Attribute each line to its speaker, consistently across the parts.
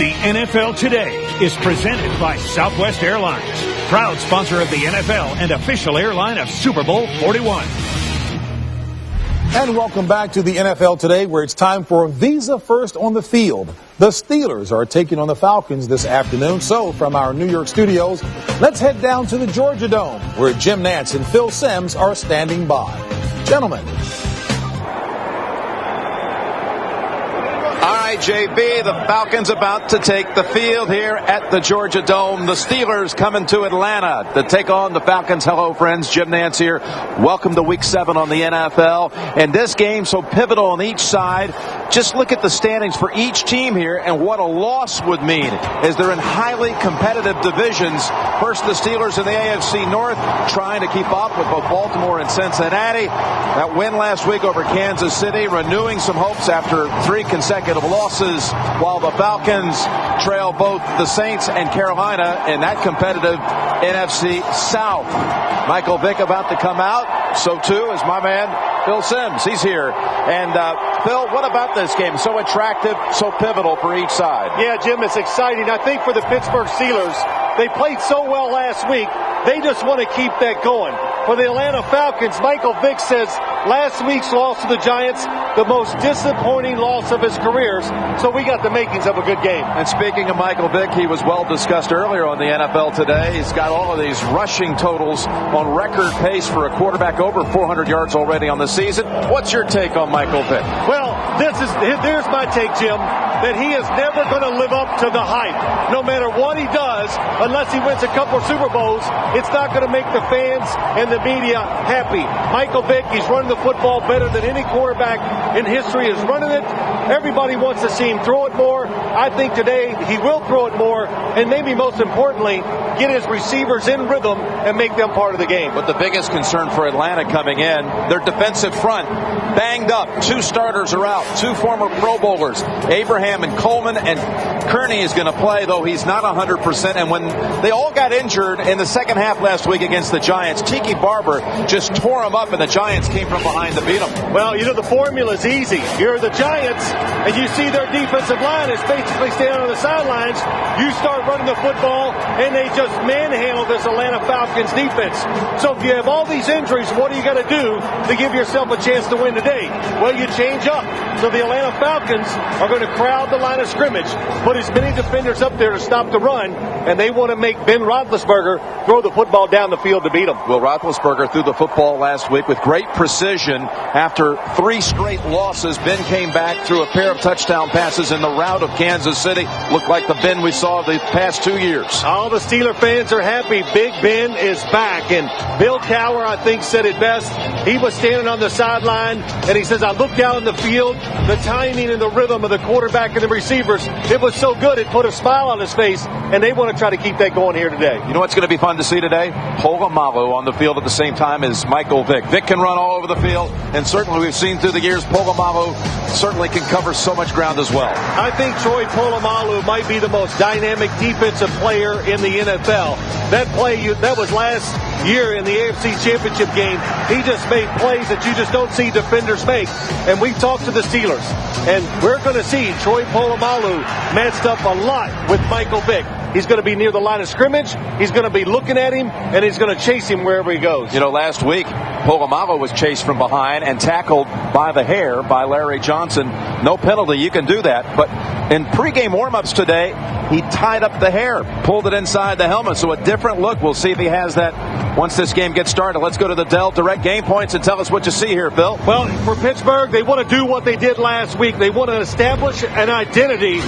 Speaker 1: The NFL Today is presented by Southwest Airlines, proud sponsor of the NFL and official airline of Super Bowl 41.
Speaker 2: And welcome back to the NFL Today, where it's time for Visa First on the Field. The Steelers are taking on the Falcons this afternoon. So from our New York studios, let's head down to the Georgia Dome, where Jim Nantz and Phil Simms are standing by. Gentlemen.
Speaker 3: All right, JB, the Falcons about to take the field here at the Georgia Dome. The Steelers coming to Atlanta to take on the Falcons. Hello, friends. Jim Nantz here. Welcome to Week 7 on the NFL. And this game so pivotal on each side. Just look at the standings for each team here and what a loss would mean as they're in highly competitive divisions. First, the Steelers in the AFC North trying to keep up with both Baltimore and Cincinnati. That win last week over Kansas City, renewing some hopes after 3 consecutive losses, while the Falcons trail both the Saints and Carolina in that competitive NFC South. Michael Vick about to come out. So too is my man Phil Simms. He's here. And Phil, what about this game? So attractive, so pivotal for each side.
Speaker 4: Yeah, Jim, it's exciting. I think for the Pittsburgh Steelers, they played so well last week, they just want to keep that going. For the Atlanta Falcons, Michael Vick says last week's loss to the Giants, the most disappointing loss of his careers. So we got the makings of a good game.
Speaker 3: And speaking of Michael Vick, he was well discussed earlier on the NFL Today. He's got all of these rushing totals on record pace for a quarterback, over 400 yards already on the season. What's your take on Michael Vick?
Speaker 4: Well, there's my take, Jim, that he is never going to live up to the hype. No matter what he does, unless he wins a couple of Super Bowls, it's not going to make the fans and the media happy. Michael Vick, he's running the football better than any quarterback in history is running it. Everybody wants to see him throw it more. I think today he will throw it more, and maybe most importantly, get his receivers in rhythm and make them part of the game.
Speaker 3: But the biggest concern for Atlanta coming in, their defensive front banged up. 2 starters are out, 2 former Pro Bowlers, Abraham and Coleman, and Kearney is going to play, though he's not 100%. And when they all got injured in the second half last week against the Giants, Tiki Barber just tore them up, and the Giants came from behind to beat them.
Speaker 4: Well, you know, the formula is easy. You're the Giants, and you see their defensive line is basically standing on the sidelines. You start running the football, and they just manhandle this Atlanta Falcons defense. So if you have all these injuries, what are you going to do to give yourself a chance to win today? Well, you change up. So the Atlanta Falcons are going to crowd the line of scrimmage, put as many defenders up there to stop the run, and they want to make Ben Roethlisberger throw the football down the field to beat them.
Speaker 3: Well, Roethlisberger threw the football last week with great precision. After 3 straight losses, Ben came back, threw a pair of touchdown passes in the rout of Kansas City. Looked like the Ben we saw the past 2 years.
Speaker 4: All the Steeler fans are happy. Big Ben is back. And Bill Cowher, I think, said it best. He was standing on the sideline, and he says, I looked out on the field, the timing and the rhythm of the quarterback and the receivers, it was so good, it put a smile on his face, and they want to try to keep that going here today.
Speaker 3: You know what's going to be fun to see today? Polamalu on the field at the same time as Michael Vick. Vick can run all over the field, and certainly we've seen through the years, Polamalu certainly can cover so much ground as well.
Speaker 4: I think Troy Polamalu might be the most dynamic defensive player in the NFL. That play, that was last year in the AFC Championship game. He just made plays that you just don't see defenders make. And we talked to the Steelers, and we're going to see Troy Polamalu matched up a lot with Michael Vick. He's going to be near the line of scrimmage. He's going to be looking at him, and he's going to chase him wherever he goes.
Speaker 3: You know, last week, Polamalu was chased from behind and tackled by the hair by Larry Johnson. No penalty. You can do that. But in pregame warm-ups today, he tied up the hair, pulled it inside the helmet. So a different look. We'll see if he has that once this game gets started. Let's go to the Dell Direct Game Points and tell us what you see here, Phil.
Speaker 4: Well, for Pittsburgh, they want to do what they did last week. They want to establish an identity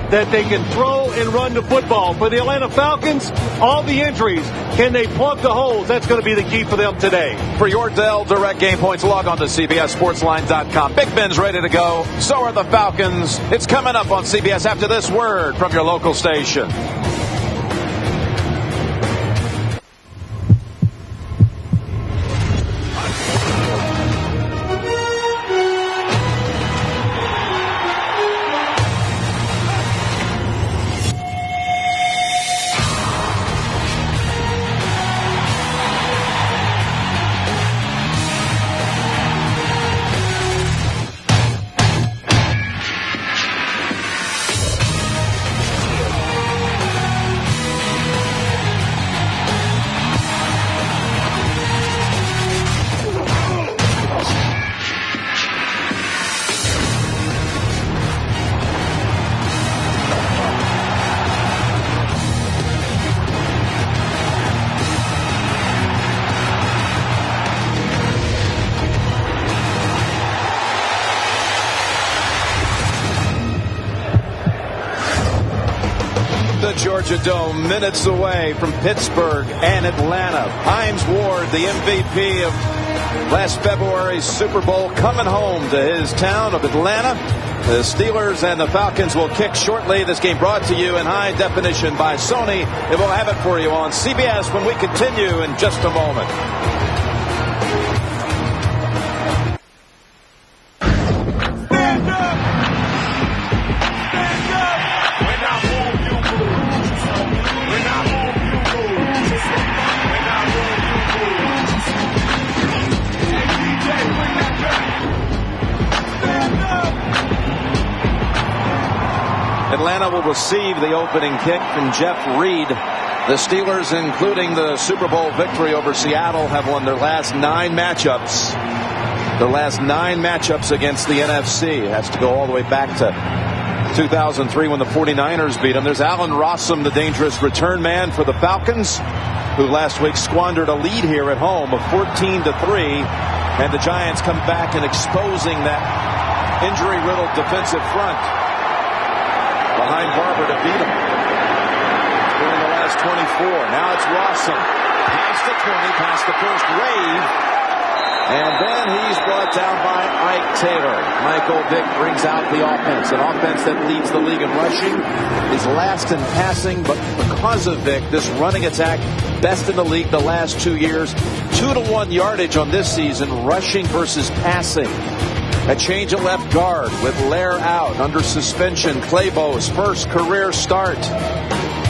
Speaker 4: that they can throw and run the football. For the Atlanta Falcons, all the injuries, can they plug the holes? That's going to be the key for them today.
Speaker 3: For your Dell Direct Game Points, log on to CBSSportsLine.com. Big Ben's ready to go. So are the Falcons. It's coming up on CBS after this word from your local station. the Georgia Dome, minutes away from Pittsburgh and Atlanta. Hines Ward, the MVP of last February's Super Bowl, coming home to his town of Atlanta. The Steelers and the Falcons will kick shortly. This game brought to you in high definition by Sony. And we'll have it for you on CBS when we continue in just a moment.
Speaker 5: Stand up! Stand up! When I'm home, you move. When I'm home, you move. When I'm home, you move. Hey, DJ, bring that back. Stand up!
Speaker 3: Atlanta will receive the opening kick from Jeff Reed. The Steelers, including the Super Bowl victory over Seattle, have won their last 9 matchups. Their last 9 matchups against the NFC. It has to go all the way back to 2003 when the 49ers beat them. There's Allen Rossum, the dangerous return man for the Falcons, who last week squandered a lead here at home of 14-3. And the Giants come back and exposing that injury-riddled defensive front behind Barber to beat him during the last 24. Now it's Rossum. Past the 20, past the first wave. And then he's brought down by Ike Taylor. Michael Vick brings out the offense. An offense that leads the league in rushing, is last in passing, but because of Vick, this running attack, best in the league the last 2 years. 2-to-1 yardage on this season, rushing versus passing. A change at left guard with Lair out under suspension. Claybo's first career start.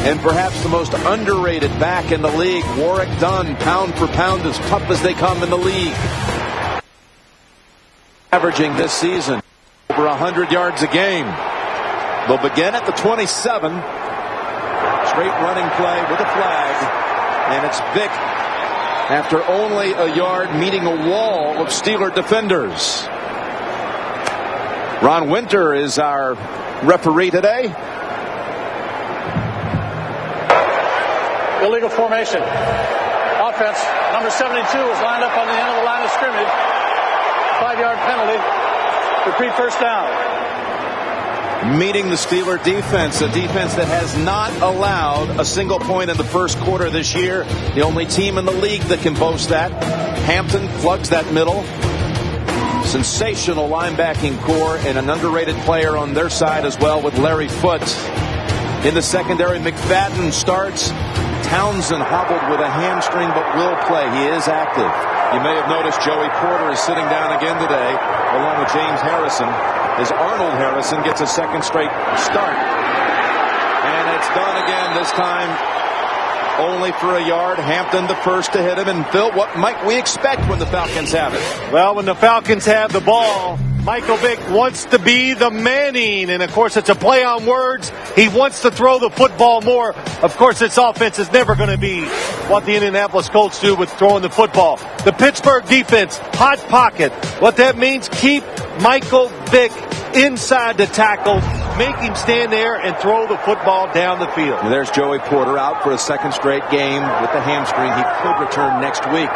Speaker 3: And perhaps the most underrated back in the league, Warrick Dunn, pound for pound, as tough as they come in the league. Averaging this season over 100 yards a game. They'll begin at the 27. Straight running play with a flag. And it's Vick after only a yard meeting a wall of Steeler defenders. Ron Winter is our referee today.
Speaker 6: Illegal formation. Offense, number 72 is lined up on the end of the line of scrimmage. 5-yard penalty. Repeat first down.
Speaker 3: Meeting the Steeler defense, a defense that has not allowed a single point in the first quarter this year. The only team in the league that can boast that. Hampton plugs that middle. Sensational linebacking core and an underrated player on their side as well with Larry Foote. In the secondary, McFadden starts. Townsend hobbled with a hamstring but will play. He is active. You may have noticed Joey Porter is sitting down again today along with James Harrison as Arnold Harrison gets a second straight start. And it's done again, this time only for a yard. Hampton the first to hit him. And Phil, what might we expect when the Falcons have it?
Speaker 4: Well, when the Falcons have the ball, Michael Vick wants to be the Manning. And, of course, it's a play on words. He wants to throw the football more. Of course, this offense is never going to be what the Indianapolis Colts do with throwing the football. The Pittsburgh defense, hot pocket. What that means, keep Michael Vick inside the tackle, make him stand there and throw the football down the field.
Speaker 3: And there's Joey Porter out for a second straight game with the hamstring. He could return next week.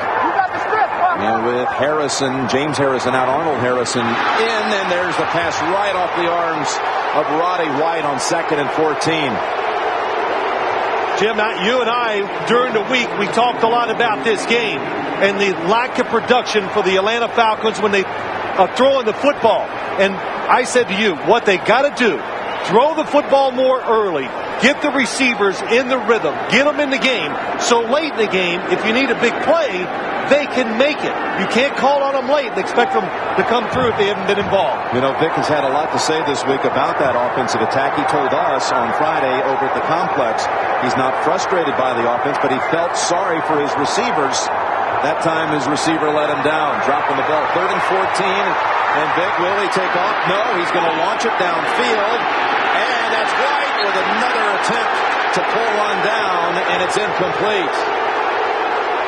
Speaker 3: And with Harrison, James Harrison out, Arnold Harrison in, and there's the pass right off the arms of Roddy White on 2nd and 14.
Speaker 4: Jim, you and I, during the week, we talked a lot about this game and the lack of production for the Atlanta Falcons when they are throwing the football. And I said to you, what they got to do, throw the football more early, get the receivers in the rhythm, get them in the game, so late in the game, if you need a big play, they can make it. You can't call on them late and expect them to come through if they haven't been involved.
Speaker 3: You know, Vick has had a lot to say this week about that offensive attack. He told us on Friday over at the complex he's not frustrated by the offense, but he felt sorry for his receivers. That time his receiver let him down, dropping the ball. 3rd and 14, and Vick, will he take off? No, he's going to launch it downfield, and that's White with another attempt to pull one down, and it's incomplete.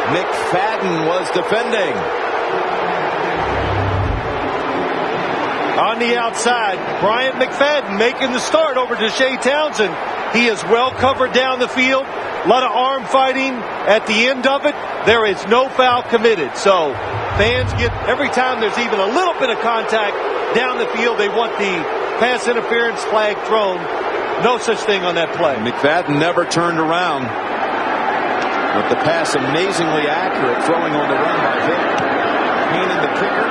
Speaker 3: McFadden was defending.
Speaker 4: On the outside, Bryant McFadden making the start over to Shea Townsend. He is well covered down the field. A lot of arm fighting at the end of it. There is no foul committed. So fans get, every time there's even a little bit of contact down the field, they want the pass interference flag thrown. No such thing on that play.
Speaker 3: McFadden never turned around. With the pass amazingly accurate, throwing on the run by Vick. Heenan, the kicker,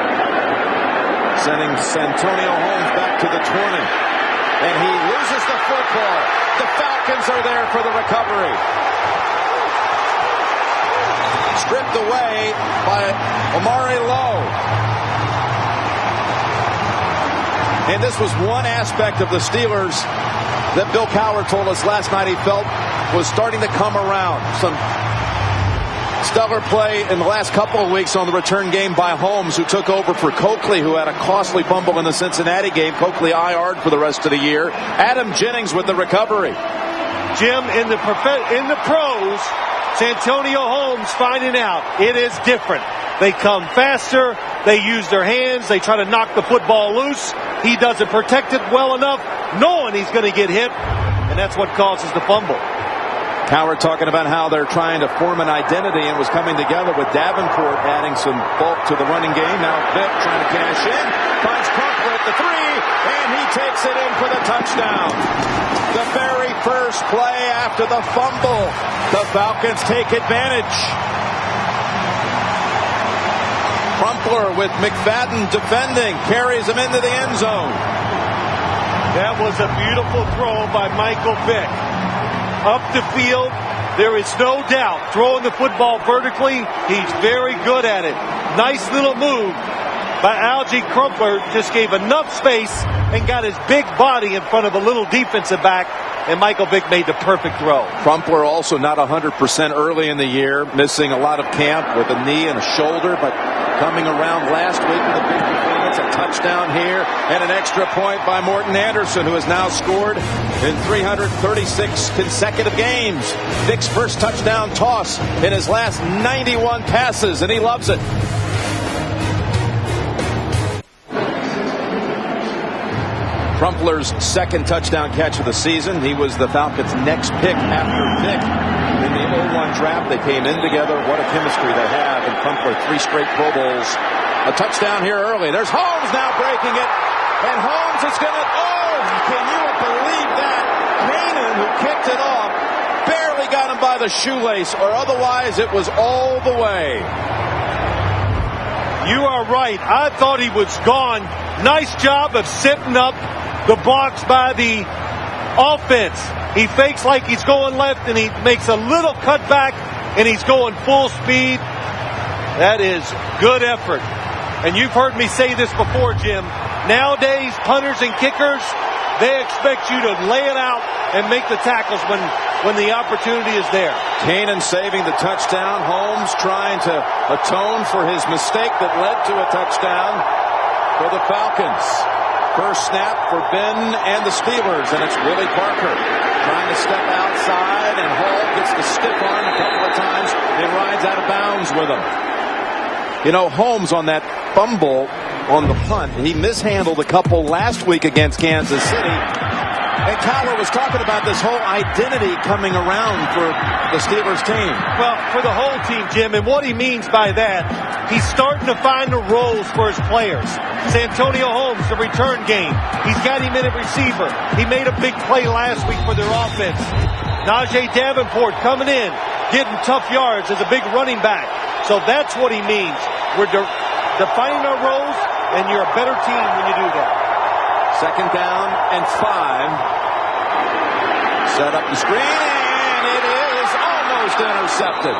Speaker 3: sending Santonio Holmes back to the 20. And he loses the football. The Falcons are there for the recovery. Stripped away by Omari Lowe. And this was one aspect of the Steelers that Bill Cowher told us last night he felt was starting to come around. Some stellar play in the last couple of weeks on the return game by Holmes, who took over for Coakley, who had a costly fumble in the Cincinnati game. Coakley IR'd for the rest of the year. Adam Jennings with the recovery.
Speaker 4: Jim, in the pros, Santonio Holmes finding out it is different. They come faster. They use their hands. They try to knock the football loose. He doesn't protect it well enough, knowing he's going to get hit, and that's what causes the fumble.
Speaker 3: Cowher talking about how they're trying to form an identity and was coming together with Davenport adding some bulk to the running game. Now Vick trying to cash in. Finds Crumpler at the 3, and he takes it in for the touchdown. The very first play after the fumble. The Falcons take advantage. Crumpler with McFadden defending. Carries him into the end zone.
Speaker 4: That was a beautiful throw by Michael Vick. Up the field, there is no doubt. Throwing the football vertically, he's very good at it. Nice little move by Algie Crumpler. Just gave enough space and got his big body in front of a little defensive back, and Michael Vick made the perfect throw.
Speaker 3: Crumpler also not 100% early in the year, missing a lot of camp with a knee and a shoulder, but coming around last week with a big performance. A touchdown here and an extra point by Morton Anderson, who has now scored in 336 consecutive games. Vick's first touchdown toss in his last 91 passes, and he loves it. Crumpler's second touchdown catch of the season. He was the Falcons' next pick after Vick. In the 0-1 draft, they came in together. What a chemistry they have. And Crumpler, 3 straight Pro Bowls. A touchdown here early. There's Holmes now breaking it. And Holmes is going to... Oh, can you believe that? Heenan, who kicked it off, barely got him by the shoelace, or otherwise it was all the way.
Speaker 4: You are right. I thought he was gone. Nice job of setting up the box by the offense. He fakes like he's going left, and he makes a little cutback, and he's going full speed. That is good effort. And you've heard me say this before, Jim. Nowadays, punters and kickers, they expect you to lay it out and make the tackles when the opportunity is there.
Speaker 3: Kanan saving the touchdown. Holmes trying to atone for his mistake that led to a touchdown for the Falcons. First snap for Ben and the Steelers, and it's Willie Parker trying to step outside, and Hall gets the stiff arm a couple of times and rides out of bounds with him. You know, Holmes on that fumble on the punt, he mishandled a couple last week against Kansas City. And Cowher was talking about this whole identity coming around for the Steelers team.
Speaker 4: Well, for the whole team, Jim, and what he means by that, he's starting to find the roles for his players. Santonio Holmes, the return game. He's got him in at receiver. He made a big play last week for their offense. Najee Davenport coming in, getting tough yards as a big running back. So that's what he means. We're defining our roles, and you're a better team when you do that.
Speaker 3: Second down and 5. Set up the screen, and it is almost intercepted.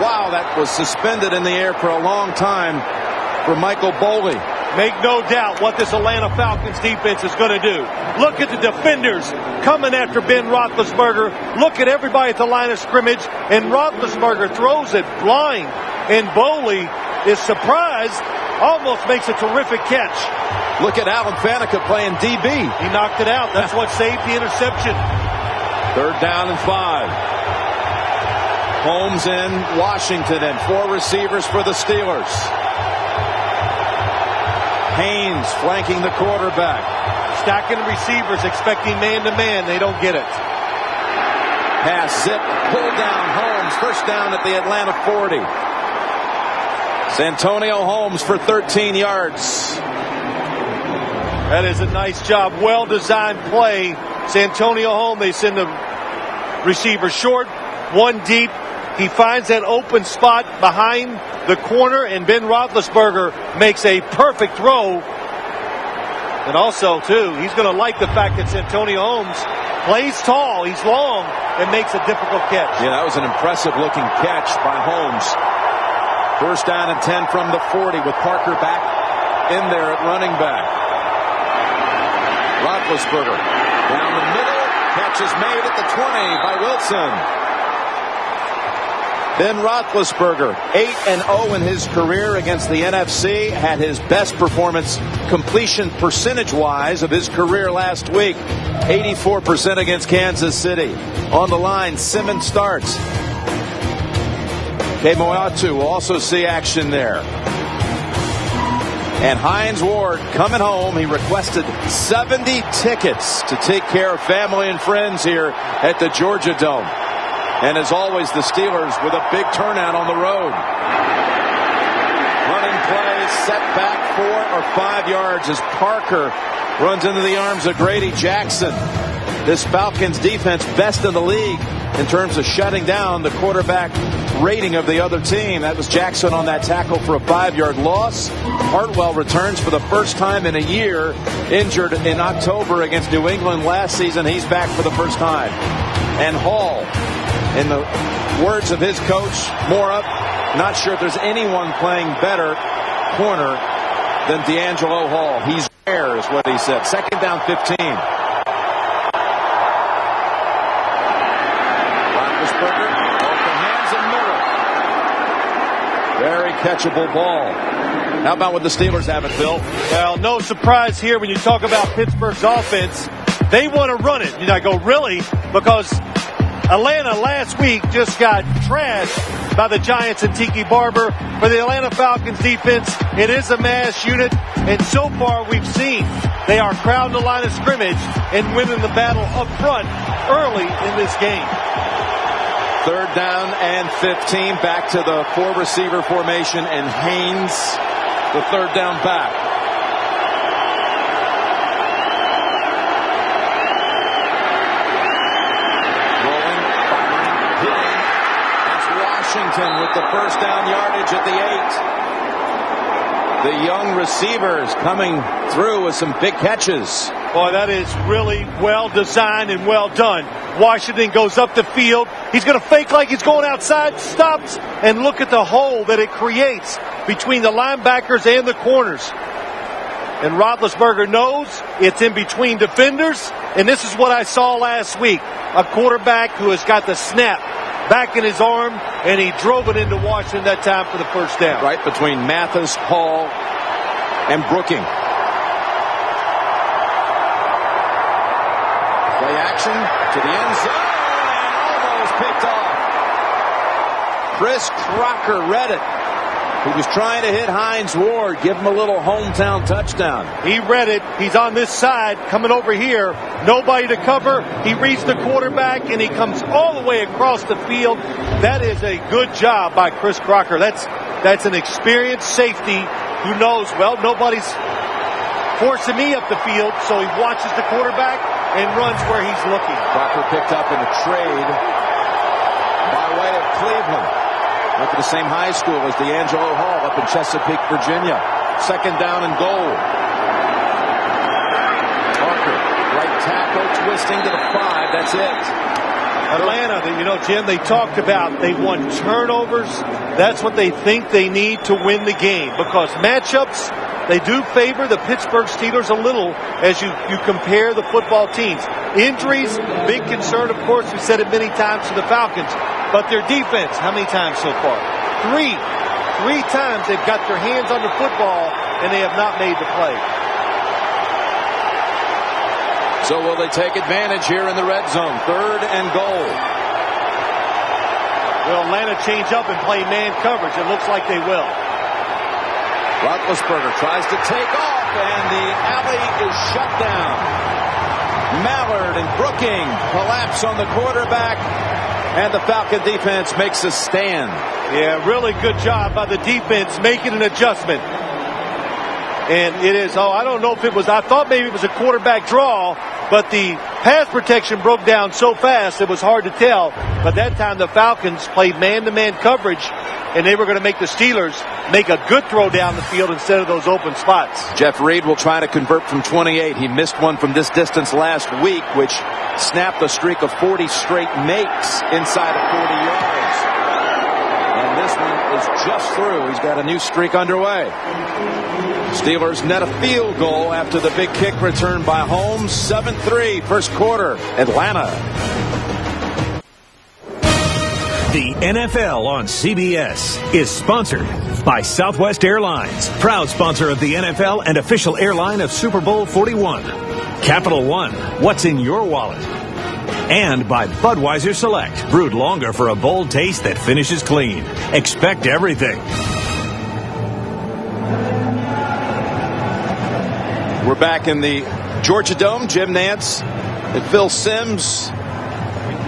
Speaker 3: Wow, that was suspended in the air for a long time for Michael Boley.
Speaker 4: Make no doubt what this Atlanta Falcons defense is going to do. Look at the defenders coming after Ben Roethlisberger. Look at everybody at the line of scrimmage, and Roethlisberger throws it blind. And Boley is surprised, almost makes a terrific catch.
Speaker 3: Look at Alan Faneca playing DB.
Speaker 4: He knocked it out. That's what saved the interception.
Speaker 3: Third down and 5. Holmes in Washington and 4 receivers for the Steelers. Haynes flanking the quarterback.
Speaker 4: Stacking receivers, expecting man-to-man. They don't get it.
Speaker 3: Pass, zip, pull down Holmes. First down at the Atlanta 40. Santonio Holmes for 13 yards.
Speaker 4: That is a nice job. Well-designed play Santonio home. They send the receiver short, one deep. He finds that open spot behind the corner, and Ben Roethlisberger makes a perfect throw. And also, too, he's going to like the fact that Santonio Holmes plays tall, he's long, and makes a difficult catch.
Speaker 3: Yeah, that was an impressive-looking catch by Holmes. First down and 10 from the 40 with Parker back in there at running back. Roethlisberger down the middle. Catch is made at the 20 by Wilson. Ben Roethlisberger, 8-0 in his career against the NFC, had his best performance completion percentage-wise of his career last week. 84% against Kansas City. On the line, Simmons starts. Kemoatu will also see action there. And Hines Ward coming home. He requested 70 tickets to take care of family and friends here at the Georgia Dome. And as always, the Steelers with a big turnout on the road. Running play, set back 4 or 5 yards as Parker runs into the arms of Grady Jackson. This Falcons defense best in the league in terms of shutting down the quarterback rating of the other team. That was Jackson on that tackle for a 5-yard loss. Hartwell returns for the first time in a year, injured in October against New England last season. He's back for the first time. And Hall, in the words of his coach, Mora, not sure if there's anyone playing better corner than D'Angelo Hall. He's rare, is what he said. Second down, 15. Roethlisberger off the hands of Miller. Very catchable ball. How about what the Steelers have it, Phil?
Speaker 4: Well, no surprise here when you talk about Pittsburgh's offense. They want to run it. And I go, really? Because Atlanta last week just got trashed by the Giants and Tiki Barber. For the Atlanta Falcons defense, it is a mass unit, and so far we've seen they are crowding the line of scrimmage and winning the battle up front early in this game.
Speaker 3: Third down and 15, back to the 4-receiver formation, and Haynes, the third down back. Washington with the first down yardage at the 8. The young receivers coming through with some big catches.
Speaker 4: Boy, that is really well designed and well done. Washington goes up the field. He's going to fake like he's going outside, stops, and look at the hole that it creates between the linebackers and the corners. And Roethlisberger knows it's in between defenders, and this is what I saw last week. A quarterback who has got the snap back in his arm, and he drove it into Washington that time for the first down.
Speaker 3: Right between Mathis, Hall, and Brooking. Play action to the end zone, and almost picked off. Chris Crocker read it. He was trying to hit Hines Ward, give him a little hometown touchdown.
Speaker 4: He read it. He's on this side, coming over here. Nobody to cover. He reads the quarterback, and he comes all the way across the field. That is a good job by Chris Crocker. That's an experienced safety who knows, well, nobody's forcing me up the field, so he watches the quarterback and runs where he's looking.
Speaker 3: Crocker picked up in a trade by way of Cleveland. Went to the same high school as D'Angelo Hall up in Chesapeake, Virginia. Second down and goal. Parker, right tackle, twisting to the 5. That's it.
Speaker 4: Atlanta, Jim, they talked about they won turnovers. That's what they think they need to win the game, because matchups, they do favor the Pittsburgh Steelers a little as you compare the football teams. Injuries, big concern, of course. We said it many times to the Falcons. But their defense, how many times so far? Three times they've got their hands on the football, and they have not made the play.
Speaker 3: So will they take advantage here in the red zone? Third and goal.
Speaker 4: Will Atlanta change up and play man coverage? It looks like they will.
Speaker 3: Roethlisberger tries to take off, and the alley is shut down. Mallard and Brooking collapse on the quarterback, and the Falcon defense makes a stand.
Speaker 4: Yeah, really good job by the defense making an adjustment. And it is, I don't know if it was, I thought maybe it was a quarterback draw, but the pass protection broke down so fast it was hard to tell. But that time the Falcons played man-to-man coverage, and they were going to make the Steelers make a good throw down the field instead of those open spots.
Speaker 3: Jeff Reed will try to convert from 28. He missed one from this distance last week, which snapped a streak of 40 straight makes inside of 40 yards. And this one is just through. He's got a new streak underway. Steelers net a field goal after the big kick return by Holmes. 7-3 first quarter. Atlanta.
Speaker 1: The NFL on CBS is sponsored by Southwest Airlines, proud sponsor of the NFL and official airline of Super Bowl 41. Capital One, what's in your wallet? And by Budweiser Select, brewed longer for a bold taste that finishes clean. Expect everything.
Speaker 3: We're back in the Georgia Dome. Jim Nantz and Phil Simms.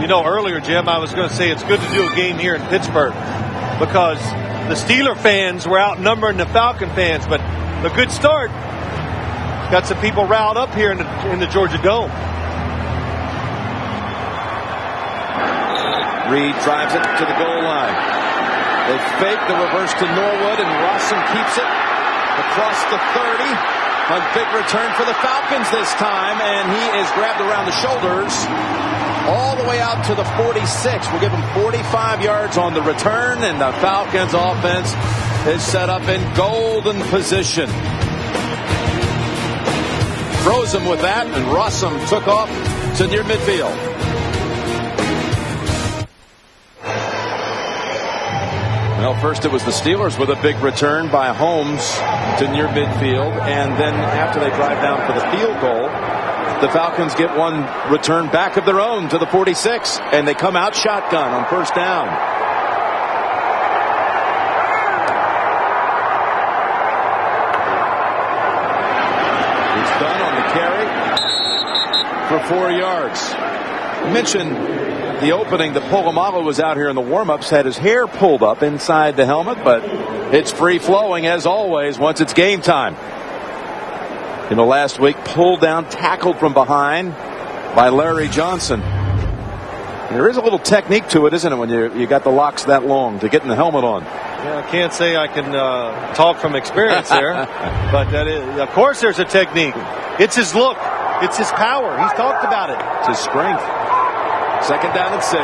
Speaker 4: You know, earlier, Jim, I was going to say it's good to do a game here in Pittsburgh because the Steeler fans were outnumbering the Falcon fans, but a good start. Got some people riled up here in the Georgia Dome.
Speaker 3: Reed drives it to the goal line. They fake the reverse to Norwood, and Rossum keeps it across the 30. A big return for the Falcons this time, and he is grabbed around the shoulders all the way out to the 46. We'll give him 45 yards on the return, and the Falcons offense is set up in golden position. Froze him with that, and Rossum took off to near midfield. Well, first it was the Steelers with a big return by Holmes to near midfield, and then after they drive down for the field goal, the Falcons get one return back of their own to the 46, and they come out shotgun on first down. It's done on the carry for 4 yards. I mentioned the opening that Polamalu was out here in the warm-ups, had his hair pulled up inside the helmet, but it's free-flowing as always once it's game time. You know, last week, pulled down, tackled from behind by Larry Johnson. And there is a little technique to it, isn't it, when you got the locks that long to getting the helmet on?
Speaker 4: Yeah, I can't say I can talk from experience there, but that is, of course there's a technique. It's his look. It's his power. He's talked about it.
Speaker 3: It's his strength. Second down and 6.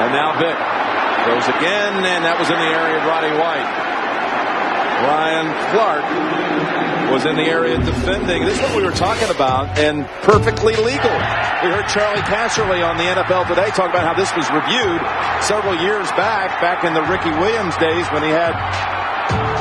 Speaker 3: And now Vick goes again, and that was in the area of Roddy White. Ryan Clark was in the area defending. This is what we were talking about, and perfectly legal. We heard Charlie Casserly on the NFL Today talk about how this was reviewed several years back in the Ricky Williams days when he had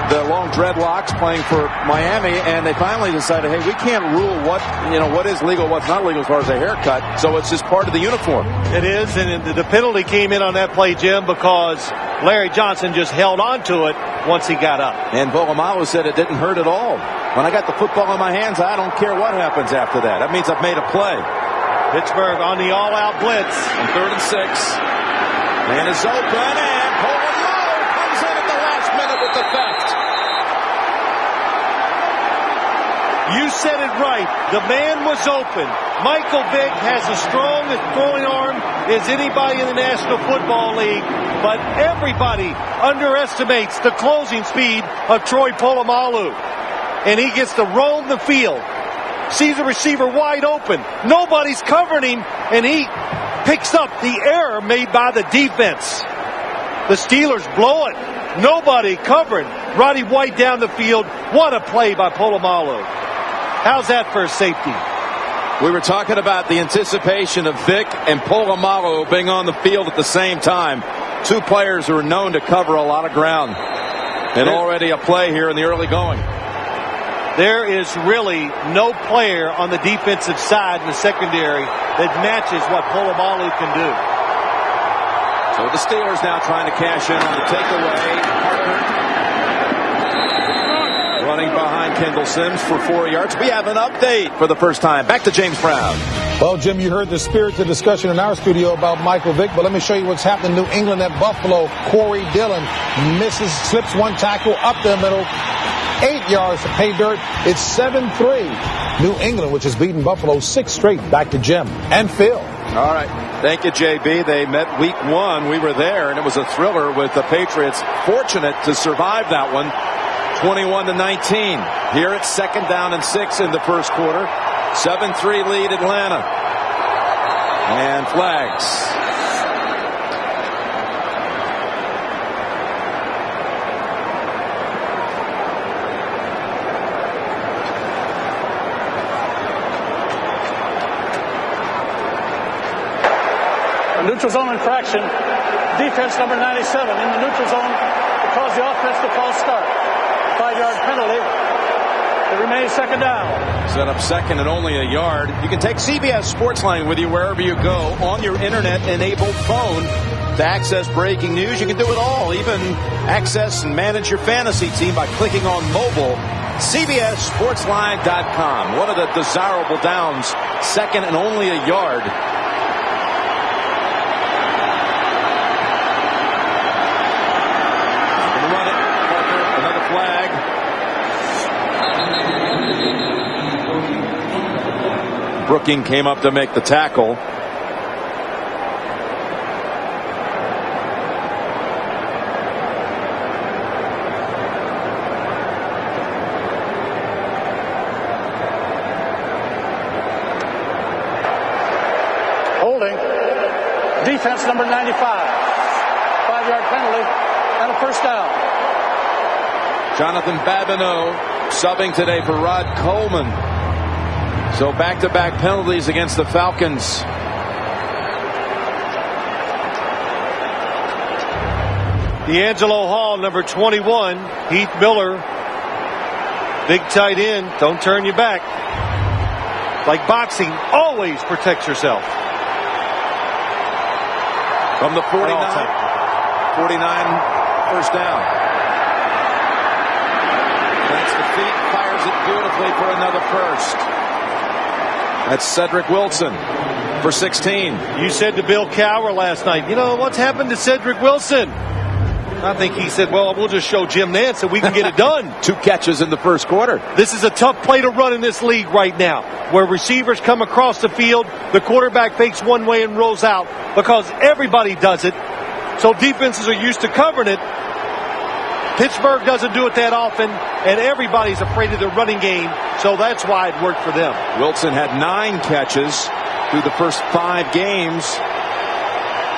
Speaker 3: the long dreadlocks playing for Miami, and they finally decided, hey, we can't rule what is legal, what's not legal as far as a haircut, so it's just part of the uniform.
Speaker 4: It is, and the penalty came in on that play, Jim, because Larry Johnson just held on to it once he got up.
Speaker 3: And Polamalu said it didn't hurt at all. When I got the football in my hands, I don't care what happens after that. That means I've made a play.
Speaker 4: Pittsburgh on the all-out blitz.
Speaker 3: On 3rd and 6. Man is open, and Polamalu comes in at the last minute with the theft.
Speaker 4: You said it right. The man was open. Michael Vick has the strongest throwing arm as anybody in the National Football League, but everybody underestimates the closing speed of Troy Polamalu. And he gets to roam the field. Sees the receiver wide open. Nobody's covering him, and he picks up the error made by the defense. The Steelers blow it. Nobody covering. Roddy White down the field. What a play by Polamalu. How's that for safety?
Speaker 3: We were talking about the anticipation of Vick and Polamalu being on the field at the same time. Two players who are known to cover a lot of ground. And already a play here in the early going.
Speaker 4: There is really no player on the defensive side in the secondary that matches what Polamalu can do.
Speaker 3: So the Steelers now trying to cash in on the takeaway. Running behind Kendall Sims for 4 yards. We have an update for the first time. Back to James Brown.
Speaker 2: Well, Jim, you heard the spirited discussion in our studio about Michael Vick, but let me show you what's happening in New England at Buffalo. Corey Dillon slips one tackle up the middle. 8 yards to pay dirt. It's 7-3. New England, which has beaten Buffalo 6 straight. Back to Jim and Phil.
Speaker 3: All right. Thank you, JB. They met week 1. We were there, and it was a thriller with the Patriots. Fortunate to survive that one. 21-19. Here it's 2nd down and 6 in the first quarter. 7-3 lead Atlanta. And flags.
Speaker 6: Neutral zone infraction. Defense number 97 in the neutral zone to cause the offense to false start. 5-yard penalty. It remains 2nd down.
Speaker 3: Set up 2nd and only a yard. You can take CBS Sportsline with you wherever you go on your internet-enabled phone to access breaking news. You can do it all, even access and manage your fantasy team by clicking on mobile. CBSSportsline.com. One of the desirable downs. 2nd and only a yard. Brooking came up to make the tackle.
Speaker 6: Holding. Defense number 95. 5-yard penalty and a 1st down.
Speaker 3: Jonathan Babineau subbing today for Rod Coleman. So back-to-back penalties against the Falcons.
Speaker 4: D'Angelo Hall, number 21. Heath Miller, big tight end. Don't turn your back. Like boxing, always protect yourself.
Speaker 3: From the 49, 1st down. Plants the feet, fires it beautifully for another 1st. That's Cedric Wilson for 16.
Speaker 4: You said to Bill Cowher last night, you know, what's happened to Cedric Wilson? I think he said, well, we'll just show Jim Nantz that we can get it done.
Speaker 3: 2 catches in the first quarter.
Speaker 4: This is a tough play to run in this league right now, where receivers come across the field, the quarterback fakes one way and rolls out, because everybody does it. So defenses are used to covering it. Pittsburgh doesn't do it that often, and everybody's afraid of the running game, so that's why it worked for them.
Speaker 3: Wilson had 9 catches through the first 5 games.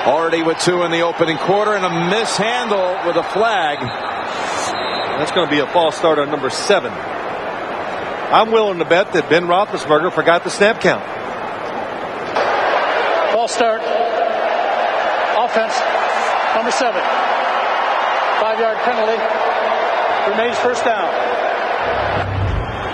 Speaker 3: Already with 2 in the opening quarter, and a mishandle with a flag.
Speaker 4: That's going to be a false start on number 7. I'm willing to bet that Ben Roethlisberger forgot the snap count.
Speaker 6: False start. Offense number 7. 5-yard penalty. Remains 1st down.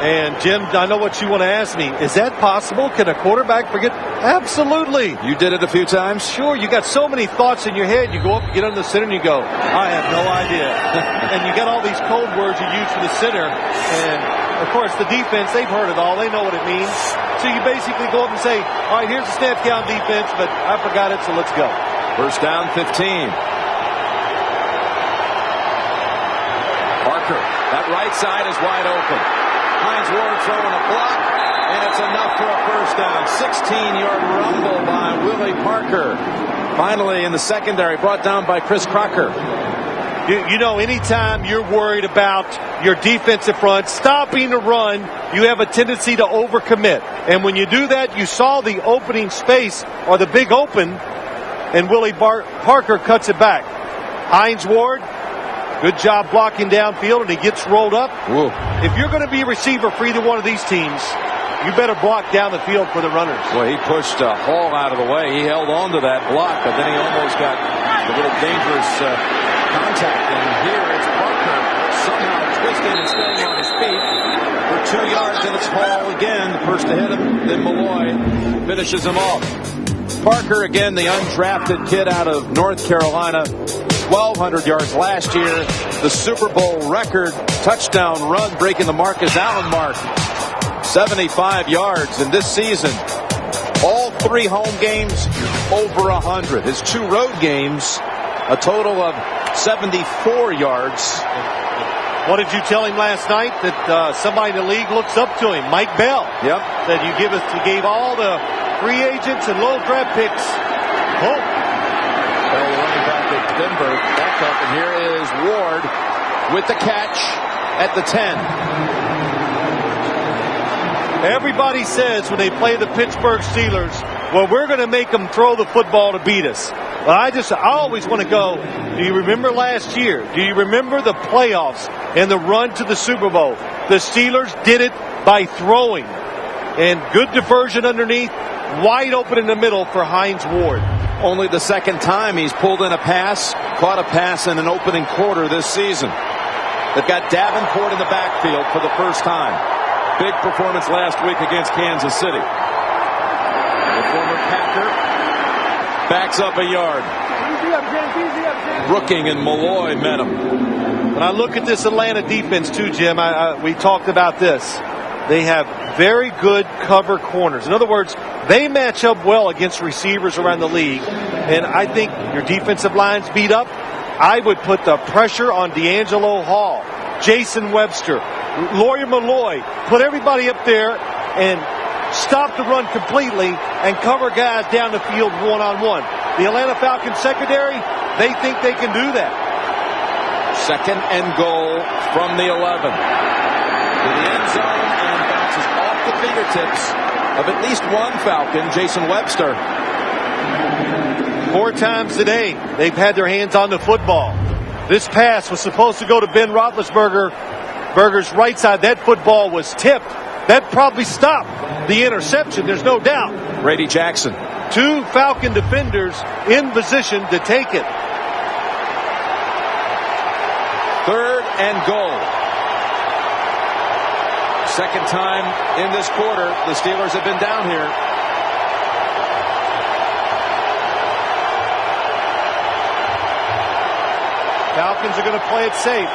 Speaker 4: And Jim, I know what you want to ask me. Is that possible? Can a quarterback forget? Absolutely.
Speaker 3: You did it a few times?
Speaker 4: Sure. You got so many thoughts in your head. You go up, get on the center, and you go, I have no idea. And you got all these code words you use for the center. And, of course, the defense, they've heard it all. They know what it means. So you basically go up and say, all right, here's the snap count defense, but I forgot it, so let's go.
Speaker 3: 1st down, 15. Parker, that right side is wide open. Hines Ward throwing a block, and it's enough for a 1st down. 16-yard rumble by Willie Parker. Finally in the secondary, brought down by Chris Crocker.
Speaker 4: You know, anytime you're worried about your defensive front stopping the run, you have a tendency to overcommit. And when you do that, you saw the opening space, or the big open, and Willie Parker cuts it back. Hines Ward, good job blocking downfield, and he gets rolled up.
Speaker 3: Whoa.
Speaker 4: If you're going to be a receiver for either one of these teams, you better block down the field for the runners.
Speaker 3: Well, he pushed Hall out of the way. He held on to that block, but then he almost got a little dangerous contact. And here it's Parker somehow twisting and staying on his feet for 2 yards, and it's Hall again. The first to hit him, then Malloy finishes him off. Parker, again, the undrafted kid out of North Carolina. 1,200 yards last year. The Super Bowl record touchdown run, breaking the Marcus Allen mark. 75 yards in this season. All 3 home games over 100. His 2 road games, a total of 74 yards.
Speaker 4: What did you tell him last night? That somebody in the league looks up to him. Mike Bell.
Speaker 3: Yep.
Speaker 4: Said you gave all the free agents and low draft picks hope.
Speaker 3: Well, the running back at Denver back up, and here is Ward with the catch at the 10.
Speaker 4: Everybody says when they play the Pittsburgh Steelers, well, we're going to make them throw the football to beat us. Well, I always want to go, do you remember last year? Do you remember the playoffs and the run to the Super Bowl? The Steelers did it by throwing. And good diversion underneath, wide open in the middle for Hines Ward.
Speaker 3: Only the second time he's pulled in a pass, caught a pass in an opening quarter this season. They've got Davenport in the backfield for the first time. Big performance last week against Kansas City. The former Packer backs up a yard. Brooking and Malloy met him.
Speaker 4: When I look at this Atlanta defense too, Jim, we talked about this. They have very good cover corners. In other words, they match up well against receivers around the league. And I think your defensive line's beat up. I would put the pressure on D'Angelo Hall, Jason Webster, Lawyer Malloy. Put everybody up there and stop the run completely and cover guys down the field one-on-one. The Atlanta Falcons secondary, they think they can do that.
Speaker 3: Second and goal from the 11. To the end zone and bounces off the fingertips of at least one Falcon, Jason Webster.
Speaker 4: 4 times today, they've had their hands on the football. This pass was supposed to go to Ben Roethlisberger's right side. That football was tipped. That probably stopped the interception, there's no doubt.
Speaker 3: Brady Jackson.
Speaker 4: 2 Falcon defenders in position to take it.
Speaker 3: Third and goal. Second time in this quarter, the Steelers have been down here.
Speaker 4: Falcons are going to play it safe.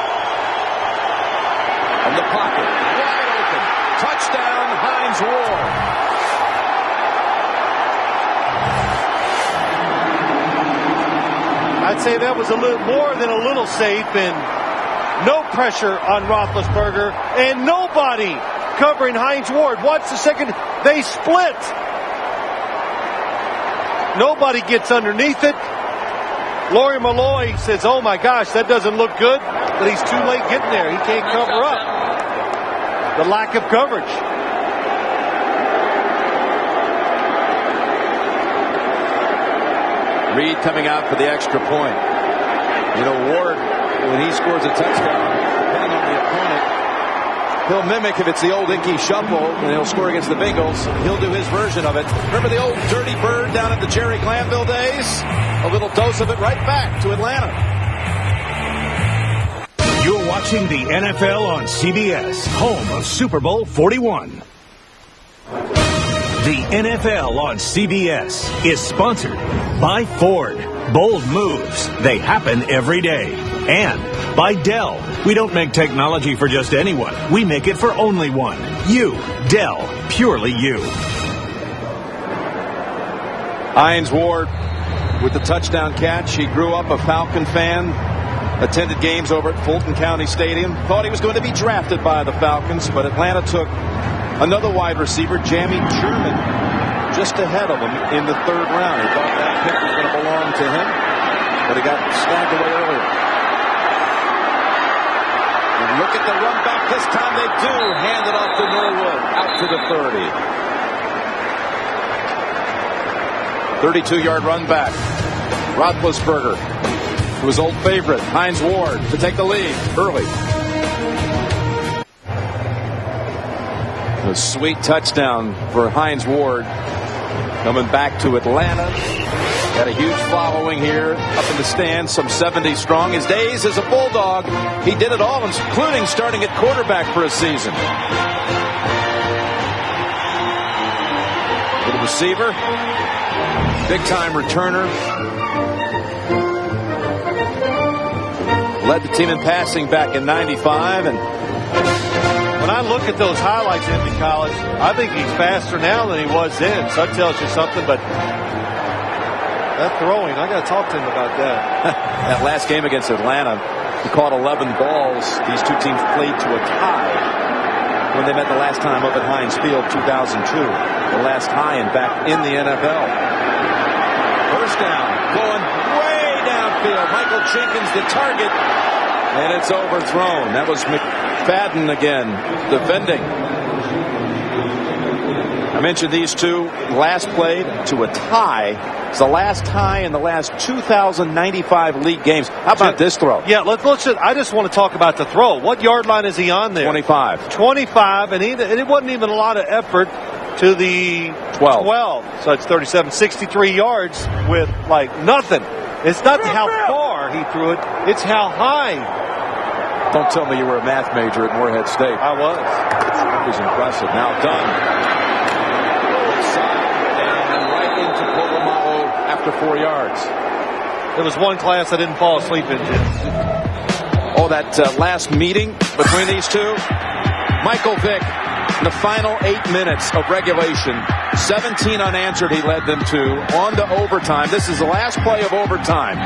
Speaker 3: From the pocket, wide open. Touchdown, Hines Ward.
Speaker 4: I'd say that was a little more than a little safe, and no pressure on Roethlisberger, and nobody covering Hines Ward. Watch the second. They split. Nobody gets underneath it. Lawyer Malloy says, oh my gosh, that doesn't look good, but he's too late getting there. He can't cover up. The lack of coverage.
Speaker 3: Reed coming out for the extra point. You know, Ward, when he scores a touchdown, depending on the opponent, he'll mimic if it's the old Inky Shuffle, and he'll score against the Bengals. He'll do his version of it. Remember the old Dirty Bird down at the Jerry Glanville days? A little dose of it right back to Atlanta.
Speaker 1: You're watching the NFL on CBS, home of Super Bowl 41. The NFL on CBS is sponsored by Ford. Bold moves, they happen every day. And by Dell. We don't make technology for just anyone. We make it for only one. You. Dell. Purely you.
Speaker 3: Hines Ward with the touchdown catch. He grew up a Falcon fan. Attended games over at Fulton County Stadium. Thought he was going to be drafted by the Falcons, but Atlanta took another wide receiver, Jamie Sherman, just ahead of him in the 3rd round. He thought that pick was going to belong to him, but he got snagged away earlier. And look at the run back. This time they do hand it off to Norwood out to the 30. 32-yard run back. Roethlisberger, who was old favorite, Hines Ward, to take the lead early. A sweet touchdown for Hines Ward coming back to Atlanta. Got a huge following here up in the stands, some 70 strong. His days as a Bulldog, he did it all, including starting at quarterback for a season. Little receiver, big-time returner. Led the team in passing back in '95, and
Speaker 4: when I look at those highlights in the college, I think he's faster now than he was then. So that tells you something, but that throwing, I got to talk to him about that.
Speaker 3: That last game against Atlanta, He caught 11 balls. These two teams played to a tie when they met the last time up at Heinz Field, 2002. The last tie back in the NFL. First down, going way downfield. Michael Jenkins, the target, and it's overthrown. That was McFadden again, defending. I mentioned these two last played to a tie. It's the last tie in the last 2,095 league games. How about this throw?
Speaker 4: Yeah, let's I just want to talk about the throw. What yard line is he on there?
Speaker 3: 25.
Speaker 4: 25, and it wasn't even a lot of effort to the 12. So it's 37, 63 yards with like nothing. It's not how far he threw it, it's how high.
Speaker 3: Don't tell me you were a math major at Morehead State.
Speaker 4: I was.
Speaker 3: That was impressive. Now done. After 4 yards.
Speaker 4: There was one class I didn't fall asleep in, Jim.
Speaker 3: Oh, that last meeting between these two. Michael Vick, in the final 8 minutes of regulation, 17 unanswered he led them to. On to overtime. This is the last play of overtime.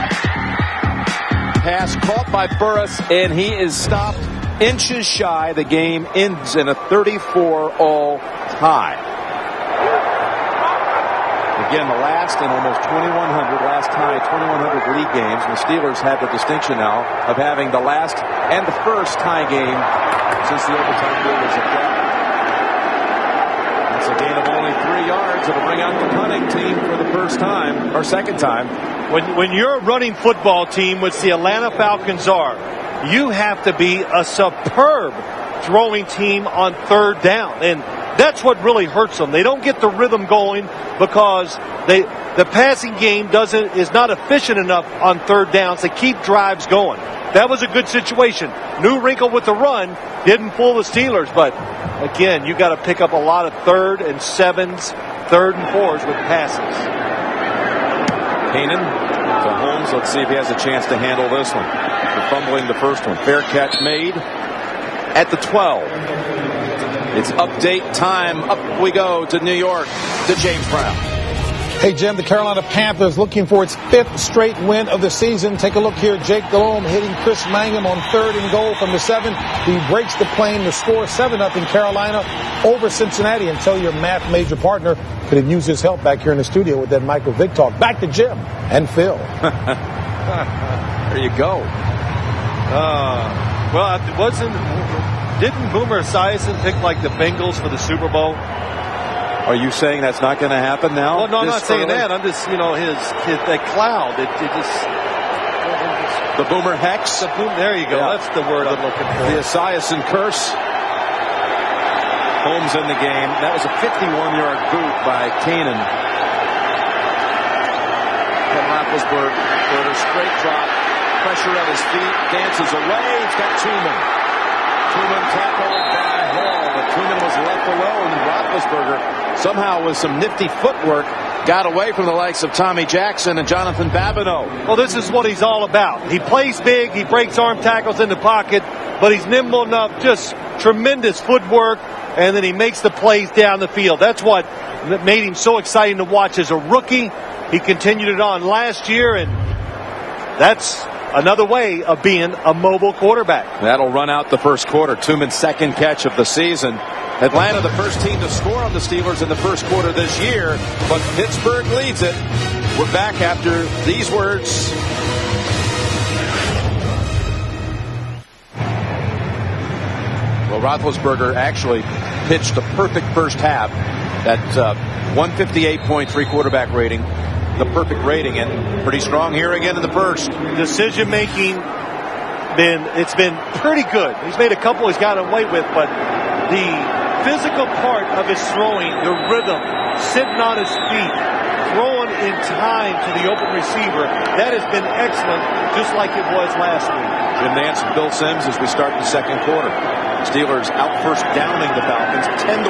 Speaker 3: Pass caught by Burris, and he is stopped inches shy. The game ends in a 34-all tie. Again, the last in almost 2,100, last tie, 2,100 league games. And the Steelers have the distinction now of having the last and the first tie game since the overtime rule was applied. It's a gain of only 3 yards. It'll bring out the punting team for the first time, or second time.
Speaker 4: When you're a running football team, which the Atlanta Falcons are, you have to be a superb throwing team on third down. And that's what really hurts them. They don't get the rhythm going because the passing game is not efficient enough on third downs to keep drives going. That was a good situation. New wrinkle with the run, didn't fool the Steelers, but again, you got to pick up a lot of 3rd and 7s, 3rd and 4s with passes.
Speaker 3: Keenan to Holmes. Let's see if he has a chance to handle this one. For fumbling the first one. Fair catch made at the 12. It's update time. Up we go to New York, to James Brown.
Speaker 2: Hey, Jim, the Carolina Panthers looking for its 5th straight win of the season. Take a look here. Jake Delhomme hitting Chris Mangum on 3rd and goal from the 7. He breaks the plane to score 7-0 Carolina over Cincinnati. And tell your math major partner could have used his help back here in the studio with that Michael Vick talk. Back to Jim and Phil.
Speaker 3: There you go.
Speaker 4: Well, it wasn't. Didn't Boomer Esiason pick like the Bengals for the Super Bowl?
Speaker 3: Are you saying that's not going to happen now?
Speaker 4: Well, no, I'm not saying that. I'm just, that cloud. It just
Speaker 3: the Boomer hex.
Speaker 4: There you go. Yeah. That's the word I'm looking for.
Speaker 3: The Esiason curse. Holmes in the game. That was a 51-yard boot by Keenan. From Roethlisberger for a straight drop. Pressure at his feet. Dances away. He's got Truman. Truman tackled by Hall, but Truman was left alone, and Roethlisberger somehow with some nifty footwork got away from the likes of Tommy Jackson and Jonathan Babineau.
Speaker 4: Well, this is what he's all about. He plays big, he breaks arm tackles in the pocket, but he's nimble enough, just tremendous footwork, and then he makes the plays down the field. That's what made him so exciting to watch as a rookie. He continued it on last year, and that's another way of being a mobile quarterback.
Speaker 3: That'll run out the first quarter. Truman's second catch of the season. Atlanta, the first team to score on the Steelers in the first quarter this year, but Pittsburgh leads it. We're back after these words. Well, Roethlisberger actually pitched a perfect first half. That 158.3 quarterback rating. The perfect rating, and pretty strong here again in the first.
Speaker 4: Decision making, it's been pretty good. He's made a couple he's got away with, but the physical part of his throwing, the rhythm, sitting on his feet, throwing in time to the open receiver, that has been excellent, just like it was last week.
Speaker 3: Jim Nance and Bill Sims as we start the second quarter. Steelers out first downing the Falcons 10-1.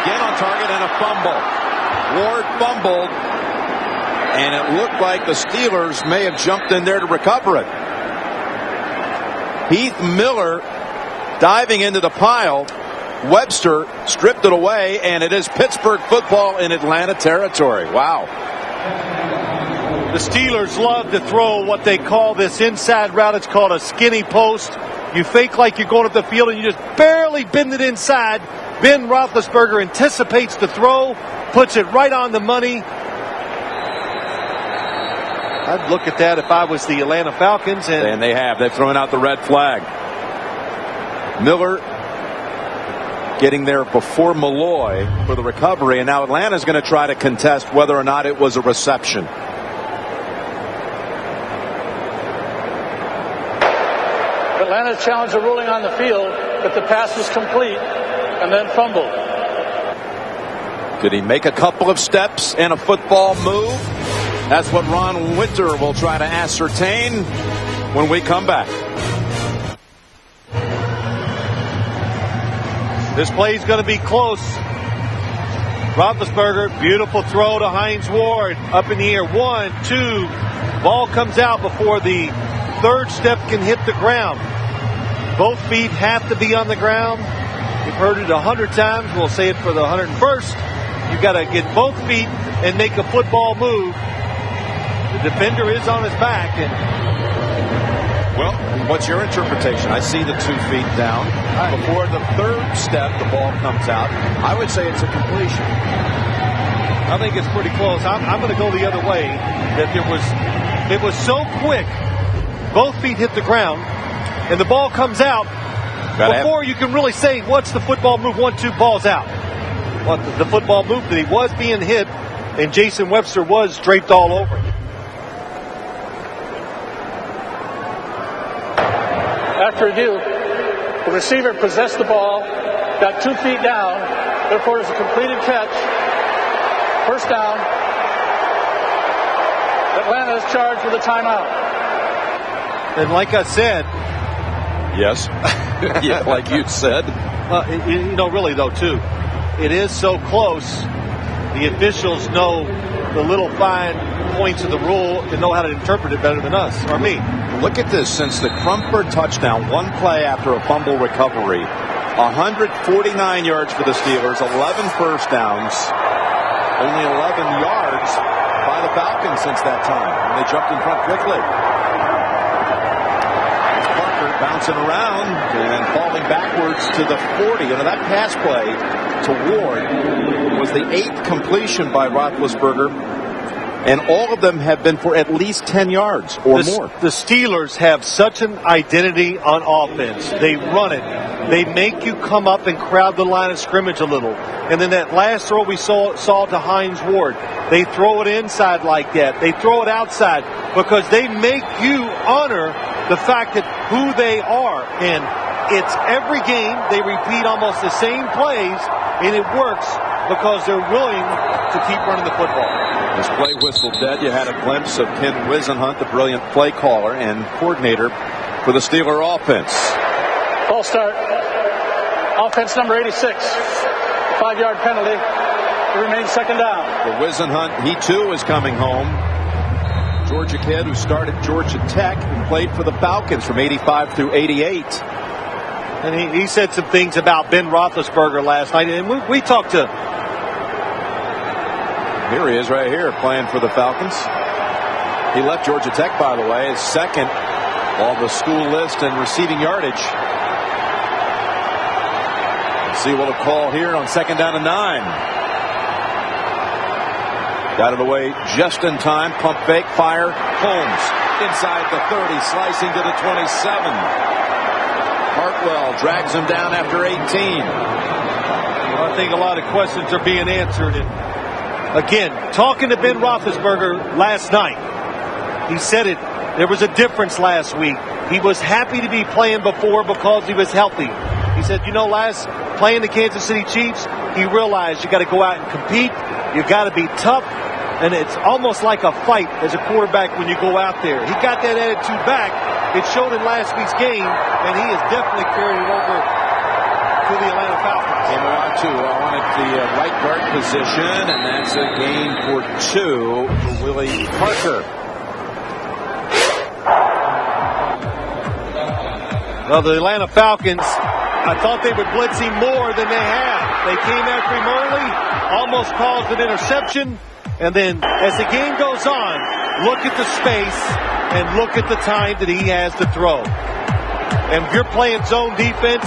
Speaker 3: Again on target and a fumble. Ward fumbled, and it looked like the Steelers may have jumped in there to recover it. Heath Miller diving into the pile. Webster stripped it away, and it is Pittsburgh football in Atlanta territory. Wow.
Speaker 4: The Steelers love to throw what they call this inside route. It's called a skinny post. You fake like you're going up the field and you just barely bend it inside. Ben Roethlisberger anticipates the throw, puts it right on the money. I'd look at that if I was the Atlanta Falcons.
Speaker 3: And they've thrown out the red flag. Miller getting there before Malloy for the recovery, and now Atlanta's going to try to contest whether or not it was a reception.
Speaker 6: Atlanta challenged a ruling on the field that the pass was complete and then fumbled.
Speaker 3: Did he make a couple of steps and a football move? That's what Ron Winter will try to ascertain when we come back.
Speaker 4: This play's going to be close. Roethlisberger, beautiful throw to Hines Ward. Up in the air, 1, 2. Ball comes out before the third step can hit the ground. Both feet have to be on the ground. We've heard it 100 times. We'll say it for the 101st. You've got to get both feet and make a football move. The defender is on his back.
Speaker 3: Well, what's your interpretation? I see the 2 feet down. Before the third step, the ball comes out. I would say it's a completion.
Speaker 4: I think it's pretty close. I'm going to go the other way. That it was so quick. Both feet hit the ground, and the ball comes out before you can really say what's the football move. 1, 2, ball's out. Well, the football move that he was being hit, and Jason Webster was draped all over.
Speaker 6: After review, the receiver possessed the ball, got 2 feet down, therefore it's a completed catch. First down. Atlanta is charged with a timeout.
Speaker 4: And like I said.
Speaker 3: Yes. Yeah, like you said.
Speaker 4: Really though, too. It is so close. The officials know the little fine points of the rule and know how to interpret it better than us, or me.
Speaker 3: Look at this. Since the Crumford touchdown, 1 play after a fumble recovery, 149 yards for the Steelers, 11 first downs, only 11 yards by the Falcons since that time. And they jumped in front quickly. Parker bouncing around and falling backwards to the 40. That pass play to Ward was the 8th completion by Roethlisberger. And all of them have been for at least 10 yards or more.
Speaker 4: The Steelers have such an identity on offense. They run it. They make you come up and crowd the line of scrimmage a little. And then that last throw we saw to Hines Ward, they throw it inside like that. They throw it outside because they make you honor the fact that who they are. And it's every game they repeat almost the same plays, and it works because they're willing to keep running the football.
Speaker 3: As play whistle dead, you had a glimpse of Ken Wisenhunt, the brilliant play caller and coordinator for the Steeler offense.
Speaker 6: False start. Offense number 86. 5-yard penalty. It remains second down.
Speaker 3: For Wisenhunt, he too is coming home. Georgia kid who started Georgia Tech and played for the Falcons from 85 through 88.
Speaker 4: And he said some things about Ben Roethlisberger last night. And we talked to...
Speaker 3: Here he is right here playing for the Falcons. He left Georgia Tech, by the way, his second on the school list in receiving yardage. Let's see what he'll call here on second down and 9. Got it away just in time. Pump fake, fire. Holmes inside the 30, slicing to the 27. Hartwell drags him down after 18.
Speaker 4: I think a lot of questions are being answered. And again, talking to Ben Roethlisberger last night, he said it. There was a difference last week. He was happy to be playing before because he was healthy. He said, last playing the Kansas City Chiefs, he realized you got to go out and compete. You got to be tough. And it's almost like a fight as a quarterback when you go out there. He got that attitude back. It showed in last week's game, and he has definitely carried it over to the Atlanta Falcons.
Speaker 3: Came on at the right guard position, and that's a gain for 2 for Willie Parker.
Speaker 4: Well, the Atlanta Falcons, I thought they would blitz him more than they have. They came after him early, almost caused an interception. And then as the game goes on, look at the space and look at the time that he has to throw. And if you're playing zone defense,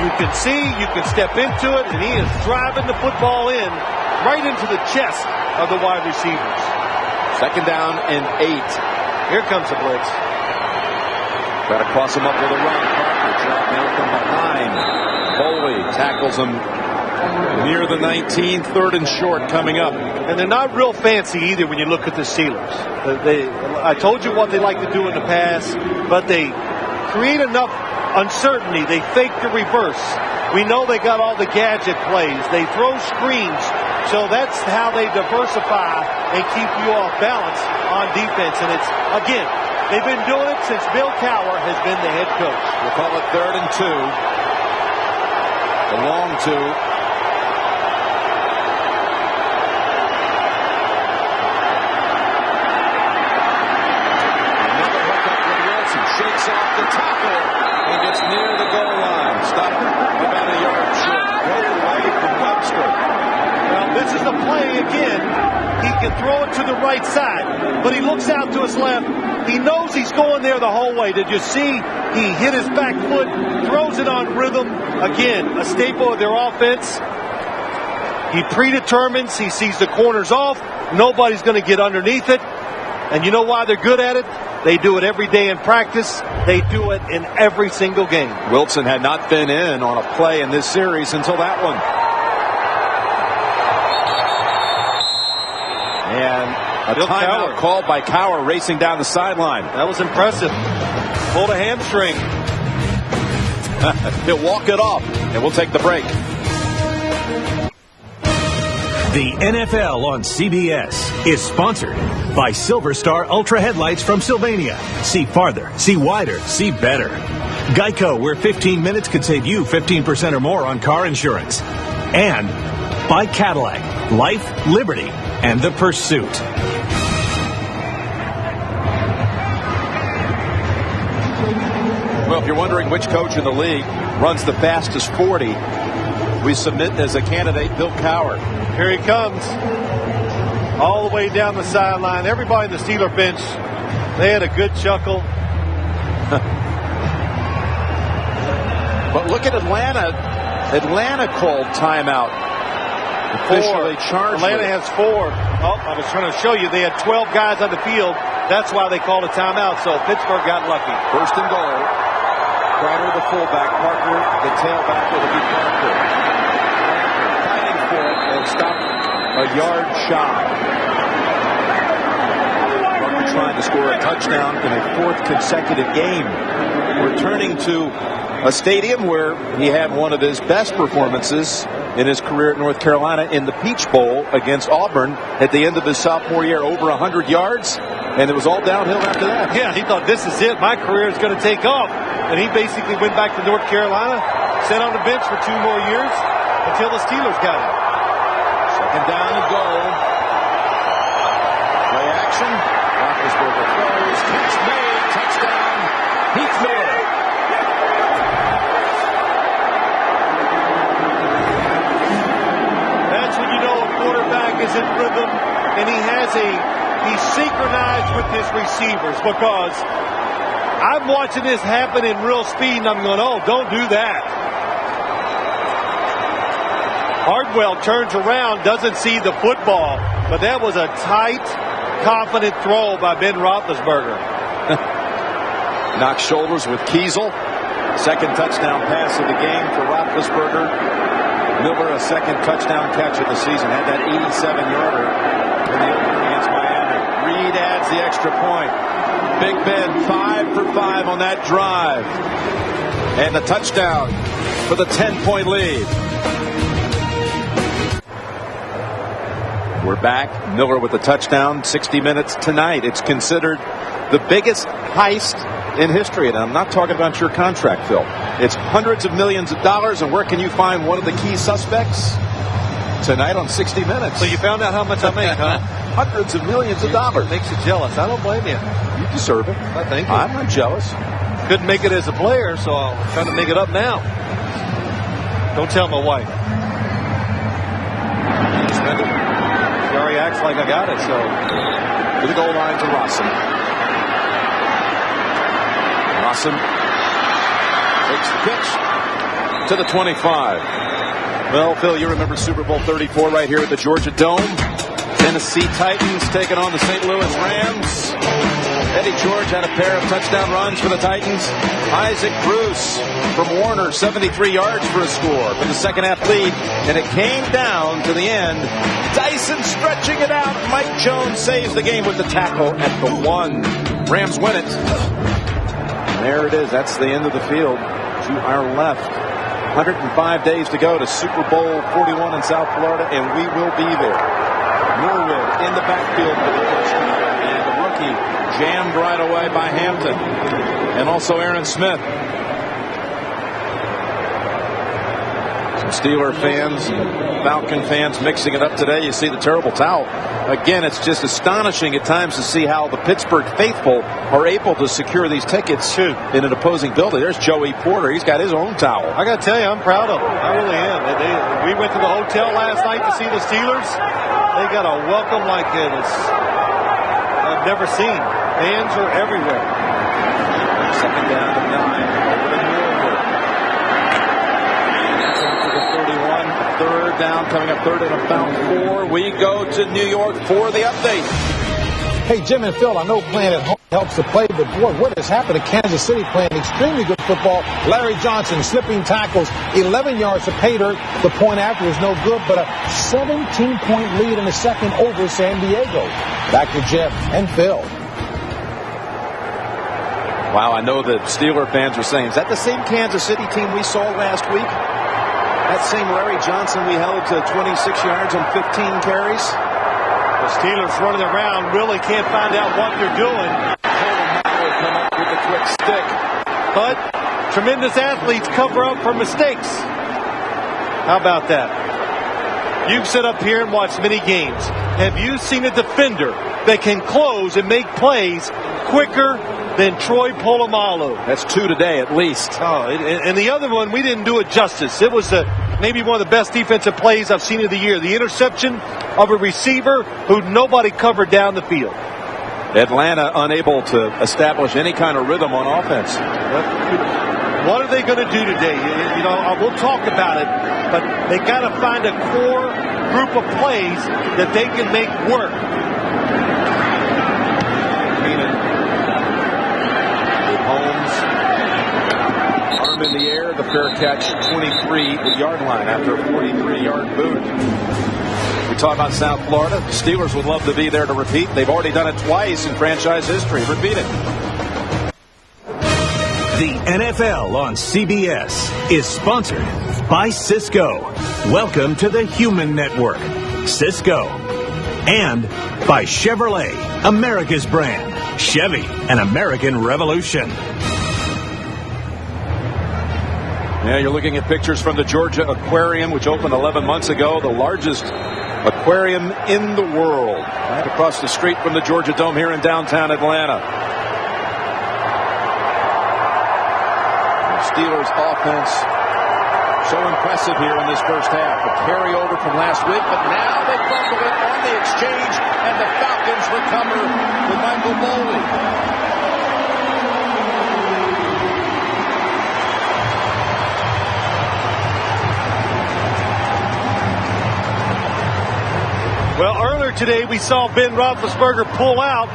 Speaker 4: you can see, you can step into it, and he is driving the football in right into the chest of the wide receivers.
Speaker 3: Second down and 8.
Speaker 4: Here comes the blitz.
Speaker 3: Got to cross him up with a run. Parker dropped now from behind. Foley tackles him near the 19. Third and short coming up.
Speaker 4: And they're not real fancy either when you look at the Steelers. I told you what they like to do in the pass, but they create enough uncertainty. They fake the reverse. We know they got all the gadget plays. They throw screens. So that's how they diversify and keep you off balance on defense. And it's, again, they've been doing it since Bill Cowher has been the head coach.
Speaker 3: We'll call it 3rd and 2. The long 2. Shakes off the tackle and gets near the goal line. Stopped about a yard short. Broke away from Webster.
Speaker 4: Well, this is the play again. He can throw it to the right side, but he looks out to his left. He knows he's going there the whole way. Did you see? He hit his back foot, throws it on rhythm. Again, a staple of their offense. He predetermines. He sees the corners off. Nobody's going to get underneath it. And you know why they're good at it? They do it every day in practice. They do it in every single game.
Speaker 3: Wilson had not been in on a play in this series until that one. And a timeout called by Cowher racing down the sideline.
Speaker 4: That was impressive. Pulled a hamstring.
Speaker 3: He'll walk it off, and we'll take the break.
Speaker 1: The NFL on CBS is sponsored by Silver Star Ultra Headlights from Sylvania. See farther, see wider, see better. Geico, where 15 minutes could save you 15% or more on car insurance. And by Cadillac, life, liberty, and the pursuit.
Speaker 3: Well, if you're wondering which coach in the league runs the fastest 40, we submit as a candidate Bill Cowher.
Speaker 4: Here he comes. All the way down the sideline. Everybody in the Steeler bench, they had a good chuckle.
Speaker 3: But look at Atlanta. Atlanta called timeout. Officially charged.
Speaker 4: Atlanta has 4. Oh, I was trying to show you they had 12 guys on the field. That's why they called a timeout. So Pittsburgh got lucky.
Speaker 3: First and goal. Crider, the fullback. Parker, the tailback. It'll be Parker. Fighting for it and stopped a yard shy. Parker trying to score a touchdown in a 4th consecutive game. Returning to a stadium where he had one of his best performances in his career at North Carolina in the Peach Bowl against Auburn at the end of his sophomore year, over 100 yards, and it was all downhill after that.
Speaker 4: Yeah, he thought, this is it. My career is going to take off. And he basically went back to North Carolina, sat on the bench for 2 more years until the Steelers got him.
Speaker 3: Second down and goal. Play action. Roethlisberger throws. Catch made. Touchdown. Heath Miller.
Speaker 4: That's when you know a quarterback is in rhythm and he's synchronized with his receivers, because I'm watching this happen in real speed and I'm going, oh, don't do that. Hardwell turns around, doesn't see the football, but that was a tight, confident throw by Ben Roethlisberger.
Speaker 3: Knocked shoulders with Kiesel. Second touchdown pass of the game for Roethlisberger. Miller, a second touchdown catch of the season. Had that 87-yarder in the opener against Miami. Reed adds the extra point. Big Ben 5 for 5 on that drive. And the touchdown for the 10-point lead. We're back. Miller with the touchdown. 60 minutes tonight. It's considered the biggest heist in history. And I'm not talking about your contract, Phil. It's hundreds of millions of dollars. And where can you find one of the key suspects? Tonight on 60 Minutes.
Speaker 4: So you found out how much I make, huh?
Speaker 3: Hundreds of millions of dollars.
Speaker 4: Makes you jealous. I don't blame you.
Speaker 3: You deserve it.
Speaker 4: I thank you.
Speaker 3: I'm not jealous.
Speaker 4: Couldn't make it as a player, so I'm trying to make it up now. Don't tell my wife. Sorry, acts like I got it. So
Speaker 3: to the goal line to Rawson. Rawson takes the pitch to the 25. Well, Phil, you remember Super Bowl 34 right here at the Georgia Dome. Tennessee Titans taking on the St. Louis Rams. Eddie George had a pair of touchdown runs for the Titans. Isaac Bruce from Warner, 73 yards for a score for the second half lead. And it came down to the end. Dyson stretching it out. Mike Jones saves the game with the tackle at the 1. Rams win it. And there it is. That's the end of the field. To our left. 105 days to go to Super Bowl 41 in South Florida, and we will be there. Norwood in the backfield for the touchdown, and the rookie jammed right away by Hampton, and also Aaron Smith. Some Steeler fans and Falcon fans mixing it up today. You see the terrible towel. Again, it's just astonishing at times to see how the Pittsburgh faithful are able to secure these tickets in an opposing building. There's Joey Porter. He's got his own towel.
Speaker 4: I got to tell you, I'm proud of them. I really am. We went to the hotel last night to see the Steelers. They got a welcome like this I've never seen. Fans are everywhere.
Speaker 3: Second down and 9. Over to Norwood. That's after the 31. Third down, coming up third and about 4. We go to New York for the update.
Speaker 2: Hey, Jim and Phil, I know playing at home helps the play, but boy, what has happened to Kansas City playing extremely good football? Larry Johnson slipping tackles, 11 yards to pay dirt. The point after is no good, but a 17-point lead in the second over San Diego. Back to Jim and Phil.
Speaker 3: Wow, I know the Steeler fans are saying, is that the same Kansas City team we saw last week? That same Larry Johnson we held to 26 yards on 15 carries?
Speaker 4: The Steelers running around really can't find out what they're doing.
Speaker 3: Come up with a quick stick.
Speaker 4: But tremendous athletes cover up for mistakes. How about that? You can sit up here and watch many games. Have you seen a defender that can close and make plays quicker than Troy Polamalu?
Speaker 3: That's 2 today at least.
Speaker 4: Oh, and the other one, we didn't do it justice. It was maybe one of the best defensive plays I've seen of the year. The interception of a receiver who nobody covered down the field.
Speaker 3: Atlanta unable to establish any kind of rhythm on offense.
Speaker 4: What are they going to do today? You know, we'll talk about it, but they got to find a core group of plays that they can make work.
Speaker 3: Arm in the air, the fair catch, 23-yard line after a 43-yard boot. We talk about South Florida. The Steelers would love to be there to repeat. They've already done it twice in franchise history. Repeat it.
Speaker 1: The NFL on CBS is sponsored by Cisco. Welcome to the Human Network. Cisco. And by Chevrolet, America's brand. Chevy, an American revolution.
Speaker 3: Yeah, you're looking at pictures from the Georgia Aquarium, which opened 11 months ago, the largest aquarium in the world, right across the street from the Georgia Dome here in downtown Atlanta. The Steelers offense so impressive here in this first half. A carryover from last week, but now they fumble it on the exchange, and the Falcons recover with Michael Vick.
Speaker 4: Well, earlier today we saw Ben Roethlisberger pull out.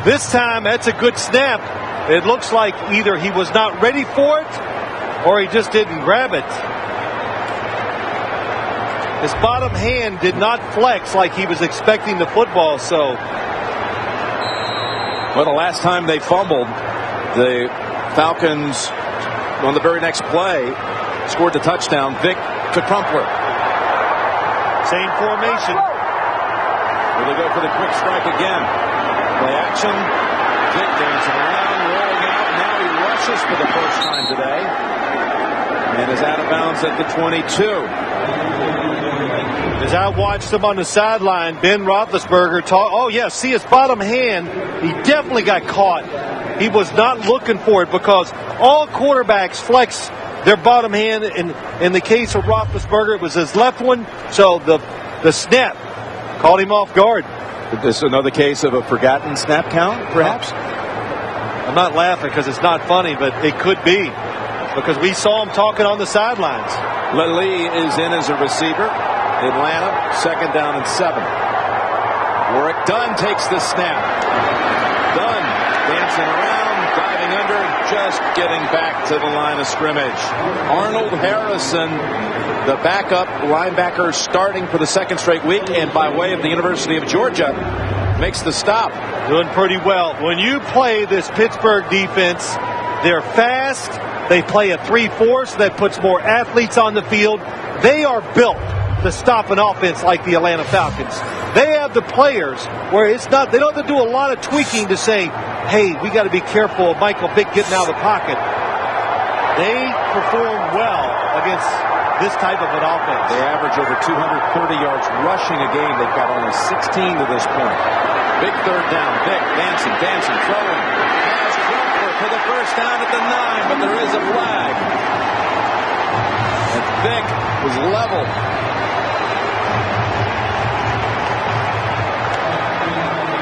Speaker 4: This time that's a good snap. It looks like either he was not ready for it or he just didn't grab it. His bottom hand did not flex like he was expecting the football, so.
Speaker 3: Well, the last time they fumbled, the Falcons, on the very next play, scored the touchdown. Vick to Crumpler.
Speaker 4: Same formation.
Speaker 3: Will they go for the quick strike again? Play action. Vick dancing around, rolling out. Now he rushes for the first time today. And is out of bounds at the 22.
Speaker 4: As I watched him on the sideline, Ben Roethlisberger see his bottom hand. He definitely got caught. He was not looking for it because all quarterbacks flex their bottom hand. In the case of Roethlisberger, it was his left one. So the snap Caught him off guard.
Speaker 3: Is this another case of a forgotten snap count, perhaps?
Speaker 4: I'm not laughing because it's not funny, but it could be, because we saw him talking on the sidelines.
Speaker 3: Lee is in as a receiver. Atlanta, 2nd down and 7. Warwick Dunn takes the snap. Dunn dancing around, diving under, just getting back to the line of scrimmage. Arnold Harrison, the backup linebacker, starting for the 2nd straight week, and by way of the University of Georgia, makes the stop.
Speaker 4: Doing pretty well. When you play this Pittsburgh defense, they're fast. They play a 3-4, so that puts more athletes on the field. They are built to stop an offense like the Atlanta Falcons. They have the players where it's not, they don't have to do a lot of tweaking to say, hey, we got to be careful of Michael Vick getting out of the pocket. They perform well against this type of an offense.
Speaker 3: They average over 230 yards rushing a game. They've got only 16 to this point. Big 3rd down. Vick dancing, throwing. Has Crumpler for the first down at the 9, but there is a flag. And Vick was level.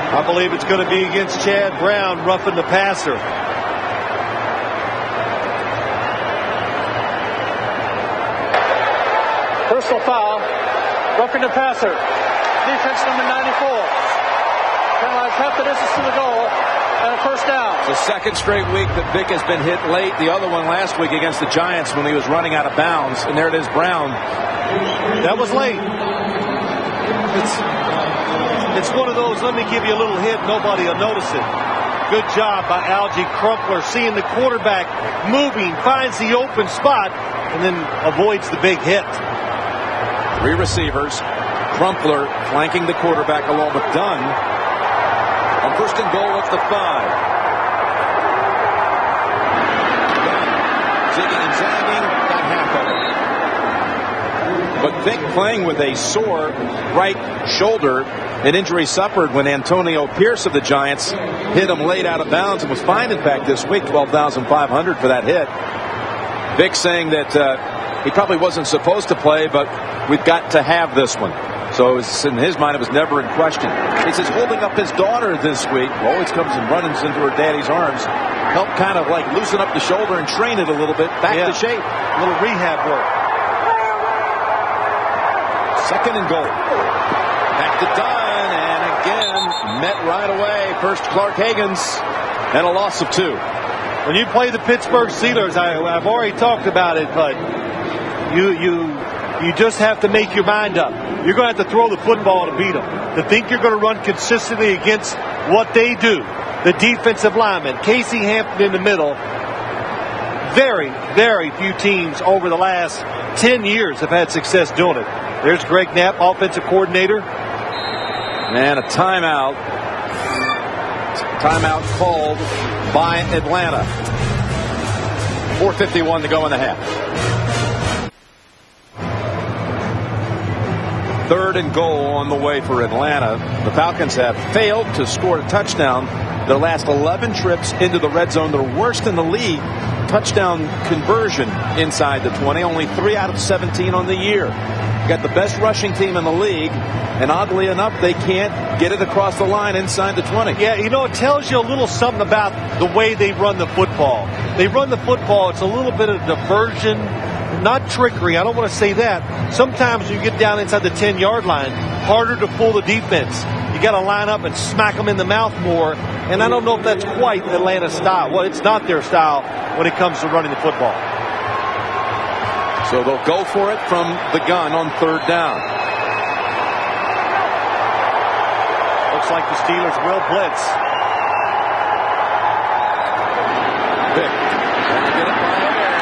Speaker 4: I believe it's going to be against Chad Brown, roughing the passer.
Speaker 6: Personal foul. Roughing the passer. Defense number 94. Penalized half the distance to the goal. And a first down.
Speaker 3: It's the 2nd straight week that Vick has been hit late. The other one last week against the Giants when he was running out of bounds. And there it is, Brown.
Speaker 4: That was late. It's one of those, let me give you a little hit, nobody will notice it. Good job by Algie Crumpler, seeing the quarterback moving, finds the open spot, and then avoids the big hit.
Speaker 3: 3 receivers. Crumpler flanking the quarterback along with Dunn. On 1st and goal at the 5. Dunn zigging and zagging, got half of it. But Vick playing with a sore right shoulder, an injury suffered when Antonio Pierce of the Giants hit him late out of bounds and was fined, in fact, this week, $12,500 for that hit. Vick saying that he probably wasn't supposed to play, but we've got to have this one. So in his mind, it was never in question. He says holding up his daughter this week, who always comes and runs into her daddy's arms, helped kind of like loosen up the shoulder and train it a little bit back to shape.
Speaker 4: A little rehab work.
Speaker 3: 2nd and goal. Back to Dunn, and again met right away. First Clark Higgins, and a loss of 2.
Speaker 4: When you play the Pittsburgh Steelers, I've already talked about it, but you just have to make your mind up. You're going to have to throw the football to beat them. To think you're going to run consistently against what they do, the defensive lineman, Casey Hampton in the middle. Very, very few teams over the last 10 years have had success doing it. There's Greg Knapp, offensive coordinator.
Speaker 3: And a timeout. Timeout called by Atlanta. 4:51 to go in the half. 3rd and goal on the way for Atlanta. The Falcons have failed to score a touchdown their last 11 trips into the red zone. They're worst in the league. Touchdown conversion inside the 20. Only 3 out of 17 on the year. Got the best rushing team in the league, and oddly enough, they can't get it across the line inside the 20.
Speaker 4: Yeah, you know, it tells you a little something about the way they run the football. They run the football, it's a little bit of diversion, not trickery. I don't want to say that. Sometimes when you get down inside the 10-yard line, harder to fool the defense. You got to line up and smack them in the mouth more, and I don't know if that's quite Atlanta style. Well, it's not their style when it comes to running the football.
Speaker 3: So they'll go for it from the gun on 3rd down.
Speaker 4: Looks like the Steelers will blitz.
Speaker 3: Vick trying to get it by air.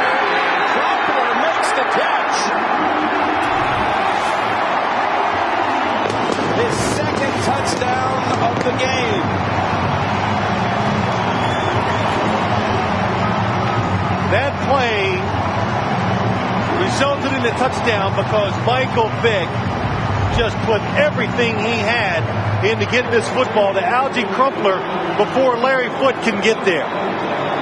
Speaker 3: Crumpler makes the catch. His 2nd touchdown of the game.
Speaker 4: That play resulted in a touchdown because Michael Vick just put everything he had into getting this football to Algie Crumpler before Larry Foote can get there.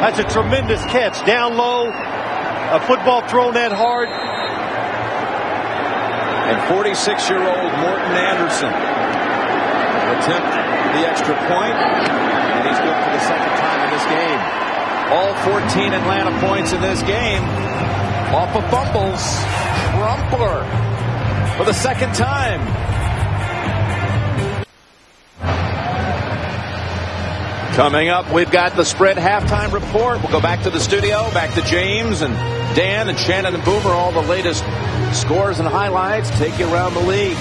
Speaker 4: That's a tremendous catch. Down low, a football thrown that hard.
Speaker 3: And 46-year-old Morton Anderson attempt the extra point, and he's good for the second time in this game. All 14 Atlanta points in this game off of fumbles. Crumpler for the second time. Coming up, we've got the Spread halftime report. We'll go back to the studio, back to James and Dan and Shannon and Boomer, all the latest scores and highlights. Take you around the league.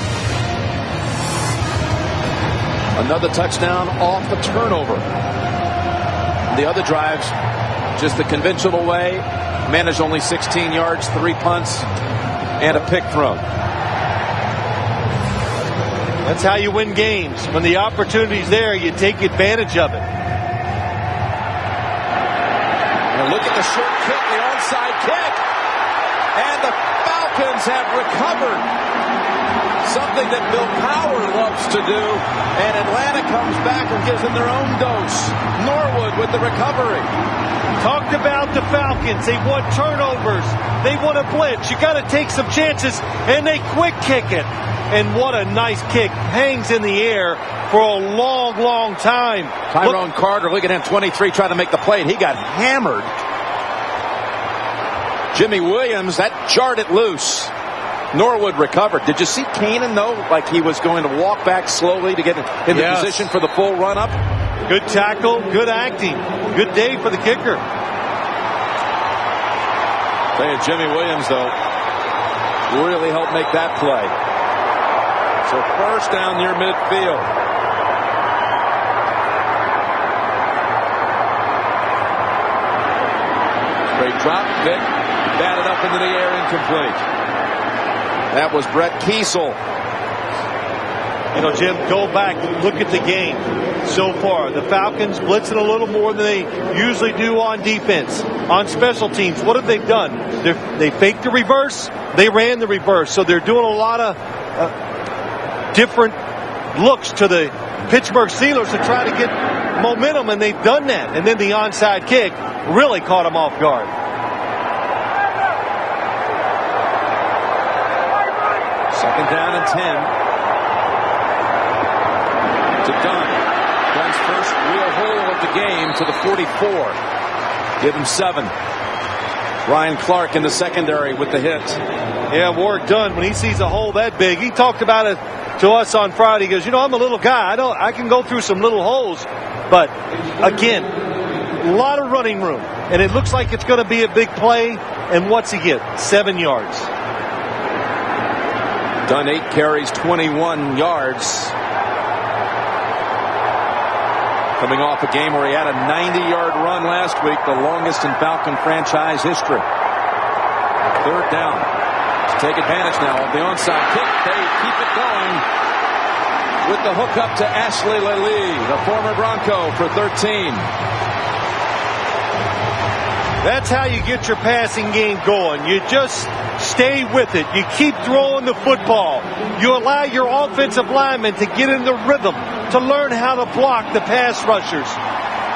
Speaker 3: Another touchdown off the turnover. The other drives, just the conventional way. Managed only 16 yards, 3 punts, and a pick thrown.
Speaker 4: That's how you win games. When the opportunity's there, you take advantage of it.
Speaker 3: And look at the short kick, the onside kick. And the Falcons have recovered. Something that Bill Power loves to do. And Atlanta comes back and gives them their own dose. Norwood with the recovery.
Speaker 4: Talked about the Falcons. They want turnovers. They want to blitz. You got to take some chances, and they quick kick it. And what a nice kick. Hangs in the air for a long, long time.
Speaker 3: Tyrone Carter, look at him, 23, trying to make the play, and he got hammered. Jimmy Williams, that jarred it loose. Norwood recovered. Did you see Kanan, though, like he was going to walk back slowly to get in the position for the full run-up?
Speaker 4: Good tackle, good acting. Good day for the kicker.
Speaker 3: Tell you, Jimmy Williams, though, really helped make that play. So first down near midfield. Straight drop. Vick batted up into the air, incomplete. That was Brett Kiesel.
Speaker 4: You know, Jim, go back, look at the game so far. The Falcons blitzing a little more than they usually do on defense. On special teams, what have they done? They faked the reverse. They ran the reverse. So they're doing a lot of different looks to the Pittsburgh Steelers to try to get momentum, and they've done that. And then the onside kick really caught them off guard.
Speaker 3: Second down and 10. To Dunn. Dunn's first real hole of the game to the 44. Give him 7. Ryan Clark in the secondary with the hit.
Speaker 4: Yeah, Warwick Dunn, when he sees a hole that big, he talked about it to us on Friday. He goes, you know, I'm a little guy. I can go through some little holes. But, again, a lot of running room. And it looks like it's going to be a big play. And what's he get? 7 yards.
Speaker 3: Dunn 8 carries, 21 yards. Coming off a game where he had a 90-yard run last week, the longest in Falcon franchise history. Third down. To take advantage now of the onside kick. They keep it going with the hookup to Ashley Lely, the former Bronco, for 13.
Speaker 4: That's how you get your passing game going. You just stay with it. You keep throwing the football. You allow your offensive linemen to get in the rhythm, to learn how to block the pass rushers.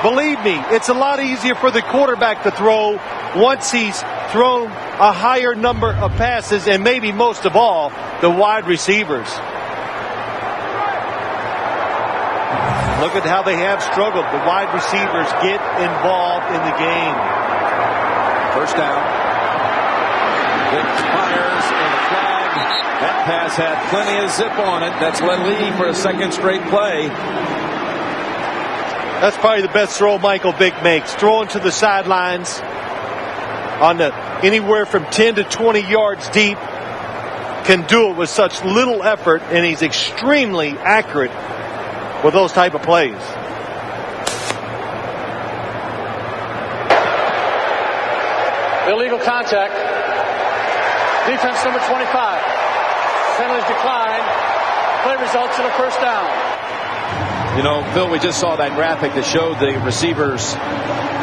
Speaker 4: Believe me, it's a lot easier for the quarterback to throw once he's thrown a higher number of passes, and maybe most of all, the wide receivers. Look at how they have struggled. The wide receivers get involved in the game.
Speaker 3: First down. Vick fires and a flag. That pass had plenty of zip on it. That's Lely for a second straight play.
Speaker 4: That's probably the best throw Michael Vick makes. Throwing to the sidelines on the anywhere from 10 to 20 yards deep. Can do it with such little effort, and he's extremely accurate with those type of plays.
Speaker 6: Illegal contact. Defense number 25. Penalties decline. Play results in a first down.
Speaker 3: You know, Phil, we just saw that graphic that showed the receivers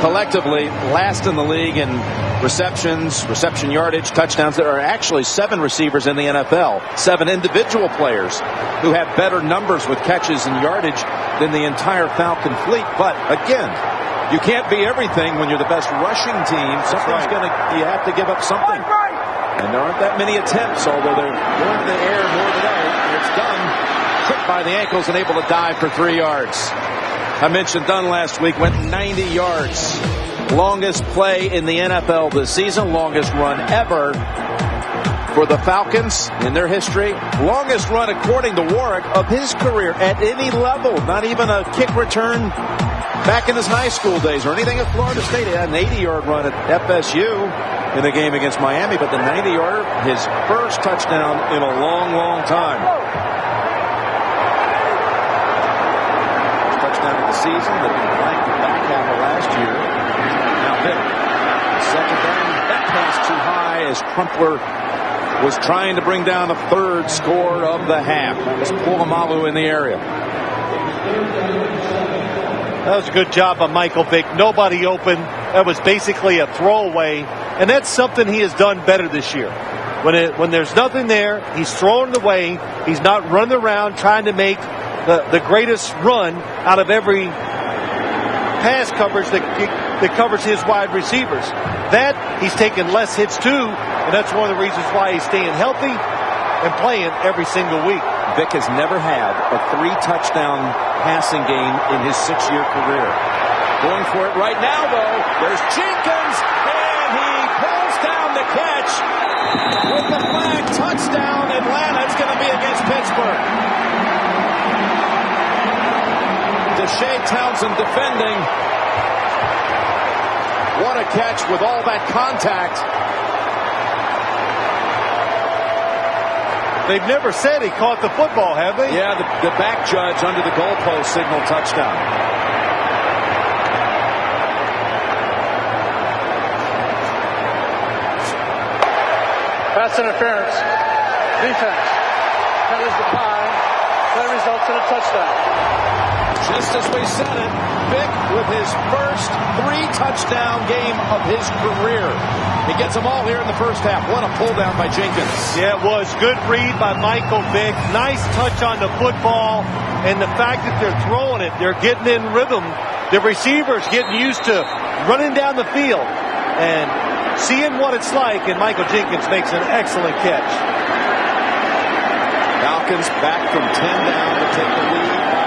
Speaker 3: collectively last in the league in receptions, reception yardage, touchdowns. There are actually 7 receivers in the NFL, 7 individual players who have better numbers with catches and yardage than the entire Falcon fleet. But again, you can't be everything when you're the best rushing team. Something's you have to give up something. And there aren't that many attempts, although they're going to the air more today. And it's done. Quick by the ankles and able to dive for 3 yards. I mentioned Dunn last week, went 90 yards. Longest play in the NFL this season, longest run ever for the Falcons in their history. Longest run, according to Warwick, of his career at any level. Not even a kick return back in his high school days or anything at Florida State. He had an 80-yard run at FSU in a game against Miami, but the 90-yarder, his first touchdown in a long, long time. Touchdown of the season, but blank the back half of last year. Now Vick, second down, that pass too high as Crumpler was trying to bring down a third score of the half. That was Polamalu in the area.
Speaker 4: That was a good job by Michael Vick. Nobody open. That was basically a throwaway. And that's something he has done better this year. When there's nothing there, he's throwing it away. He's not running around trying to make the greatest run out of every pass coverage that covers his wide receivers. That he's taking less hits too, and that's one of the reasons why he's staying healthy and playing every single week.
Speaker 3: Vick has never had a 3-touchdown passing game in his 6-year career. Going for it right now, though. There's Jenkins, and he pulls down the catch with the flag. Touchdown, Atlanta. It's going to be against Pittsburgh. Deshae Townsend defending. What a catch with all that contact.
Speaker 4: They've never said he caught the football, have they?
Speaker 3: Yeah, the back judge under the goalpost signaled touchdown.
Speaker 6: Pass interference. Defense. That is the time. That results in a touchdown.
Speaker 3: Just as we said it, Vick with his first 3-touchdown game of his career. He gets them all here in the first half. What a pull down by Jenkins.
Speaker 4: Yeah, it was. Good read by Michael Vick. Nice touch on the football. And the fact that they're throwing it, they're getting in rhythm. The receivers getting used to running down the field and seeing what it's like. And Michael Jenkins makes an excellent catch.
Speaker 3: Falcons back from 10 down to take the lead by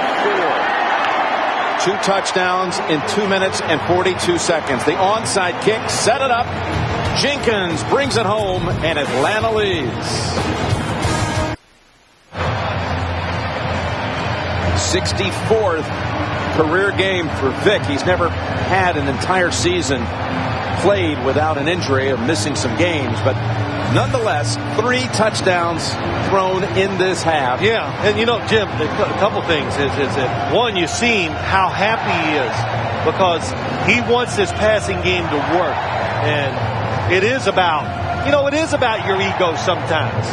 Speaker 3: 4. 2 touchdowns in 2 minutes and 42 seconds. The onside kick, set it up. Jenkins brings it home, and Atlanta leads. 64th career game for Vick. He's never had an entire season played without an injury or missing some games, but nonetheless, 3 touchdowns thrown in this half.
Speaker 4: Yeah, and you know, Jim, a couple things is that, one, you've seen how happy he is because he wants this passing game to work. And it is about your ego sometimes.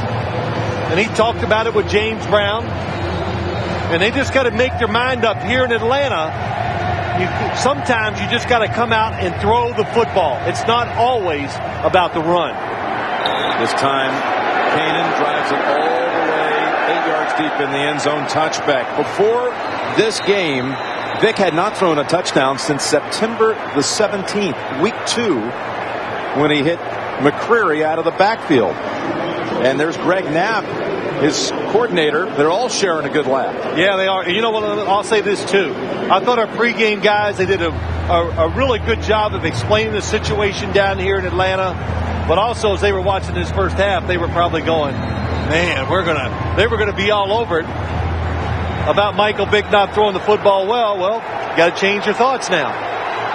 Speaker 4: And he talked about it with James Brown. And they just got to make their mind up here in Atlanta. Sometimes you just got to come out and throw the football. It's not always about the run.
Speaker 3: This time, Kanan drives it all the way 8 yards deep in the end zone, touchback. Before this game, Vick had not thrown a touchdown since September the 17th, week 2, when he hit McCreary out of the backfield. And there's Greg Knapp, his coordinator. They're all sharing a good laugh.
Speaker 4: Yeah, they are. You know what? I'll say this, too. I thought our pregame guys, they did a really good job of explaining the situation down here in Atlanta. But also, as they were watching this first half, they were probably going, man, they were gonna be all over it about Michael Vick not throwing the football well. Well, you got to change your thoughts now.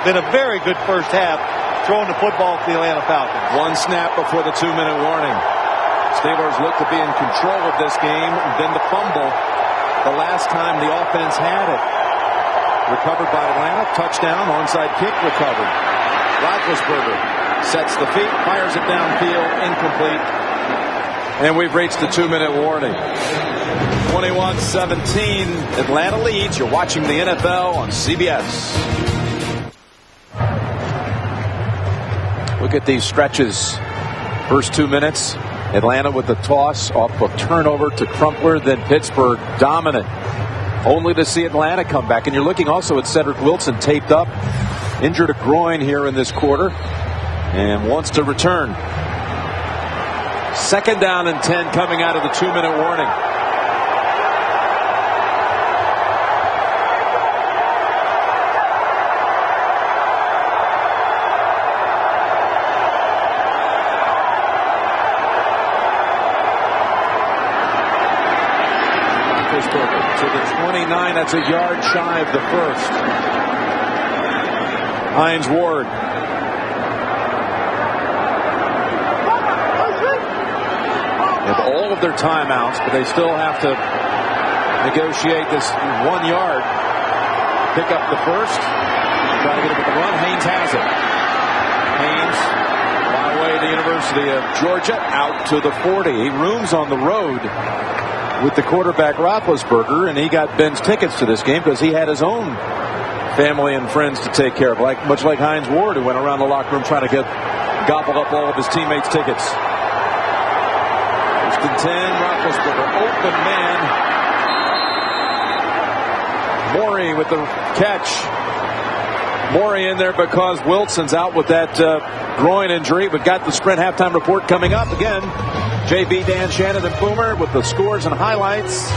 Speaker 4: Been a very good first half throwing the football to the Atlanta Falcons.
Speaker 3: 1 snap before the 2-minute warning. Steelers look to be in control of this game. Then the fumble the last time the offense had it. Recovered by Atlanta. Touchdown. Onside kick recovered. Roethlisberger sets the feet, fires it downfield, incomplete. And we've reached the 2-minute warning. 21-17, Atlanta leads. You're watching the NFL on CBS. Look at these stretches. First 2 minutes, Atlanta with the toss off a turnover to Crumpler, then Pittsburgh dominant. Only to see Atlanta come back. And you're looking also at Cedric Wilson taped up. Injured a groin here in this quarter. And wants to return. 2nd down and 10 coming out of the 2-minute warning. Roethlisberger to the 29. That's a yard shy of the first. Hines Ward. They have all of their timeouts, but they still have to negotiate this 1 yard. Pick up the first. Try to get it with the run. Haynes has it. Haynes, by way of the University of Georgia, out to the 40. He rooms on the road with the quarterback Roethlisberger, and he got Ben's tickets to this game because he had his own family and friends to take care of, much like Hines Ward, who went around the locker room trying to gobble up all of his teammates' tickets. First and 10, Roethlisberger, open man. Morey with the catch. Morey in there because Wilson's out with that groin injury. We've got the Sprint halftime report coming up again. JB, Dan, Shannon, and Boomer with the scores and highlights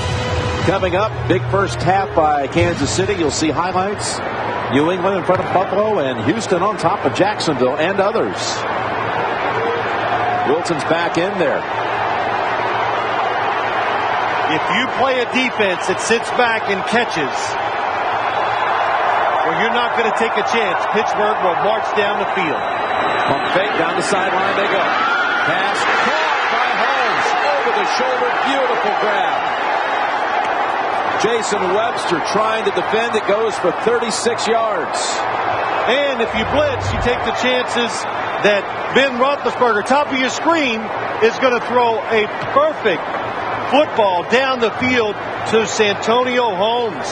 Speaker 3: coming up. Big first half by Kansas City. You'll see highlights. New England in front of Buffalo and Houston on top of Jacksonville and others. Wilson's back in there.
Speaker 4: If you play a defense that sits back and catches, well, you're not going to take a chance. Pittsburgh will march down the field.
Speaker 3: Pump fake, down the sideline they go. Pass caught by Holmes. Over the shoulder, beautiful grab. Jason Webster trying to defend. It goes for 36 yards.
Speaker 4: And if you blitz, you take the chances that Ben Roethlisberger, top of your screen, is going to throw a perfect football down the field to Santonio Holmes.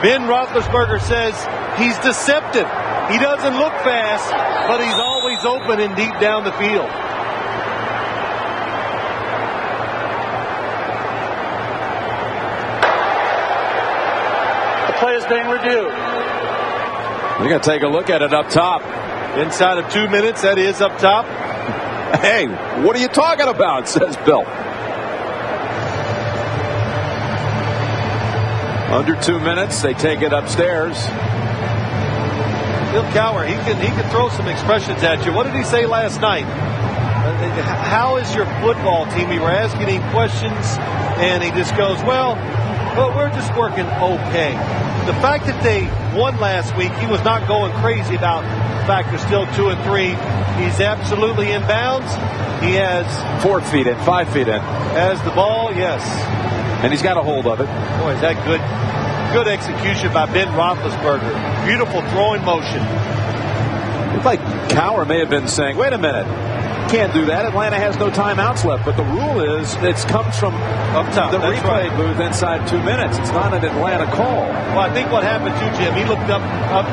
Speaker 4: Ben Roethlisberger says he's deceptive. He doesn't look fast, but he's always open and deep down the field.
Speaker 6: The play is being reviewed.
Speaker 3: We're going to take a look at it up top.
Speaker 4: Inside of 2 minutes, that is up top.
Speaker 3: Hey, what are you talking about, says Bill. Under 2 minutes, they take it upstairs.
Speaker 4: Bill Cowher, he can throw some expressions at you. What did he say last night? How is your football team? We were asking him questions, and he just goes, well, we're just working okay. The fact that they won last week, he was not going crazy about the fact they're still 2-3. He's absolutely in bounds. He has
Speaker 3: 4 feet in, 5 feet in.
Speaker 4: Has the ball, yes.
Speaker 3: And he's got a hold of it.
Speaker 4: Boy, is that good. Good execution by Ben Roethlisberger. Beautiful throwing motion.
Speaker 3: It's like Cowher may have been saying, wait a minute, can't do that. Atlanta has no timeouts left. But the rule is it comes from
Speaker 4: up top.
Speaker 3: The replay booth inside 2 minutes. It's not an Atlanta call.
Speaker 4: Well, I think what happened too, Jim, he looked up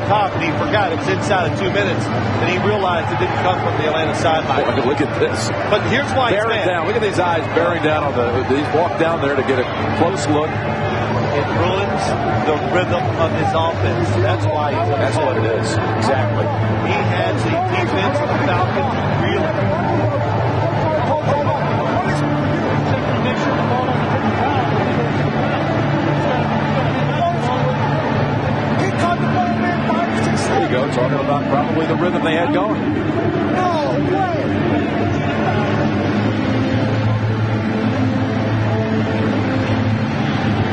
Speaker 4: top and he forgot it was inside of 2 minutes. And he realized it didn't come from the Atlanta sideline.
Speaker 3: Boy, look at this.
Speaker 4: But here's why he's
Speaker 3: bearing down. Look at these eyes bearing down on he's walked down there to get a close look.
Speaker 4: It ruins the rhythm of his offense. That's why he's upset.
Speaker 3: That's what it is. Exactly.
Speaker 4: He has a defense of the Falcons really.
Speaker 3: There you go, talking about probably the rhythm they had going.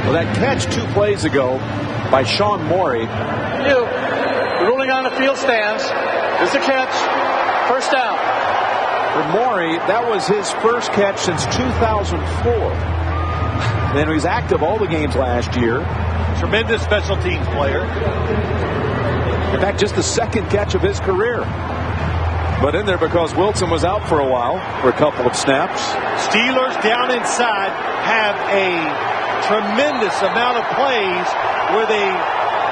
Speaker 3: Well, that catch 2 plays ago by Sean Morey.
Speaker 6: The ruling on the field stands. It's a catch. First down.
Speaker 3: For Morey, that was his first catch since 2004. And he was active all the games last year.
Speaker 4: Tremendous special teams player.
Speaker 3: In fact, just the second catch of his career. But in there because Wilson was out for a while, for a couple of snaps.
Speaker 4: Steelers down inside have a tremendous amount of plays where they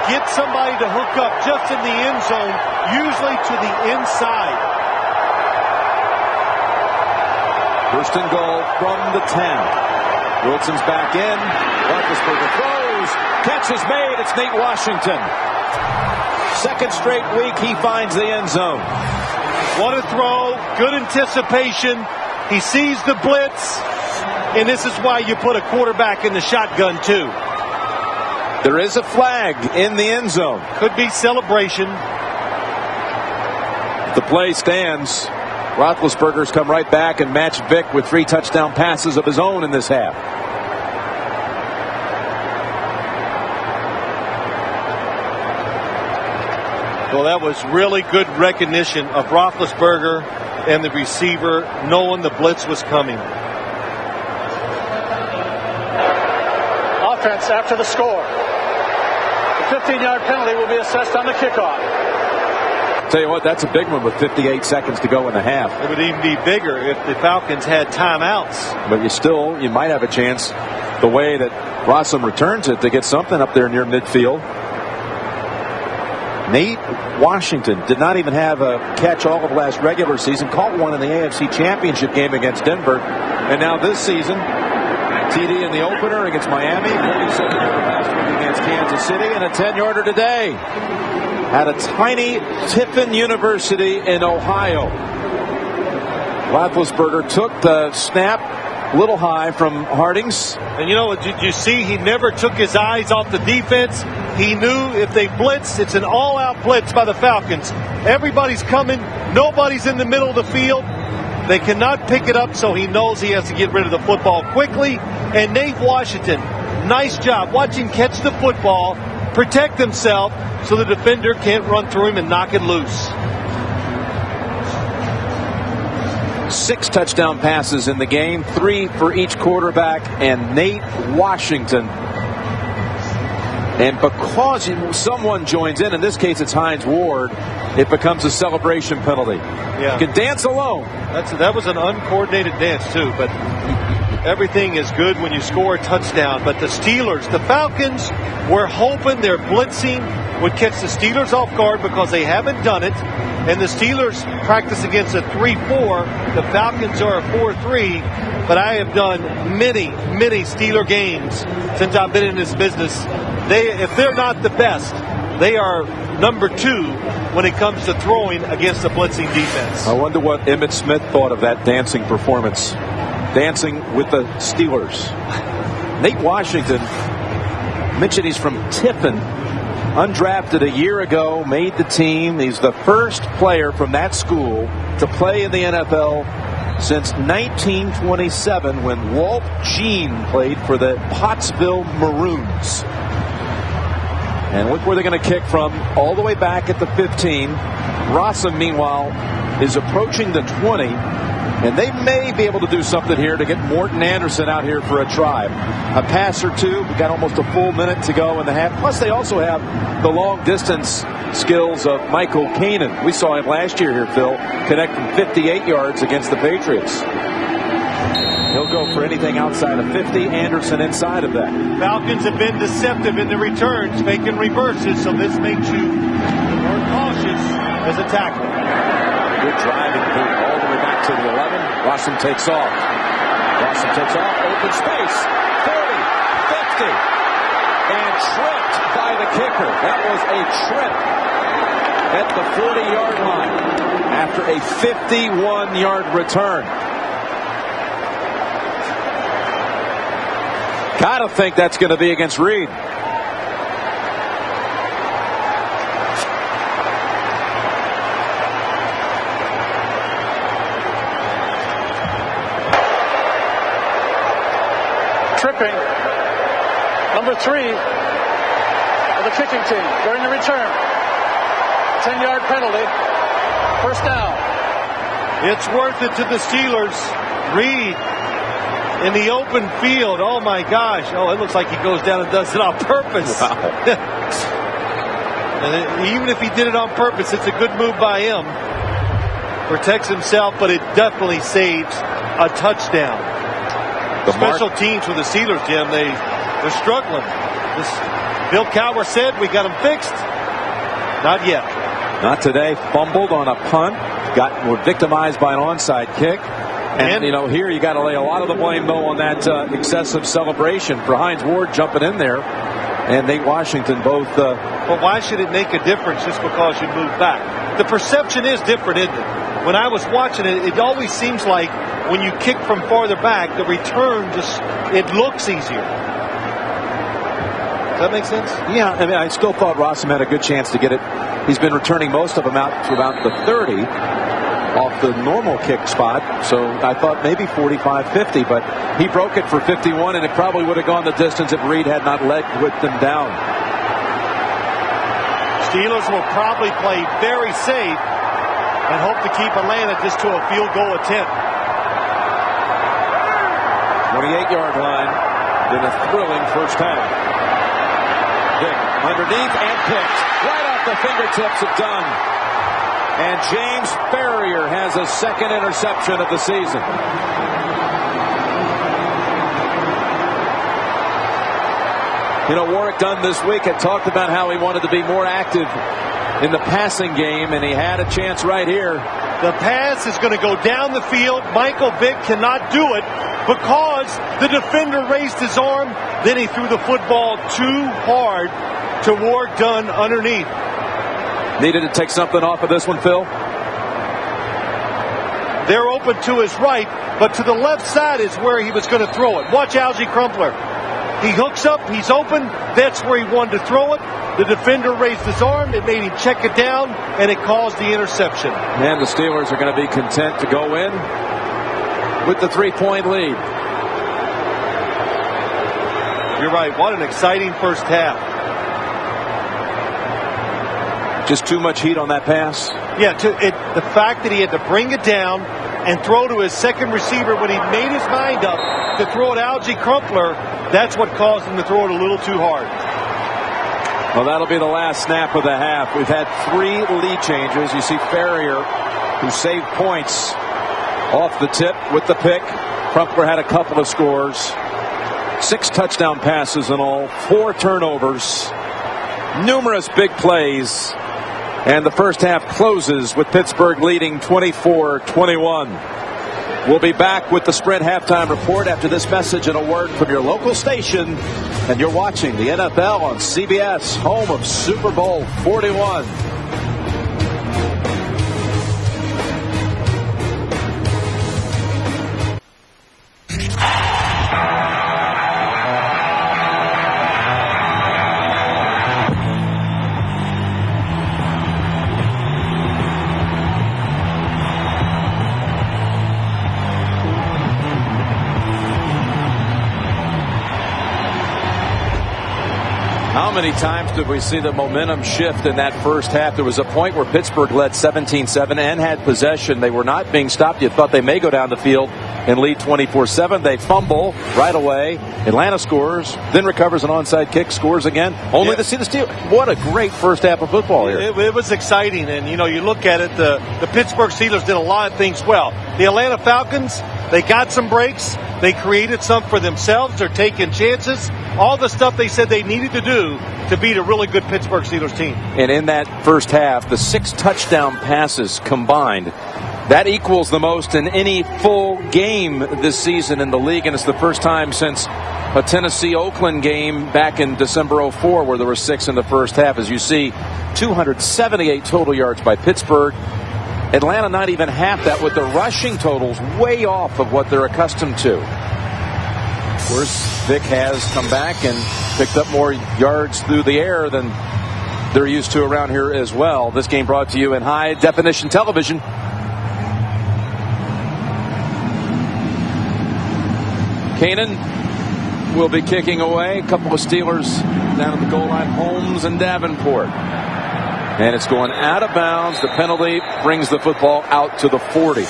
Speaker 4: get somebody to hook up just in the end zone, usually to the inside.
Speaker 3: First and goal from the 10. Wilson's back in. Roethlisberger throws. Catch is made. It's Nate Washington. Second straight week he finds the end zone.
Speaker 4: What a throw. Good anticipation. He sees the blitz. And this is why you put a quarterback in the shotgun, too.
Speaker 3: There is a flag in the end zone.
Speaker 4: Could be celebration.
Speaker 3: The play stands. Roethlisberger's come right back and matched Vick with 3 touchdown passes of his own in this half.
Speaker 4: Well, that was really good recognition of Roethlisberger and the receiver knowing the blitz was coming.
Speaker 6: Offense after the score. The 15-yard penalty will be assessed on the kickoff.
Speaker 3: Tell you what, that's a big one with 58 seconds to go in the half.
Speaker 4: It would even be bigger if the Falcons had timeouts.
Speaker 3: But you might have a chance the way that Rossum returns it to get something up there near midfield. Nate Washington did not even have a catch all of last regular season. Caught one in the AFC Championship game against Denver. And now this season, TD in the opener against Miami, 47-yarder last week against Kansas City, and a 10-yarder today at a tiny Tiffin University in Ohio. Roethlisberger took the snap a little high from Hardings.
Speaker 4: And you know what, did you see he never took his eyes off the defense? He knew if they blitz, it's an all-out blitz by the Falcons. Everybody's coming. Nobody's in the middle of the field. They cannot pick it up, so he knows he has to get rid of the football quickly. And Nate Washington, nice job. Watch him catch the football, protect himself so the defender can't run through him and knock it loose.
Speaker 3: 6 touchdown passes in the game, 3 for each quarterback, and Nate Washington. And because someone joins in this case it's Hines Ward, it becomes a celebration penalty.
Speaker 4: Yeah.
Speaker 3: You can dance alone.
Speaker 4: That was an uncoordinated dance too, but everything is good when you score a touchdown. But the Steelers, the Falcons, were hoping their blitzing would catch the Steelers off guard because they haven't done it. And the Steelers practice against a 3-4. The Falcons are a 4-3. But I have done many, many Steeler games since I've been in this business. If they're not the best, they are number 2 when it comes to throwing against the blitzing defense.
Speaker 3: I wonder what Emmitt Smith thought of that dancing performance. Dancing with the Steelers. Nate Washington, mentioned he's from Tiffin. Undrafted a year ago, made the team. He's the first player from that school to play in the NFL since 1927 when Walt Jean played for the Pottsville Maroons. And look where they're going to kick from, all the way back at the 15. Rossum, meanwhile, is approaching the 20. And they may be able to do something here to get Morton Anderson out here for a try. A pass or two. We've got almost a full minute to go in the half. Plus, they also have the long-distance skills of Michael Kanan. We saw him last year here, Phil, connect from 58 yards against the Patriots. He'll go for anything outside of 50. Anderson inside of that.
Speaker 4: Falcons have been deceptive in the returns, making reverses, so this makes you more cautious as a tackler.
Speaker 3: Good driving move all the way back to the 11. Rossum takes off. Open space. 40, 50. And tripped by the kicker. That was a trip at the 40-yard line after a 51-yard return. Gotta think that's going to be against Reed.
Speaker 6: Tripping. Number 3 of the kicking team during the return. 10-yard penalty. First down.
Speaker 4: It's worth it to the Steelers. Reed in the open field. Oh my gosh. Oh, it looks like he goes down and does it on purpose.
Speaker 3: Wow.
Speaker 4: And even if he did it on purpose, it's a good move by him. Protects himself, but it definitely saves a touchdown. Special teams for the Steelers, Jim, they're struggling. Bill Cowher said we got them fixed. Not yet.
Speaker 3: Not today. Fumbled on a punt. Were victimized by an onside kick. And you know, here you got to lay a lot of the blame, though, on that excessive celebration for Hines Ward jumping in there and Nate Washington both.
Speaker 4: Well, why should it make a difference just because you move back? The perception is different, isn't it? When I was watching it, it always seems like when you kick from farther back, the return it looks easier. Does that make sense?
Speaker 3: Yeah, I mean, I still thought Rossum had a good chance to get it. He's been returning most of them out to about the 30 off the normal kick spot. So I thought maybe 45, 50, but he broke it for 51, and it probably would have gone the distance if Reed had not leg whipped him down.
Speaker 4: Steelers will probably play very safe and hope to keep Atlanta just to a field goal attempt.
Speaker 3: 28-yard line in a thrilling first half. Vick underneath and picked. Right off the fingertips of Dunn. And James Ferrier has a second interception of the season. You know, Warwick Dunn this week had talked about how he wanted to be more active in the passing game, and he had a chance right here.
Speaker 4: The pass is going to go down the field. Michael Vick cannot do it because the defender raised his arm. Then he threw the football too hard to Warwick Dunn underneath.
Speaker 3: Needed to take something off of this one, Phil.
Speaker 4: They're open to his right, but to the left side is where he was going to throw it. Watch Algie Crumpler. He hooks up, he's open, that's where he wanted to throw it. The defender raised his arm, it made him check it down, and it caused the interception.
Speaker 3: And the Steelers are going to be content to go in with the 3-point lead.
Speaker 4: You're right, what an exciting first half.
Speaker 3: Just too much heat on that pass?
Speaker 4: Yeah, the fact that he had to bring it down and throw to his second receiver when he made his mind up to throw it Algie Crumpler, that's what caused him to throw it a little too hard.
Speaker 3: Well, that'll be the last snap of the half. We've had 3 lead changes. You see Ferrier, who saved points off the tip with the pick. Crumpler had a couple of scores. 6 touchdown passes in all, 4 turnovers, numerous big plays. And the first half closes with Pittsburgh leading 24-21. We'll be back with the Sprint halftime report after this message and a word from your local station. And you're watching the NFL on CBS, home of Super Bowl 41. How many times did we see the momentum shift in that first half? There was a point where Pittsburgh led 17-7 and had possession. They were not being stopped. You thought they may go down the field and lead 24-7. They fumble right away. Atlanta scores, then recovers an onside kick, scores again, only to see the Steelers. What a great first half of football here.
Speaker 4: It was exciting, and, you know, you look at it, the Pittsburgh Steelers did a lot of things well. The Atlanta Falcons, they got some breaks. They created some for themselves. They're taking chances. All the stuff they said they needed to do to beat a really good Pittsburgh Steelers team.
Speaker 3: And in that first half, the 6 touchdown passes combined, that equals the most in any full game this season in the league. And it's the first time since a Tennessee-Oakland game back in December 04 where there were 6 in the first half. As you see, 278 total yards by Pittsburgh. Atlanta not even half that, with the rushing totals way off of what they're accustomed to. Of course, Vick has come back and picked up more yards through the air than they're used to around here as well. This game brought to you in high-definition television. Kanan will be kicking away. A couple of Steelers down at the goal line, Holmes and Davenport. And it's going out of bounds. The penalty brings the football out to the 40.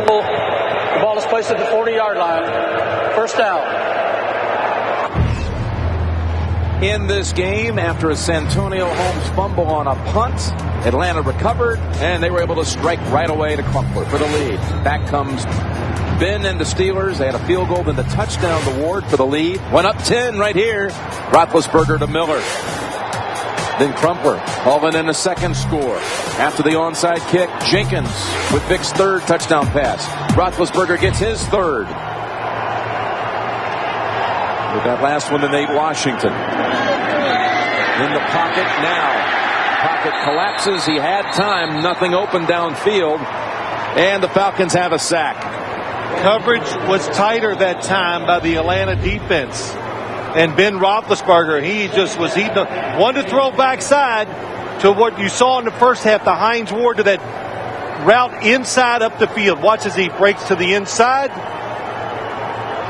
Speaker 6: The ball is placed at the 40-yard line. First down.
Speaker 3: In this game, after a Santonio Holmes fumble on a punt, Atlanta recovered, and they were able to strike right away to Crumpler for the lead. Back comes Ben and the Steelers. They had a field goal, then the touchdown to Ward for the lead. Went up 10 right here. Roethlisberger to Miller. Then Crumpler hauling in a second score. After the onside kick, Jenkins with Vick's 3rd touchdown pass. Roethlisberger gets his 3rd. With that last one to Nate Washington. In the pocket now. Pocket collapses. He had time. Nothing open downfield. And the Falcons have a sack.
Speaker 4: Coverage was tighter that time by the Atlanta defense. And Ben Roethlisberger, he just was wanted to throw backside to what you saw in the first half, the Hines Ward to that route inside up the field. Watch as he breaks to the inside.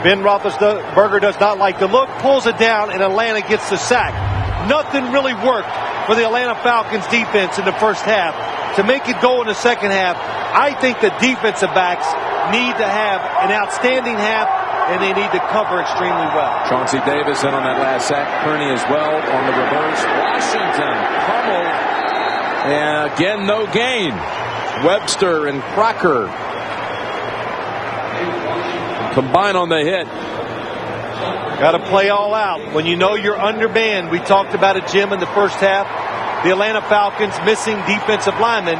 Speaker 4: Ben Roethlisberger does not like the look, pulls it down, and Atlanta gets the sack. Nothing really worked for the Atlanta Falcons defense in the first half. To make it go in the second half, I think the defensive backs need to have an outstanding half, and they need to cover extremely well.
Speaker 3: Chauncey Davis in on that last sack. Kearney as well on the reverse. Washington pummeled. And again, no gain. Webster and Crocker combine on the hit.
Speaker 4: Got to play all out. When you know you're undermanned, we talked about it, Jim, in the first half. The Atlanta Falcons missing defensive linemen.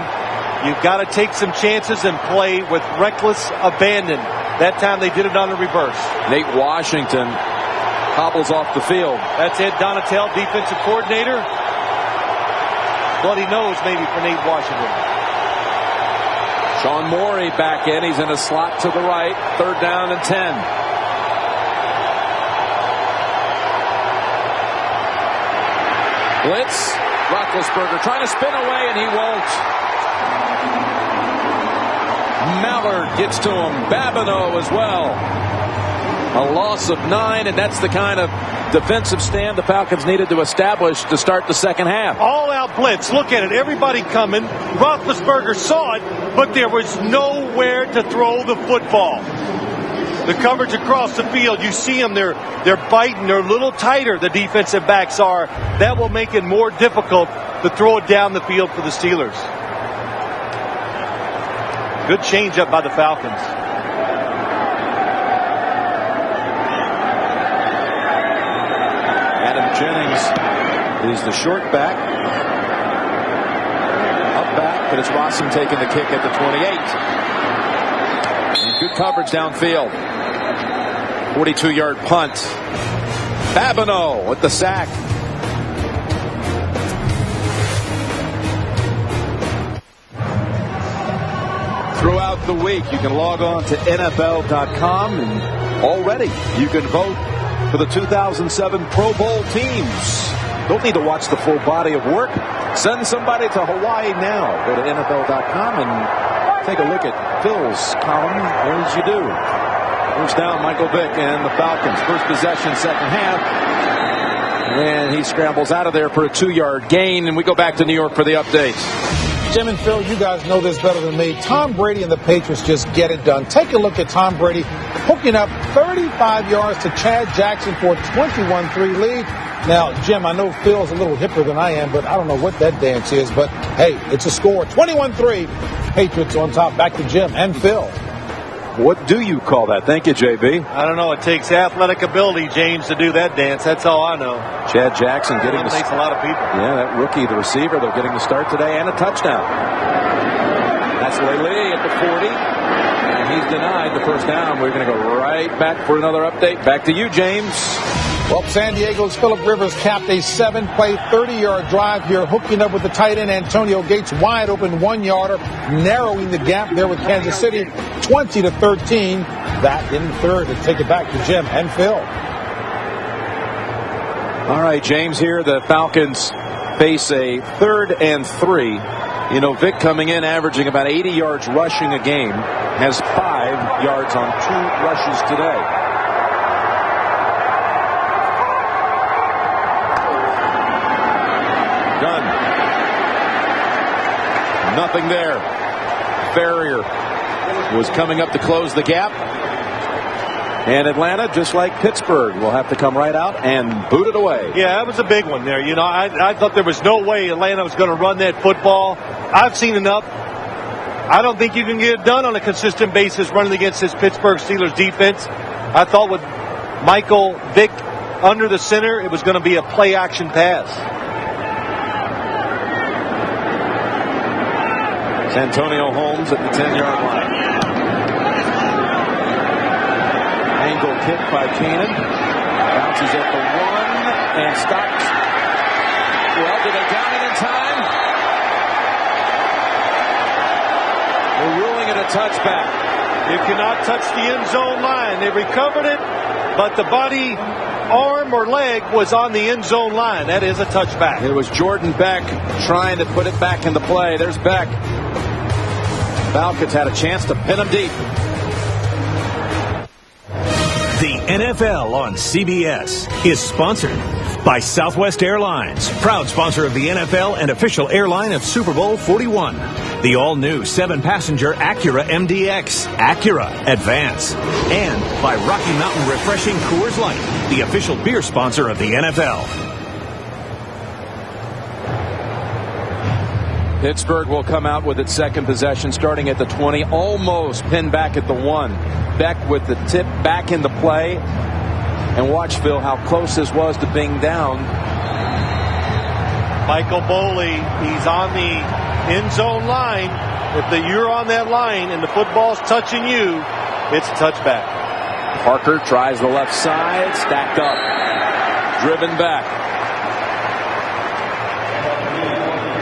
Speaker 4: You've got to take some chances and play with reckless abandon. That time they did it on the reverse.
Speaker 3: Nate Washington hobbles off the field.
Speaker 4: That's Ed Donatel, defensive coordinator. Bloody nose maybe for Nate Washington.
Speaker 3: Sean Morey back in. He's in a slot to the right. 3rd down and 10. Blitz. Roethlisberger trying to spin away, and he won't. Mallard gets to him. Babineau as well. A loss of 9, and that's the kind of defensive stand the Falcons needed to establish to start the second half.
Speaker 4: All-out blitz. Look at it. Everybody coming. Roethlisberger saw it, but there was nowhere to throw the football. The coverage across the field, you see them, they're biting, they're a little tighter, the defensive backs are. That will make it more difficult to throw it down the field for the Steelers. Good change up by the Falcons.
Speaker 3: Adam Jennings is the short back. Up back, but it's Rossum taking the kick at the 28. And good coverage downfield. 42-yard punt. Babineau with the sack. Throughout the week, you can log on to NFL.com, and already you can vote for the 2007 Pro Bowl teams. Don't need to watch the full body of work. Send somebody to Hawaii now. Go to NFL.com and take a look at Phil's column as you do. First down, Michael Vick and the Falcons. First possession, second half. And he scrambles out of there for a 2-yard gain. And we go back to New York for the updates.
Speaker 2: Jim and Phil, you guys know this better than me. Tom Brady and the Patriots just get it done. Take a look at Tom Brady hooking up 35 yards to Chad Jackson for a 21-3 lead. Now, Jim, I know Phil's a little hipper than I am, but I don't know what that dance is. But, hey, it's a score. 21-3. Patriots on top. Back to Jim and Phil.
Speaker 3: What do you call that? Thank you, JB.
Speaker 4: I don't know. It takes athletic ability, James, to do that dance. That's all I know.
Speaker 3: Chad Jackson getting
Speaker 4: the takes a lot of people.
Speaker 3: Yeah, that rookie, the receiver, they're getting the start today and a touchdown. That's Lee at the 40. And he's denied the first down. We're going to go right back for another update. Back to you, James.
Speaker 2: Well, San Diego's Phillip Rivers capped a 7-play, 30-yard drive here, hooking up with the tight end Antonio Gates, wide open 1-yarder, narrowing the gap there with Kansas City, 20-13. That in third to take it back to Jim and Phil.
Speaker 3: All right, James here. The Falcons face a 3rd and 3. You know, Vick coming in, averaging about 80 yards rushing a game, has 5 yards on 2 rushes today. Done. Nothing there. Ferrier was coming up to close the gap. And Atlanta, just like Pittsburgh, will have to come right out and boot it away.
Speaker 4: Yeah, that was a big one there. You know, I thought there was no way Atlanta was going to run that football. I've seen enough. I don't think you can get it done on a consistent basis running against this Pittsburgh Steelers defense. I thought with Michael Vick under the center, it was going to be a play-action pass.
Speaker 3: Antonio Holmes at the 10-yard line. Angle kick by Keenan. Bounces at the 1 and stops. Well, did they down it in time? They're ruling it a touchback.
Speaker 4: You cannot touch the end zone line. They recovered it, but the body, arm, or leg was on the end zone line. That is a touchback.
Speaker 3: It was Jordan Beck trying to put it back into play. There's Beck. Falcons had a chance to pin him deep.
Speaker 1: The NFL on CBS is sponsored by Southwest Airlines, proud sponsor of the NFL and official airline of Super Bowl 41. The all-new 7-passenger Acura MDX, Acura Advance. And by Rocky Mountain Refreshing Coors Light, the official beer sponsor of the NFL.
Speaker 3: Pittsburgh will come out with its second possession starting at the 20, almost pinned back at the 1. Beck with the tip back into play. And watch, Phil, how close this was to being down.
Speaker 4: Michael Boley, he's on the end zone line. If you're on that line and the football's touching you, it's a touchback.
Speaker 3: Parker tries the left side, stacked up, driven back.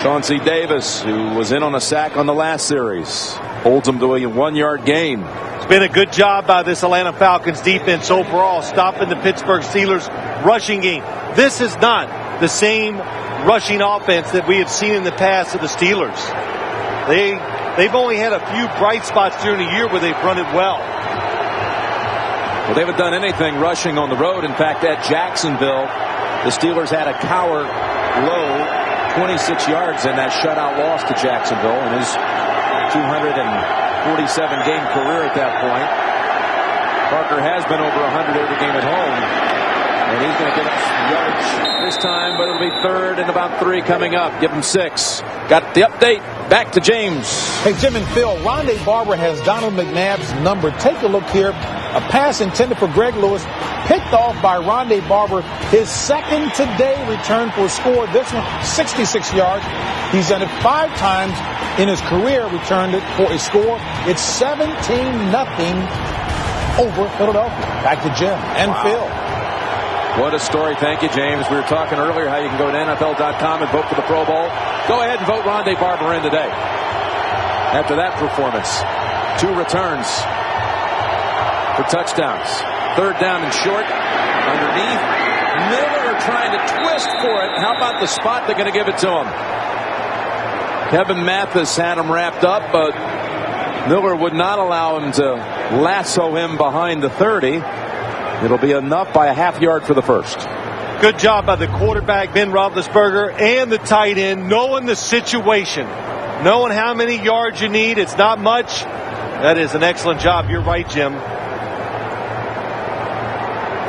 Speaker 3: Chauncey Davis, who was in on a sack on the last series, holds him to a 1-yard gain.
Speaker 4: It's been a good job by this Atlanta Falcons defense overall, stopping the Pittsburgh Steelers rushing game. This is not the same rushing offense that we have seen in the past of the Steelers. They've only had a few bright spots during the year where they've run it well.
Speaker 3: Well, they haven't done anything rushing on the road. In fact, at Jacksonville, the Steelers had a Cowher low 26 yards in that shutout loss to Jacksonville in his 247-game career at that point. Parker has been over 100 every game at home. And he's going to get yards this time, but it'll be third and about 3 coming up. Give him 6. Got the update. Back to James.
Speaker 2: Hey, Jim and Phil, Rondé Barber has Donald McNabb's number. Take a look here. A pass intended for Greg Lewis, picked off by Rondé Barber. His second today return for a score. This one, 66 yards. He's done it 5 times in his career, returned it for a score. It's 17-0 over Philadelphia. Back to Jim and Phil.
Speaker 3: What a story. Thank you, James. We were talking earlier how you can go to NFL.com and vote for the Pro Bowl. Go ahead and vote Rondé Barber in today. After that performance, 2 returns for touchdowns. 3rd down and short. Underneath. Miller trying to twist for it. How about the spot they're going to give it to him? Kevin Mathis had him wrapped up, but Miller would not allow him to lasso him behind the 30. It'll be enough by a half yard for the first.
Speaker 4: Good job by the quarterback, Ben Roethlisberger, and the tight end, knowing the situation, knowing how many yards you need. It's not much. That is an excellent job. You're right, Jim.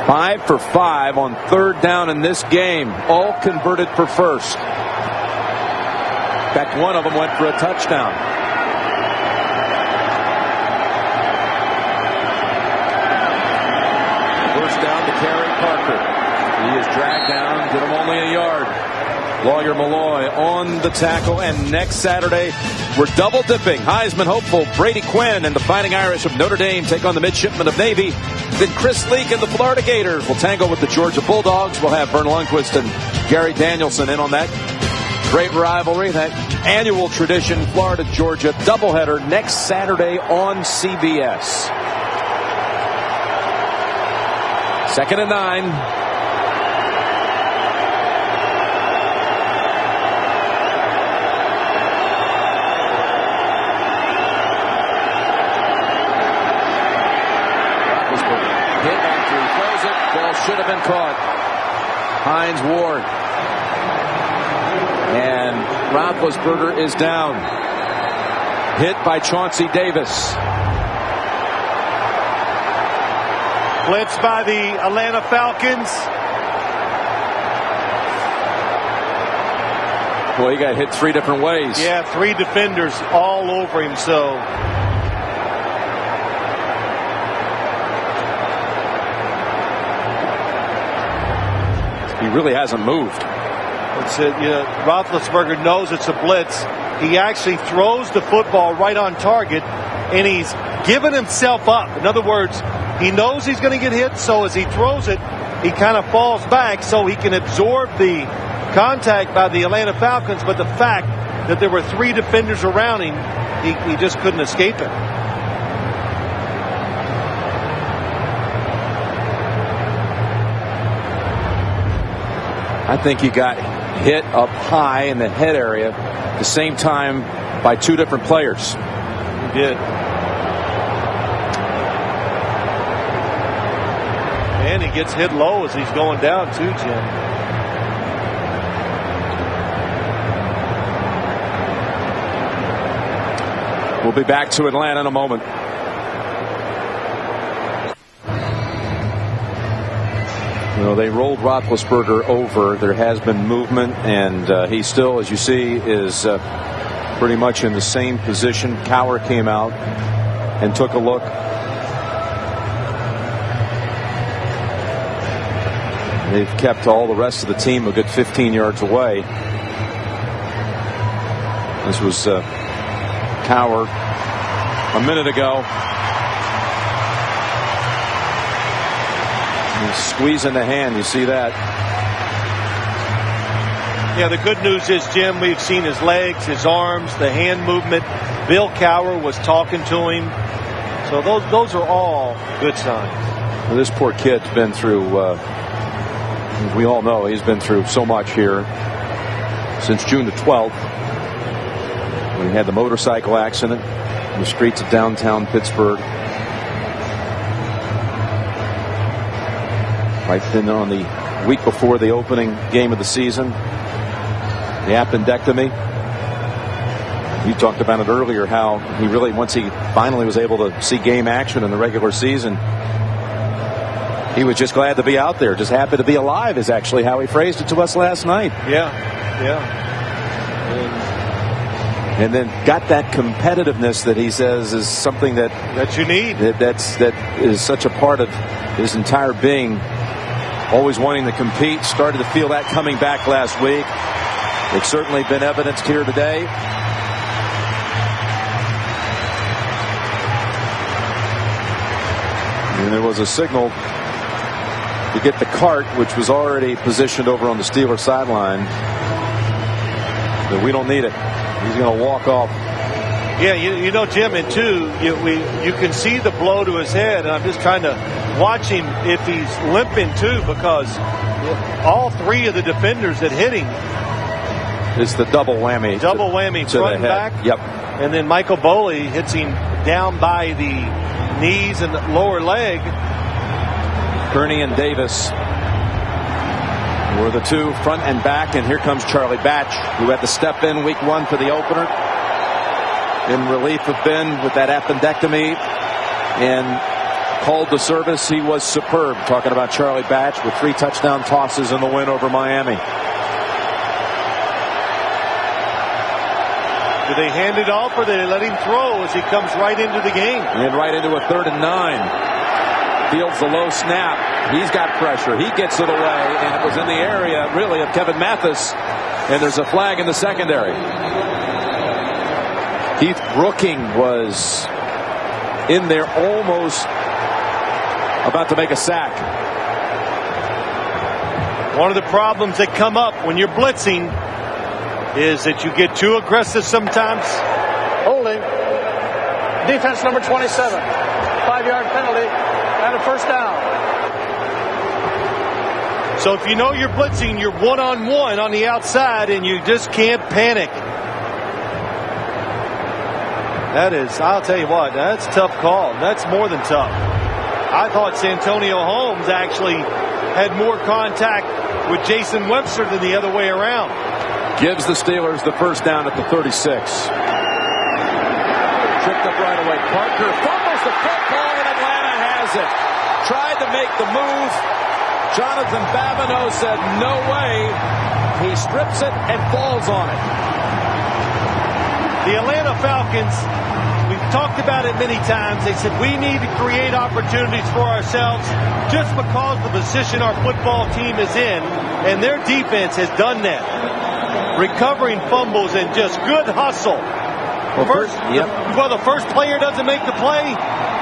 Speaker 3: 5 for 5 on 3rd down in this game. All converted for first. In fact, one of them went for a touchdown. First down to carry Parker. He is dragged down. Get him only a yard. Lawyer Malloy on the tackle. And next Saturday, we're double dipping. Heisman hopeful Brady Quinn and the Fighting Irish of Notre Dame take on the Midshipmen of Navy. Then Chris Leak and the Florida Gators will tangle with the Georgia Bulldogs. We'll have Vern Lundquist and Gary Danielson in on that great rivalry, that annual tradition, Florida-Georgia doubleheader next Saturday on CBS. 2nd and 9. Should have been caught. Hines Ward. And Roethlisberger is down. Hit by Chauncey Davis.
Speaker 4: Blitz by the Atlanta Falcons.
Speaker 3: Well, he got hit 3 different ways.
Speaker 4: Yeah, 3 defenders all over him, so...
Speaker 3: He really hasn't moved.
Speaker 4: It's Roethlisberger knows it's a blitz. He actually throws the football right on target, and he's given himself up. In other words, he knows he's going to get hit, so as he throws it, he kind of falls back so he can absorb the contact by the Atlanta Falcons. But the fact that there were 3 defenders around him, he just couldn't escape it.
Speaker 3: I think he got hit up high in the head area at the same time by 2 different players.
Speaker 4: He did. And he gets hit low as he's going down too, Jim.
Speaker 3: We'll be back to Atlanta in a moment. You know, they rolled Roethlisberger over. There has been movement, and he still, as you see, is pretty much in the same position. Cowher came out and took a look. They've kept all the rest of the team a good 15 yards away. This was Cowher a minute ago. He's squeezing the hand. You see that?
Speaker 4: Yeah, the good news is, Jim, we've seen his legs, his arms, the hand movement. Bill Cowher was talking to him. So those are all good signs.
Speaker 3: Well, this poor kid's been through, we all know he's been through so much here since June the 12th. When he had the motorcycle accident in the streets of downtown Pittsburgh. Right then on the week before the opening game of the season, the appendectomy. You talked about it earlier, how he really, once he finally was able to see game action in the regular season, he was just glad to be out there, just happy to be alive is actually how he phrased it to us last night.
Speaker 4: Yeah.
Speaker 3: And then got that competitiveness that he says is something that
Speaker 4: you need.
Speaker 3: That is such a part of his entire being. Always wanting to compete. Started to feel that coming back last week. It's certainly been evidenced here today. And there was a signal to get the cart, which was already positioned over on the Steelers sideline, that we don't need it. He's going to walk off.
Speaker 4: Yeah, you know, Jim, and too, you can see the blow to his head, and I'm just kind of watching if he's limping too, because all three of the defenders that hit him.
Speaker 3: It's the double whammy.
Speaker 4: Double whammy,
Speaker 3: to
Speaker 4: front and
Speaker 3: the head.
Speaker 4: back.
Speaker 3: Yep.
Speaker 4: And then Michael Boley hits him down by the knees and the lower leg.
Speaker 3: Kearney and Davis were the two, front and back, and here comes Charlie Batch, who had to step in week 1 for the opener in relief of Ben with that appendectomy, and called the service. He was superb. Talking about Charlie Batch with 3 touchdown tosses in the win over Miami.
Speaker 4: Do they hand it off, or do they let him throw as he comes right into the game?
Speaker 3: And right into a 3rd and 9. Fields the low snap. He's got pressure. He gets it away, and it was in the area, really, of Kevin Mathis. And there's a flag in the secondary. Keith Brooking was in there almost about to make a sack.
Speaker 4: One of the problems that come up when you're blitzing is that you get too aggressive sometimes.
Speaker 6: Holding. Defense number 27. 5-yard penalty and a first down.
Speaker 4: So if you know you're blitzing, you're one-on-one on the outside, and you just can't panic. That is, I'll tell you what, that's a tough call. That's more than tough. I thought Santonio Holmes actually had more contact with Jason Webster than the other way around.
Speaker 3: Gives the Steelers the first down at the 36. Tripped up right away. Parker fumbles the football, and Atlanta has it. Tried to make the move. Jonathan Babineau said no way. He strips it and falls on it.
Speaker 4: The Atlanta Falcons, we've talked about it many times. They said we need to create opportunities for ourselves just because of the position our football team is in, and their defense has done that. Recovering fumbles and just good hustle. Well, the first player doesn't make the play,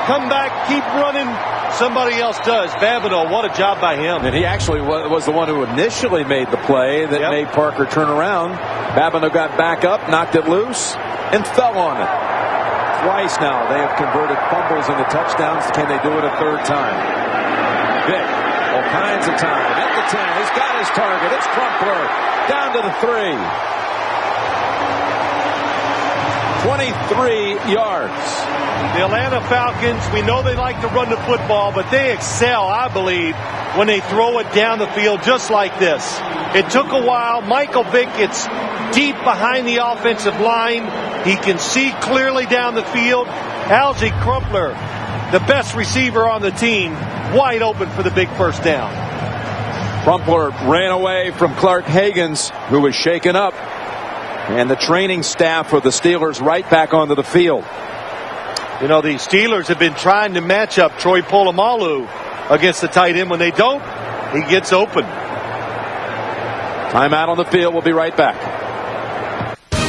Speaker 4: come back, keep running, somebody else does. Babineau, what a job by him.
Speaker 3: And he actually was the one who initially made the play that made Parker turn around. Babineau got back up, knocked it loose, and fell on it. Twice now they have converted fumbles into touchdowns. Can they do it a 3rd time? Vick, all kinds of time. At the 10, he's got his target. It's Crumpler. Down to the 3. 23 yards.
Speaker 4: The Atlanta Falcons, we know they like to run the football, but they excel, I believe, when they throw it down the field just like this. It took a while. Michael Vick gets deep behind the offensive line. He can see clearly down the field. Algie Crumpler, the best receiver on the team, wide open for the big first down.
Speaker 3: Crumpler ran away from Clark Hagens, who was shaken up. And the training staff of the Steelers right back onto the field.
Speaker 4: You know, the Steelers have been trying to match up Troy Polamalu against the tight end. When they don't, he gets open.
Speaker 3: Timeout on the field. We'll be right back.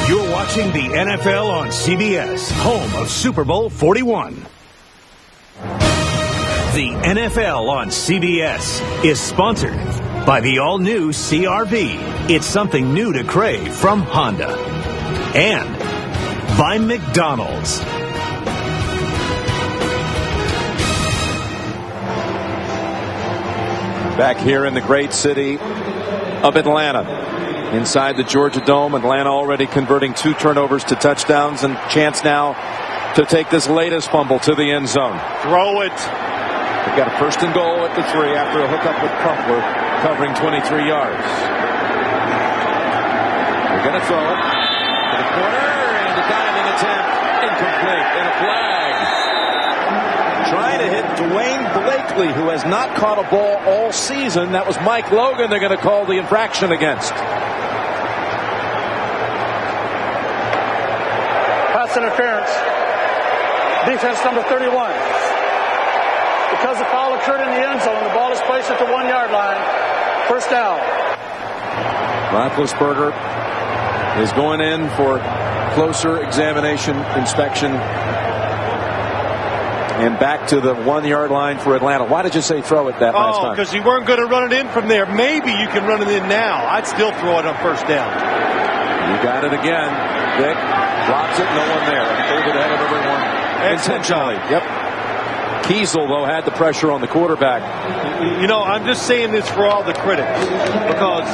Speaker 1: You're watching the NFL on CBS, home of Super Bowl 41. The NFL on CBS is sponsored by the all-new CR-V. It's something new to crave from Honda. And by McDonald's.
Speaker 3: Back here in the great city of Atlanta. Inside the Georgia Dome, Atlanta already converting 2 turnovers to touchdowns, and chance now to take this latest fumble to the end zone.
Speaker 4: Throw it.
Speaker 3: They've got a 1st and goal at the 3 after a hookup with Crumpler, covering 23 yards. They're going to throw it to the corner, and the diving attempt incomplete, and a flag. Trying to hit Dwayne Blakely, who has not caught a ball all season. That was Mike Logan they're going to call the infraction against.
Speaker 6: Pass interference. Defense number 31. Because the foul occurred in the end zone, the ball is placed at the 1-yard line. First down.
Speaker 3: Roethlisberger is going in for closer examination, inspection, and back to the 1-yard line for Atlanta. Why did you say throw it that last time?
Speaker 4: Because you weren't going to run it in from there. Maybe you can run it in now. I'd still throw it on first down.
Speaker 3: You got it again. Vick drops it, no one there. Over the head of everyone. Intentionally. Yep. Kiesel, though, had the pressure on the quarterback.
Speaker 4: You know, I'm just saying this for all the critics because,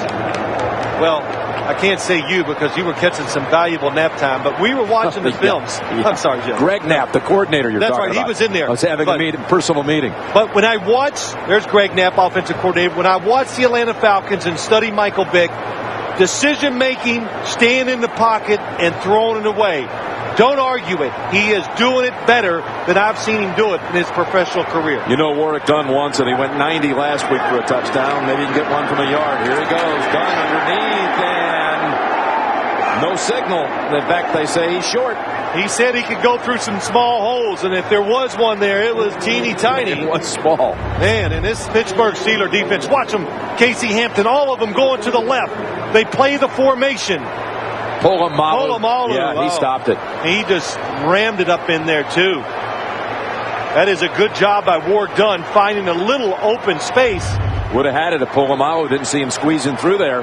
Speaker 4: well, I can't say you because you were catching some valuable nap time, but we were watching the films.
Speaker 3: Yeah.
Speaker 4: I'm sorry, Jim.
Speaker 3: Greg Knapp, the coordinator you're talking about.
Speaker 4: That's right. He was in there.
Speaker 3: I was having a personal meeting.
Speaker 4: But when I watch, there's Greg Knapp, offensive coordinator. When I watch the Atlanta Falcons and study Michael Vick, decision-making, staying in the pocket, and throwing it away. Don't argue it. He is doing it better than I've seen him do it in his professional career.
Speaker 3: You know, Warwick Dunn once, and he went 90 last week for a touchdown. Maybe he can get one from a yard. Here he goes. Dunn underneath, and no signal. In fact, they say he's short.
Speaker 4: He said he could go through some small holes, and if there was one there, it was teeny tiny.
Speaker 3: It was small.
Speaker 4: Man, and this Pittsburgh Steelers defense, watch them. Casey Hampton, all of them going to the left. They play the formation.
Speaker 3: Polamalu. Yeah, he stopped it.
Speaker 4: He just rammed it up in there, too. That is a good job by Warwick Dunn finding a little open space.
Speaker 3: Would have had it if Polamalu didn't see him squeezing through there.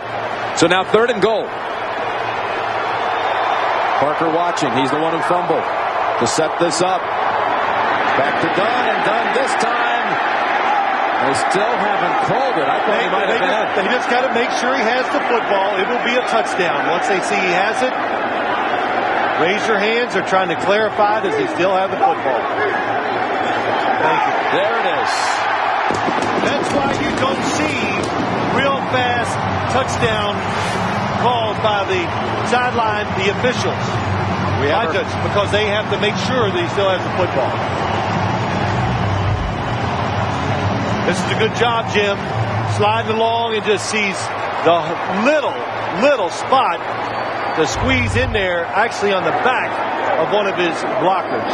Speaker 3: So now 3rd and goal. Parker watching. He's the one who fumbled to set this up. Back to Dunn, and Dunn this time. They still haven't called it. I thought he might have been.
Speaker 4: They just got to make sure he has the football. It will be a touchdown. Once they see he has it, raise your hands. They're trying to clarify, does he still have the football? Thank you.
Speaker 3: There it is.
Speaker 4: That's why you don't see real fast touchdown calls by the sideline, the officials. Because they have to make sure that he still has the football. This is a good job, Jim. Sliding along and just sees the little spot to squeeze in there, actually on the back of one of his blockers.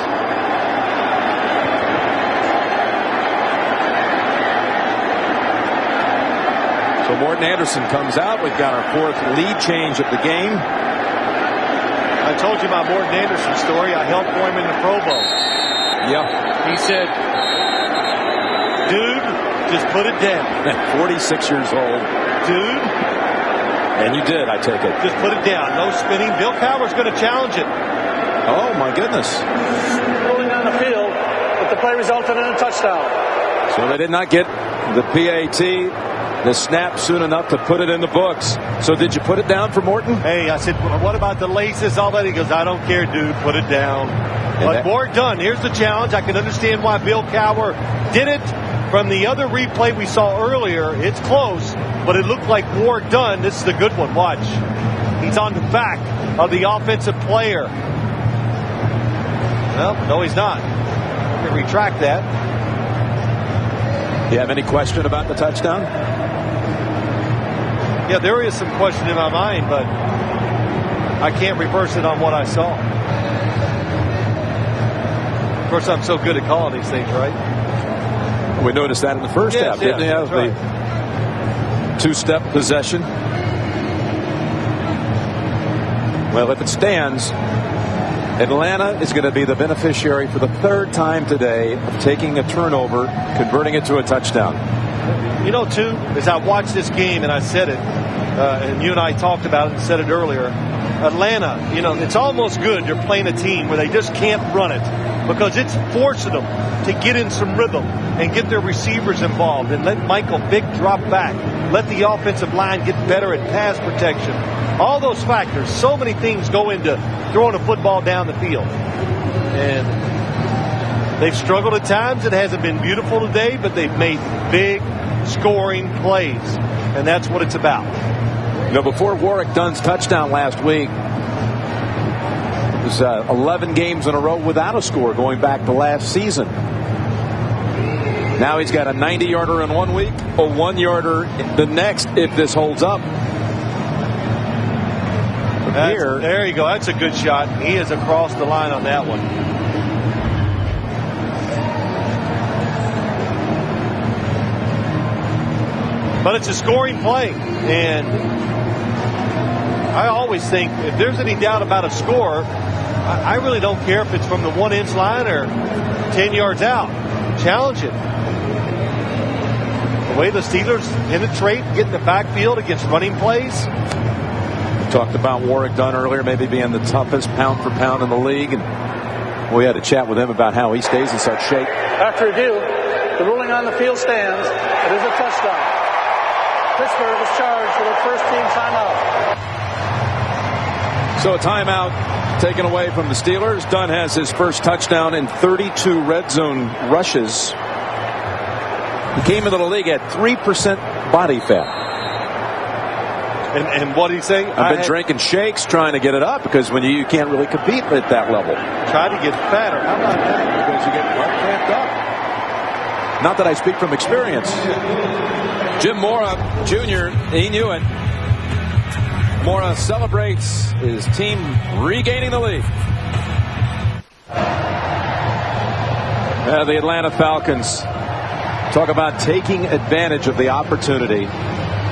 Speaker 3: So Morton Anderson comes out. We've got our 4th lead change of the game.
Speaker 4: I told you my Morton Anderson story. I helped for him in the Pro Bowl.
Speaker 3: Yep.
Speaker 4: He said, dude, just put it down.
Speaker 3: 46 years old.
Speaker 4: Dude.
Speaker 3: And you did, I take it.
Speaker 4: Just put it down. No spinning. Bill Cowher's going to challenge it.
Speaker 3: Oh, my goodness.
Speaker 6: Rolling down the field, but the play resulted in a touchdown.
Speaker 3: So they did not get the PAT, the snap soon enough to put it in the books. So did you put it down for Morton?
Speaker 4: Hey, I said, what about the laces, all that? He goes, I don't care, dude. Put it down. But Warwick Dunn, here's the challenge. I can understand why Bill Cowher did it. From the other replay we saw earlier, it's close, but it looked like Warrick Dunn. This is the good one. Watch. He's on the back of the offensive player. Well, no, he's not. I can retract that.
Speaker 3: Do you have any question about the touchdown?
Speaker 4: Yeah, there is some question in my mind, but I can't reverse it on what I saw. Of course, I'm so good at calling these things, right?
Speaker 3: We noticed that in the first half, didn't we?
Speaker 4: That's right.
Speaker 3: The two-step possession. Well, if it stands, Atlanta is going to be the beneficiary for the third time today of taking a turnover, converting it to a touchdown.
Speaker 4: You know, too, as I watched this game, and I said it, and you and I talked about it and said it earlier, Atlanta, you know, it's almost good they're playing a team where they just can't run it because it's forcing them to get in some rhythm and get their receivers involved and let Michael Vick drop back. Let the offensive line get better at pass protection. All those factors, so many things go into throwing a football down the field. And they've struggled at times. It hasn't been beautiful today, but they've made big scoring plays. And that's what it's about.
Speaker 3: You know, before Warrick Dunn's touchdown last week, it was 11 games in a row without a score going back to last season. Now he's got a 90-yarder in 1 week, a 1-yarder the next if this holds up.
Speaker 4: There you go. That's a good shot. He is across the line on that one. But it's a scoring play. And I always think if there's any doubt about a score, I really don't care if it's from the 1-inch line or 10 yards out. Challenge it. The way the Steelers penetrate, get in the backfield against running plays.
Speaker 3: We talked about Warrick Dunn earlier, maybe being the toughest pound for pound in the league. And we had a chat with him about how he stays in such shape.
Speaker 6: After review, the ruling on the field stands. It is a touchdown. Pittsburgh is charged with a first-team timeout.
Speaker 3: So a timeout taken away from the Steelers. Dunn has his first touchdown in 32 red zone rushes. He came into the league at 3% body fat.
Speaker 4: And what did he say?
Speaker 3: I've been drinking shakes trying to get it up because when you can't really compete at that level.
Speaker 4: Try to get fatter. How about that?
Speaker 3: Because you get cramped up. Not that I speak from experience. Jim Mora Jr., he knew it. Mora celebrates his team regaining the lead. The Atlanta Falcons talk about taking advantage of the opportunity.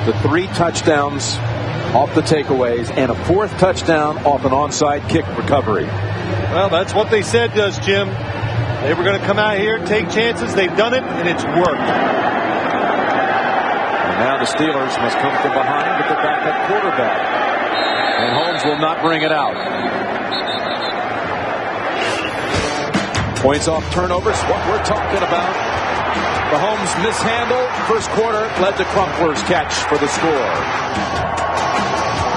Speaker 3: The 3 touchdowns off the takeaways and a 4th touchdown off an onside kick recovery.
Speaker 4: Well, that's what they said to us, Jim. They were going to come out here, take chances. They've done it, and it's worked.
Speaker 3: And now the Steelers must come from behind with the backup quarterback. And Holmes will not bring it out. Points off turnovers, what we're talking about. The Holmes mishandle, first quarter, led to Crumpler's catch for the score.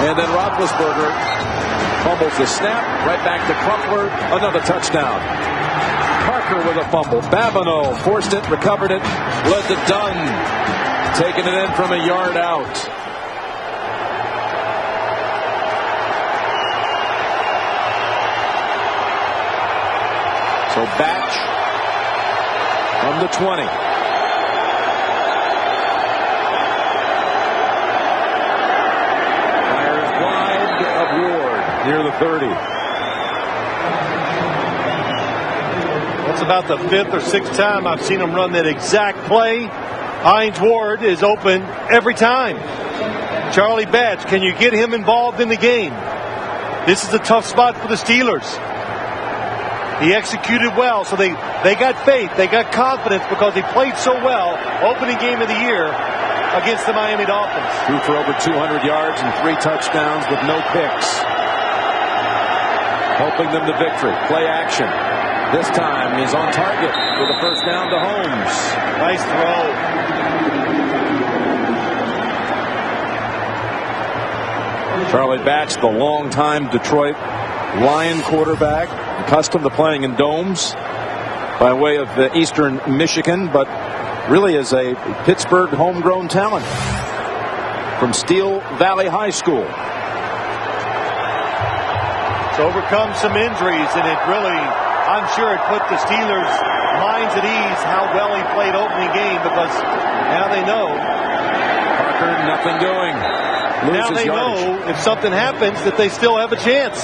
Speaker 3: And then Roethlisberger fumbles the snap, right back to Crumpler, another touchdown. Parker with a fumble. Babineau forced it, recovered it, led to Dunn, taking it in from a yard out. So Batch from the 20. Fires wide of Ward near the 30.
Speaker 4: That's about the 5th or 6th time I've seen him run that exact play. Hines Ward is open every time. Charlie Batch, can you get him involved in the game? This is a tough spot for the Steelers. He executed well, so they got faith, they got confidence because he played so well opening game of the year against the Miami Dolphins.
Speaker 3: Threw for over 200 yards and 3 touchdowns with no picks. Helping them to victory. Play action. This time he's on target with a first down to Holmes.
Speaker 4: Nice throw.
Speaker 3: Charlie Batch, the longtime Detroit Lion quarterback, accustomed to playing in domes by way of Eastern Michigan, but really is a Pittsburgh homegrown talent from Steel Valley High School.
Speaker 4: It's overcome some injuries, and it really, I'm sure it put the Steelers' minds at ease how well he played opening game, because now they know.
Speaker 3: Parker, nothing doing.
Speaker 4: Now they know if something happens that they still have a chance.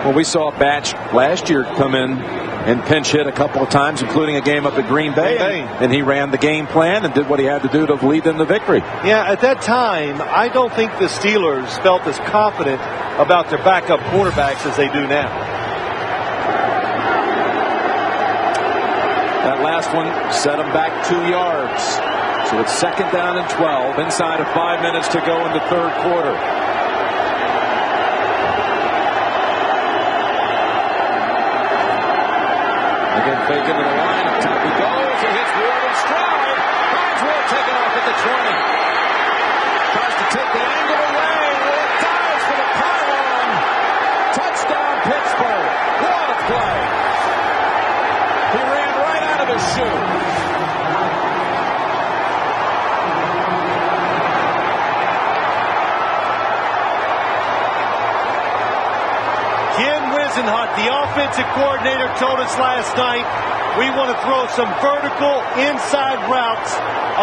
Speaker 3: Well, we saw Batch last year come in and pinch hit a couple of times, including a game up at Green Bay. And he ran the game plan and did what he had to do to lead them to victory.
Speaker 4: Yeah, at that time, I don't think the Steelers felt as confident about their backup quarterbacks as they do now.
Speaker 3: That last one set him back 2 yards. So it's 2nd down and 12, inside of 5 minutes to go in the third quarter. Again, fake into the line. Up top he goes. He hits Ward in stride. Finds Ward taken off at the 20. Tries to take the angle away. Ward dives for the pylon. Touchdown, Pittsburgh. What a play. He ran right out of his shoe.
Speaker 4: The offensive coordinator told us last night we want to throw some vertical inside routes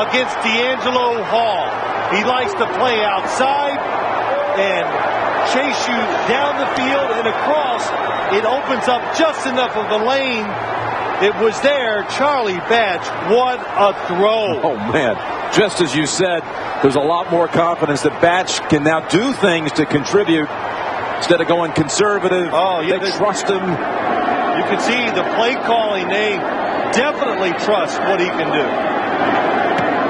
Speaker 4: against D'Angelo Hall. He likes to play outside and chase you down the field and across. It opens up just enough of the lane. It was there. Charlie Batch, what a throw.
Speaker 3: Oh, man. Just as you said, there's a lot more confidence that Batch can now do things to contribute. Instead of going conservative, they trust him.
Speaker 4: You can see the play calling. They definitely trust what he can do.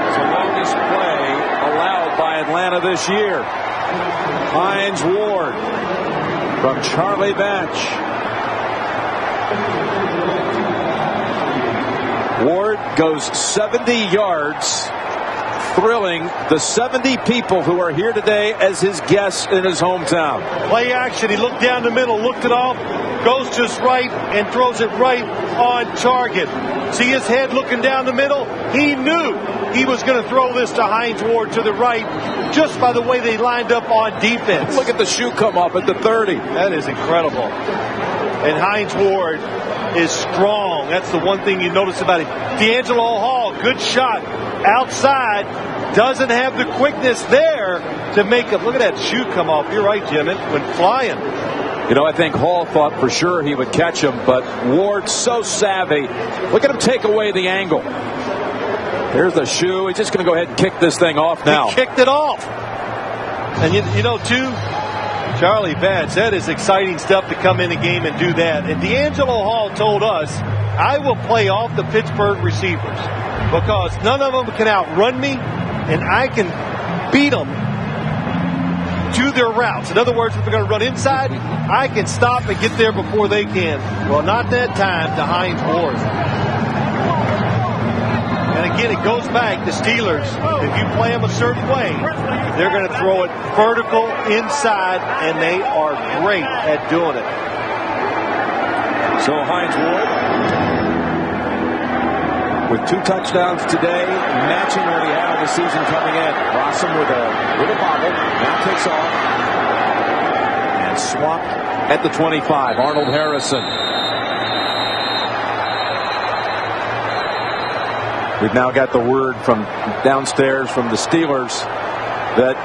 Speaker 3: It's the longest play allowed by Atlanta this year. Hines Ward from Charlie Batch. Ward goes 70 yards, thrilling the 70 people who are here today as his guests in his hometown.
Speaker 4: Play action. He looked down the middle, looked it off, goes just right and throws it right on target. See his head looking down the middle? He knew he was going to throw this to Hines Ward to the right just by the way they lined up on defense.
Speaker 3: Look at the shoe come up at the 30.
Speaker 4: That is incredible. And Hines Ward is strong. That's the one thing you notice about him. D'Angelo Hall, good shot. Outside, doesn't have the quickness there to make it. Look at that shoe come off. You're right, Jim. It went flying.
Speaker 3: You know, I think Hall thought for sure he would catch him, but Ward's so savvy. Look at him take away the angle. Here's the shoe. He's just going to go ahead and kick this thing off now.
Speaker 4: He kicked it off. And you know, too, Charlie Batch, that is exciting stuff to come in the game and do that. And D'Angelo Hall told us, I will play off the Pittsburgh receivers because none of them can outrun me, and I can beat them to their routes. In other words, if they're going to run inside, I can stop and get there before they can. Well, not that time to Hines Ward. And again, it goes back to Steelers. If you play them a certain way, they're going to throw it vertical inside, and they are great at doing it.
Speaker 3: So Hines Ward with 2 touchdowns today, matching what he had in the season coming in. Rossum with a bobble, now takes off and swapped at the 25. Arnold Harrison. We've now got the word from downstairs from the Steelers that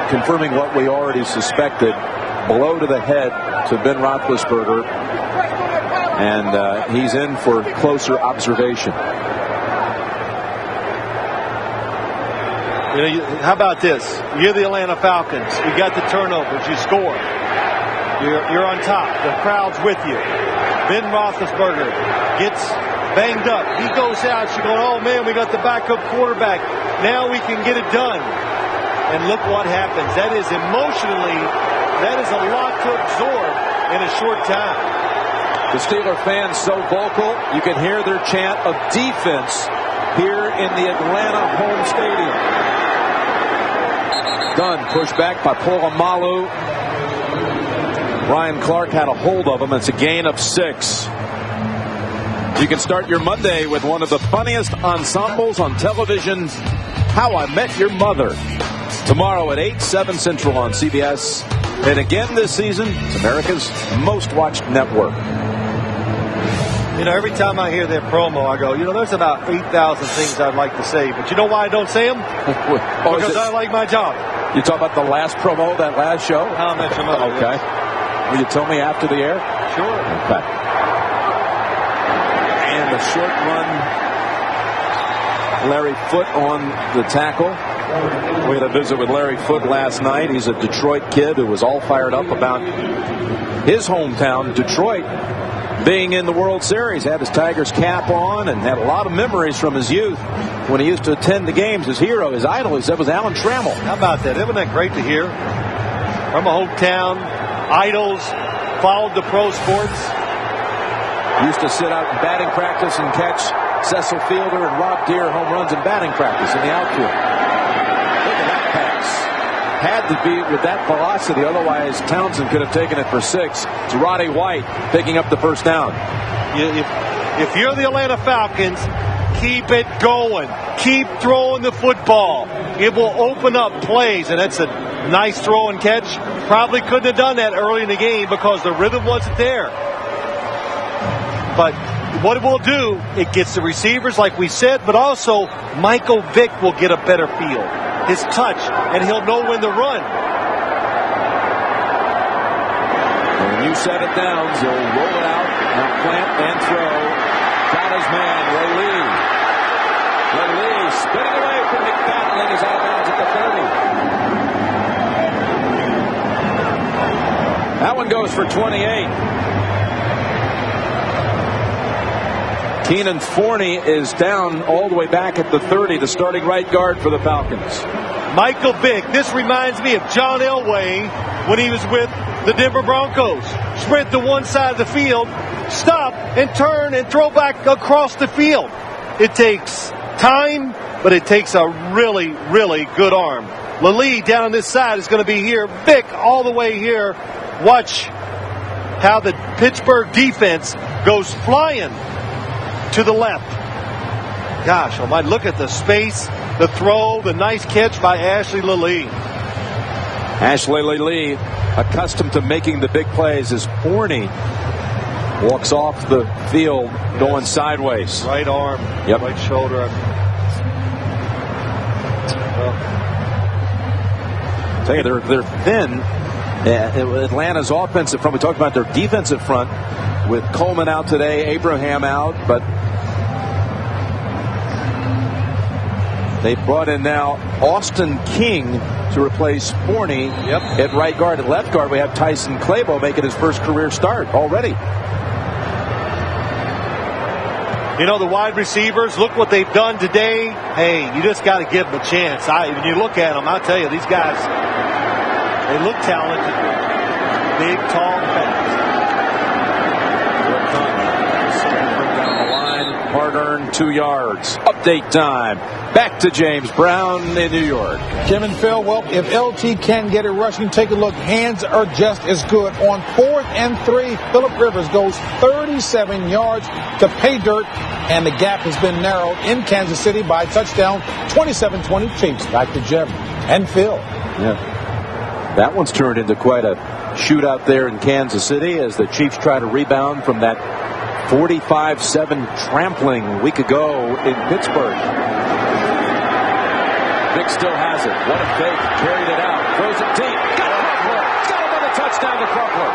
Speaker 3: confirming what we already suspected, blow to the head to Ben Roethlisberger, and he's in for closer observation.
Speaker 4: You know, how about this? You're the Atlanta Falcons. You got the turnovers. You score. You're on top. The crowd's with you. Ben Roethlisberger gets banged up. He goes out. You're going, oh, man, we got the backup quarterback. Now we can get it done. And look what happens. That is emotionally, that is a lot to absorb in a short time.
Speaker 3: The Steeler fans so vocal, you can hear their chant of defense here in the Atlanta home stadium. Dunn pushed back by Polamalu. Ryan Clark had a hold of him. It's a gain of 6. You can start your Monday with one of the funniest ensembles on television, How I Met Your Mother. Tomorrow at 8, 7 Central on CBS. And again this season, it's America's most watched network.
Speaker 4: You know, every time I hear their promo, I go, there's about 8,000 things I'd like to say. But you know why I don't say them? Because I like my job.
Speaker 3: You talk about the last promo, that last show?
Speaker 4: How I Met Your Mother.
Speaker 3: Okay. Will you tell me after the air?
Speaker 4: Sure.
Speaker 3: Okay. And the short run. Larry Foote on the tackle. We had a visit with Larry Foote last night. He's a Detroit kid who was all fired up about his hometown, Detroit, being in the World Series. Had his Tigers cap on and had a lot of memories from his youth when he used to attend the games. His hero, his idol, he said, was Alan Trammell.
Speaker 4: How about that? Isn't that great to hear? From a hometown, idols, followed the pro sports.
Speaker 3: Used to sit out in batting practice and catch Cecil Fielder and Rob Deere home runs in batting practice in the outfield. Look at that pass. Had to be with that velocity, otherwise Townsend could have taken it for 6. It's Roddy White picking up the first down.
Speaker 4: If you're the Atlanta Falcons, keep it going. Keep throwing the football. It will open up plays, and that's a nice throw and catch. Probably couldn't have done that early in the game because the rhythm wasn't there. But what it will do, it gets the receivers, like we said, but also Michael Vick will get a better feel. His touch, and he'll know when to run.
Speaker 3: When you set it down, he'll roll it out, and plant and throw. Got his man, Lee. Lee spinning away from McFadden, is out of bounds at the 30. That one goes for 28. Keenan Forney is down all the way back at the 30, the starting right guard for the Falcons.
Speaker 4: Michael Vick, this reminds me of John Elway when he was with the Denver Broncos. Sprint to one side of the field, stop and turn and throw back across the field. It takes time, but it takes a really, really good arm. Lee down on this side is going to be here. Vick all the way here. Watch how the Pittsburgh defense goes flying to the left. Gosh, I might look at the space, the throw, the nice catch by Ashley Lee.
Speaker 3: Ashley Lee, accustomed to making the big plays, as Forney walks off the field going sideways.
Speaker 4: Right arm, right shoulder.
Speaker 3: Tell you, they're thin. Atlanta's offensive front. We talked about their defensive front with Coleman out today, Abraham out, but they brought in now Austin King to replace Forney at right guard. At left guard, we have Tyson Clabo making his first career start already.
Speaker 4: The wide receivers, look what they've done today. Hey, you just got to give them a chance. When you look at them, I'll tell you, these guys, they look talented. Big, tall, fast.
Speaker 3: Down the line, hard-earned 2 yards. Update time. Back to James Brown in New York.
Speaker 2: Kim and Phil, well, if LT can get it rushing, take a look. Hands are just as good. On 4th and 3, Phillip Rivers goes 37 yards to pay dirt, and the gap has been narrowed in Kansas City by touchdown, 27-20 Chiefs. Back to Jim and Phil.
Speaker 3: Yeah. That one's turned into quite a shootout there in Kansas City as the Chiefs try to rebound from that 45-7 trampling a week ago in Pittsburgh. Vick still has it. What a fake. Carried it out. Throws it deep. Got Crumpler. Got another touchdown to Crumpler.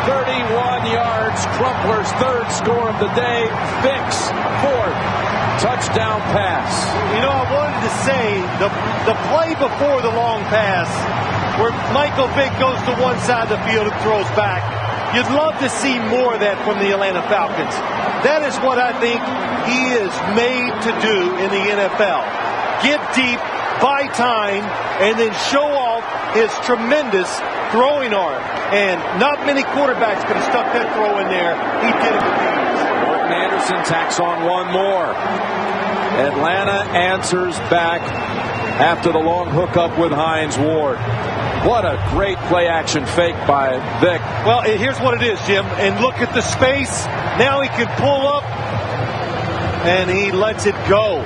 Speaker 3: 31 yards. Crumpler's 3rd score of the day. Vick's 4th touchdown pass.
Speaker 4: I wanted to say the play before the long pass where Michael Vick goes to one side of the field and throws back. You'd love to see more of that from the Atlanta Falcons. That is what I think he is made to do in the NFL. Get deep, buy time, and then show off his tremendous throwing arm. And not many quarterbacks could have stuck that throw in there. He did it with ease.
Speaker 3: Morton Anderson tacks on one more. Atlanta answers back after the long hookup with Hines Ward. What a great play-action fake by Vick.
Speaker 4: Well, here's what it is, Jim. And look at the space. Now he can pull up, and he lets it go.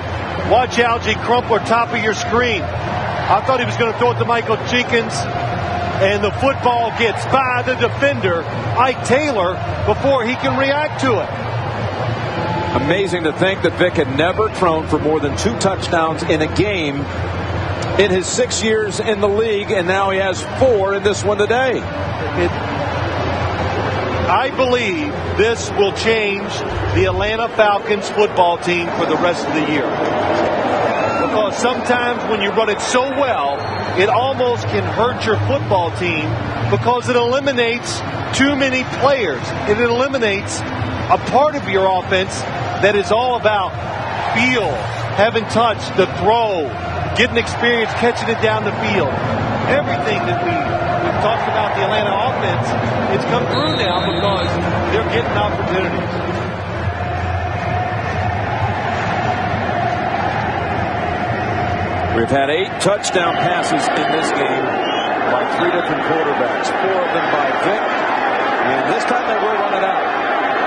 Speaker 4: Watch Algie Crumpler, top of your screen. I thought he was going to throw it to Michael Jenkins, and the football gets by the defender, Ike Taylor, before he can react to it.
Speaker 3: Amazing to think that Vick had never thrown for more than 2 touchdowns in a game in his 6 years in the league, and now he has 4 in this one today.
Speaker 4: I believe this will change the Atlanta Falcons football team for the rest of the year. Because sometimes when you run it so well, it almost can hurt your football team because it eliminates too many players. It eliminates a part of your offense that is all about feel, having touch, the throw, getting experience, catching it down the field. Everything that we've talked about the Atlanta offense, it's come through now because they're getting opportunities.
Speaker 3: We've had 8 touchdown passes in this game by 3 different quarterbacks, 4 of them by Vick, and this time they will run it out.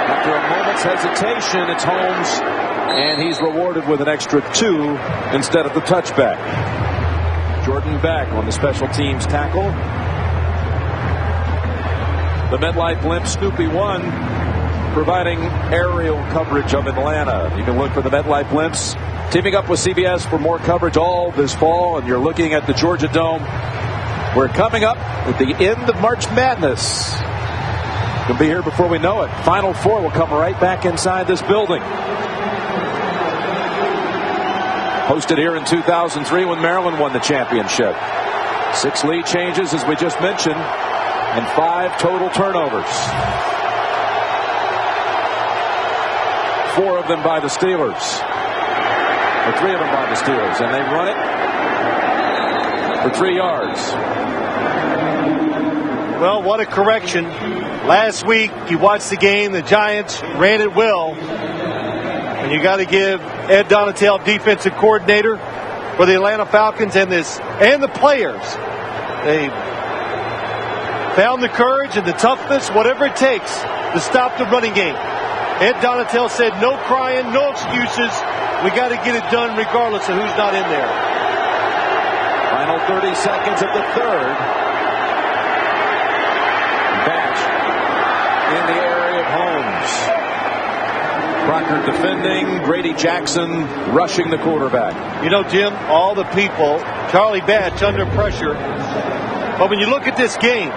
Speaker 3: After a moment's hesitation, it's Holmes, and he's rewarded with an extra 2 instead of the touchback. Jordan Beck on the special teams tackle. The MetLife Blimp Snoopy 1 providing aerial coverage of Atlanta. You can look for the MetLife Blimps teaming up with CBS for more coverage all this fall, and you're looking at the Georgia Dome. We're coming up at the end of March Madness. We'll be here before we know it. Final Four will come right back inside this building. Hosted here in 2003 when Maryland won the championship. 6 lead changes, as we just mentioned, and 5 total turnovers. 4 of them by the Steelers. Or 3 of them by the Steelers, and they run it for 3 yards.
Speaker 4: Well, what a correction. Last week, you watched the game, the Giants ran it well. And you got to give Ed Donatell, defensive coordinator for the Atlanta Falcons, and the players. They found the courage and the toughness, whatever it takes, to stop the running game. Ed Donatell said, no crying, no excuses. We got to get it done regardless of who's not in there.
Speaker 3: Final 30 seconds of the third. Batch in the area of Holmes. Crocker defending. Grady Jackson rushing the quarterback.
Speaker 4: You know, Jim, all the people, Charlie Batch under pressure. But when you look at this game,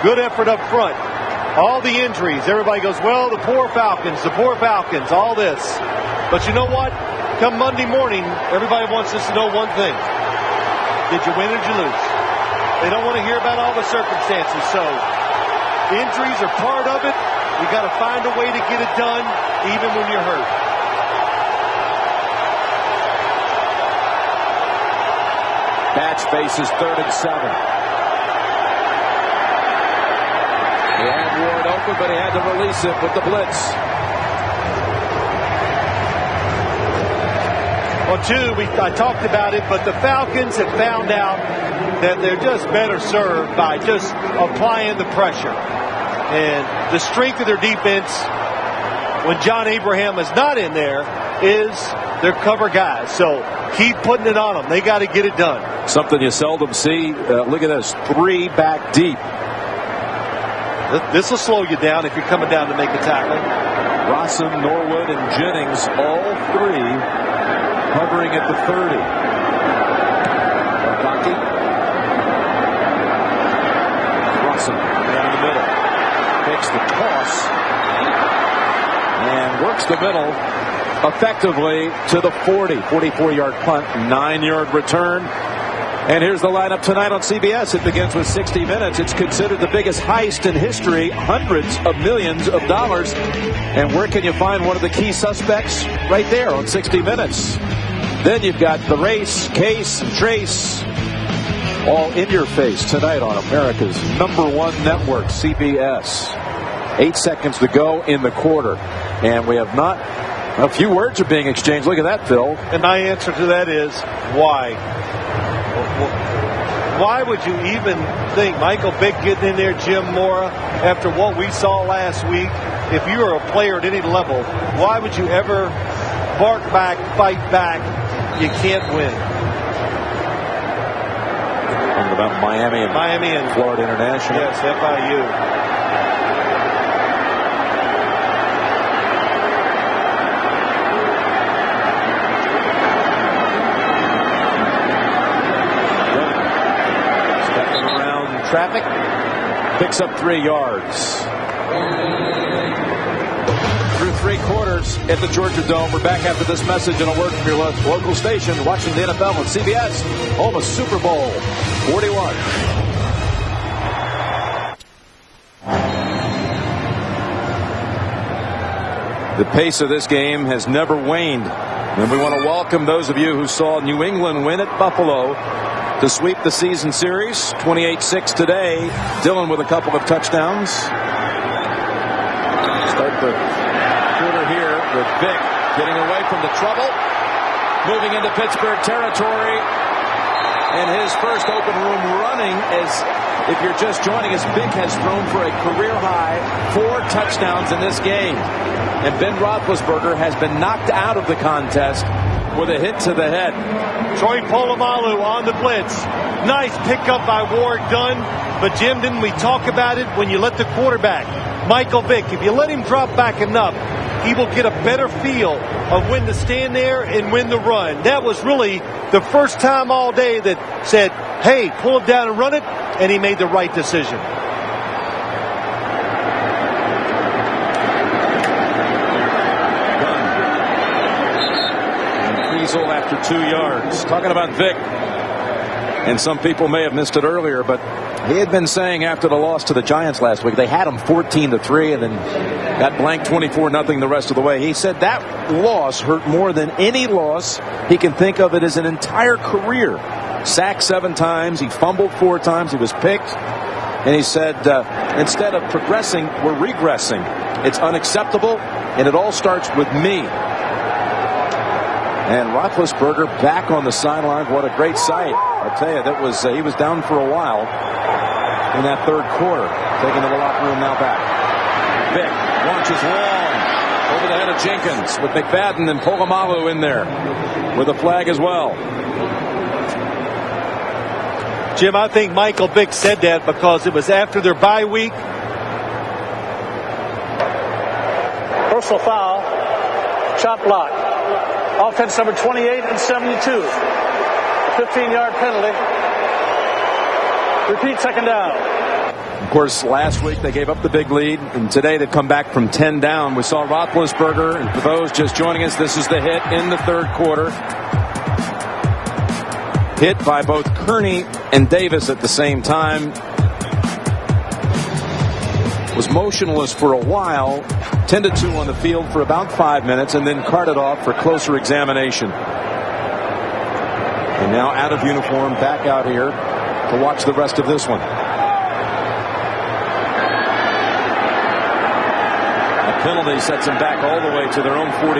Speaker 4: good effort up front. All the injuries. Everybody goes, well, the poor Falcons, all this. But you know what? Come Monday morning, everybody wants us to know one thing. Did you win or did you lose? They don't want to hear about all the circumstances. So injuries are part of it. You got to find a way to get it done, even when you're hurt.
Speaker 3: Batch faces 3rd and 7. He had Ward open, but he had to release it with the blitz.
Speaker 4: Well, too, I talked about it, but the Falcons have found out that they're just better served by just applying the pressure. And the strength of their defense, when John Abraham is not in there, is their cover guys. So keep putting it on them. They got to get it done.
Speaker 3: Something you seldom see. Look at this, 3 back deep.
Speaker 4: This will slow you down if you're coming down to make a tackle.
Speaker 3: Rawson, Norwood, and Jennings, all 3 hovering at the 30. Barkaki. Rawson down in the middle. Takes the toss and works the middle effectively to the 40. 44-yard punt, 9-yard return. And here's the lineup tonight on CBS. It begins with 60 Minutes. It's considered the biggest heist in history, hundreds of millions of dollars. And where can you find one of the key suspects? Right there on 60 Minutes. Then you've got the race, case, and trace, all in your face tonight on America's #1 network, CBS. 8 seconds to go in the quarter. And we have not A few words are being exchanged. Look at that, Phil.
Speaker 4: And my answer to that is why? Why would you even think Michael Vick getting in there, Jim Mora, after what we saw last week? If you are a player at any level, why would you ever bark back, fight back? You can't win.
Speaker 3: Talking about Miami and Florida International.
Speaker 4: Yes, FIU.
Speaker 3: Traffic, picks up 3 yards. Through 3 quarters at the Georgia Dome. We're back after this message and a word from your local station, watching the NFL on CBS, home of Super Bowl 41. The pace of this game has never waned. And we want to welcome those of you who saw New England win at Buffalo to sweep the season series. 28-6 today. Dillon with a couple of touchdowns. Start the quarter here with Vick getting away from the trouble. Moving into Pittsburgh territory. And his first open room running, as if you're just joining us, Vick has thrown for a career high 4 touchdowns in this game. And Ben Roethlisberger has been knocked out of the contest with a hit to the head.
Speaker 4: Troy Polamalu on the blitz. Nice pickup by Warwick Dunn. But Jim, didn't we talk about it? When you let the quarterback, Michael Vick, if you let him drop back enough, he will get a better feel of when to stand there and when to run. That was really the first time all day that said, hey, pull it down and run it, and he made the right decision.
Speaker 3: After 2 yards. Talking about Vick, and some people may have missed it earlier, but he had been saying after the loss to the Giants last week, they had him 14-3 and then got blanked 24-0 the rest of the way. He said that loss hurt more than any loss he can think of in his entire career. Sacked 7 times, he fumbled 4 times, he was picked, and he said instead of progressing, we're regressing. It's unacceptable, and it all starts with me. And Roethlisberger back on the sideline. What a great sight. I'll tell you, that was he was down for a while in that 3rd quarter. Taking to the locker room now back. Vick launches long over the head of Jenkins with McFadden and Polamalu in there with a flag as well.
Speaker 4: Jim, I think Michael Vick said that because it was after their bye week.
Speaker 6: Personal foul. Chop block. Offense number 28 and 72. 15-yard penalty. Repeat, second down.
Speaker 3: Of course, last week they gave up the big lead, and today they've come back from 10 down. We saw Roethlisberger, and for those just joining us, this is the hit in the 3rd quarter. Hit by both Kearney and Davis at the same time. Was motionless for a while. 10-2 on the field for about 5 minutes, and then carted off for closer examination. And now out of uniform, back out here to watch the rest of this one. A penalty sets them back all the way to their own 44.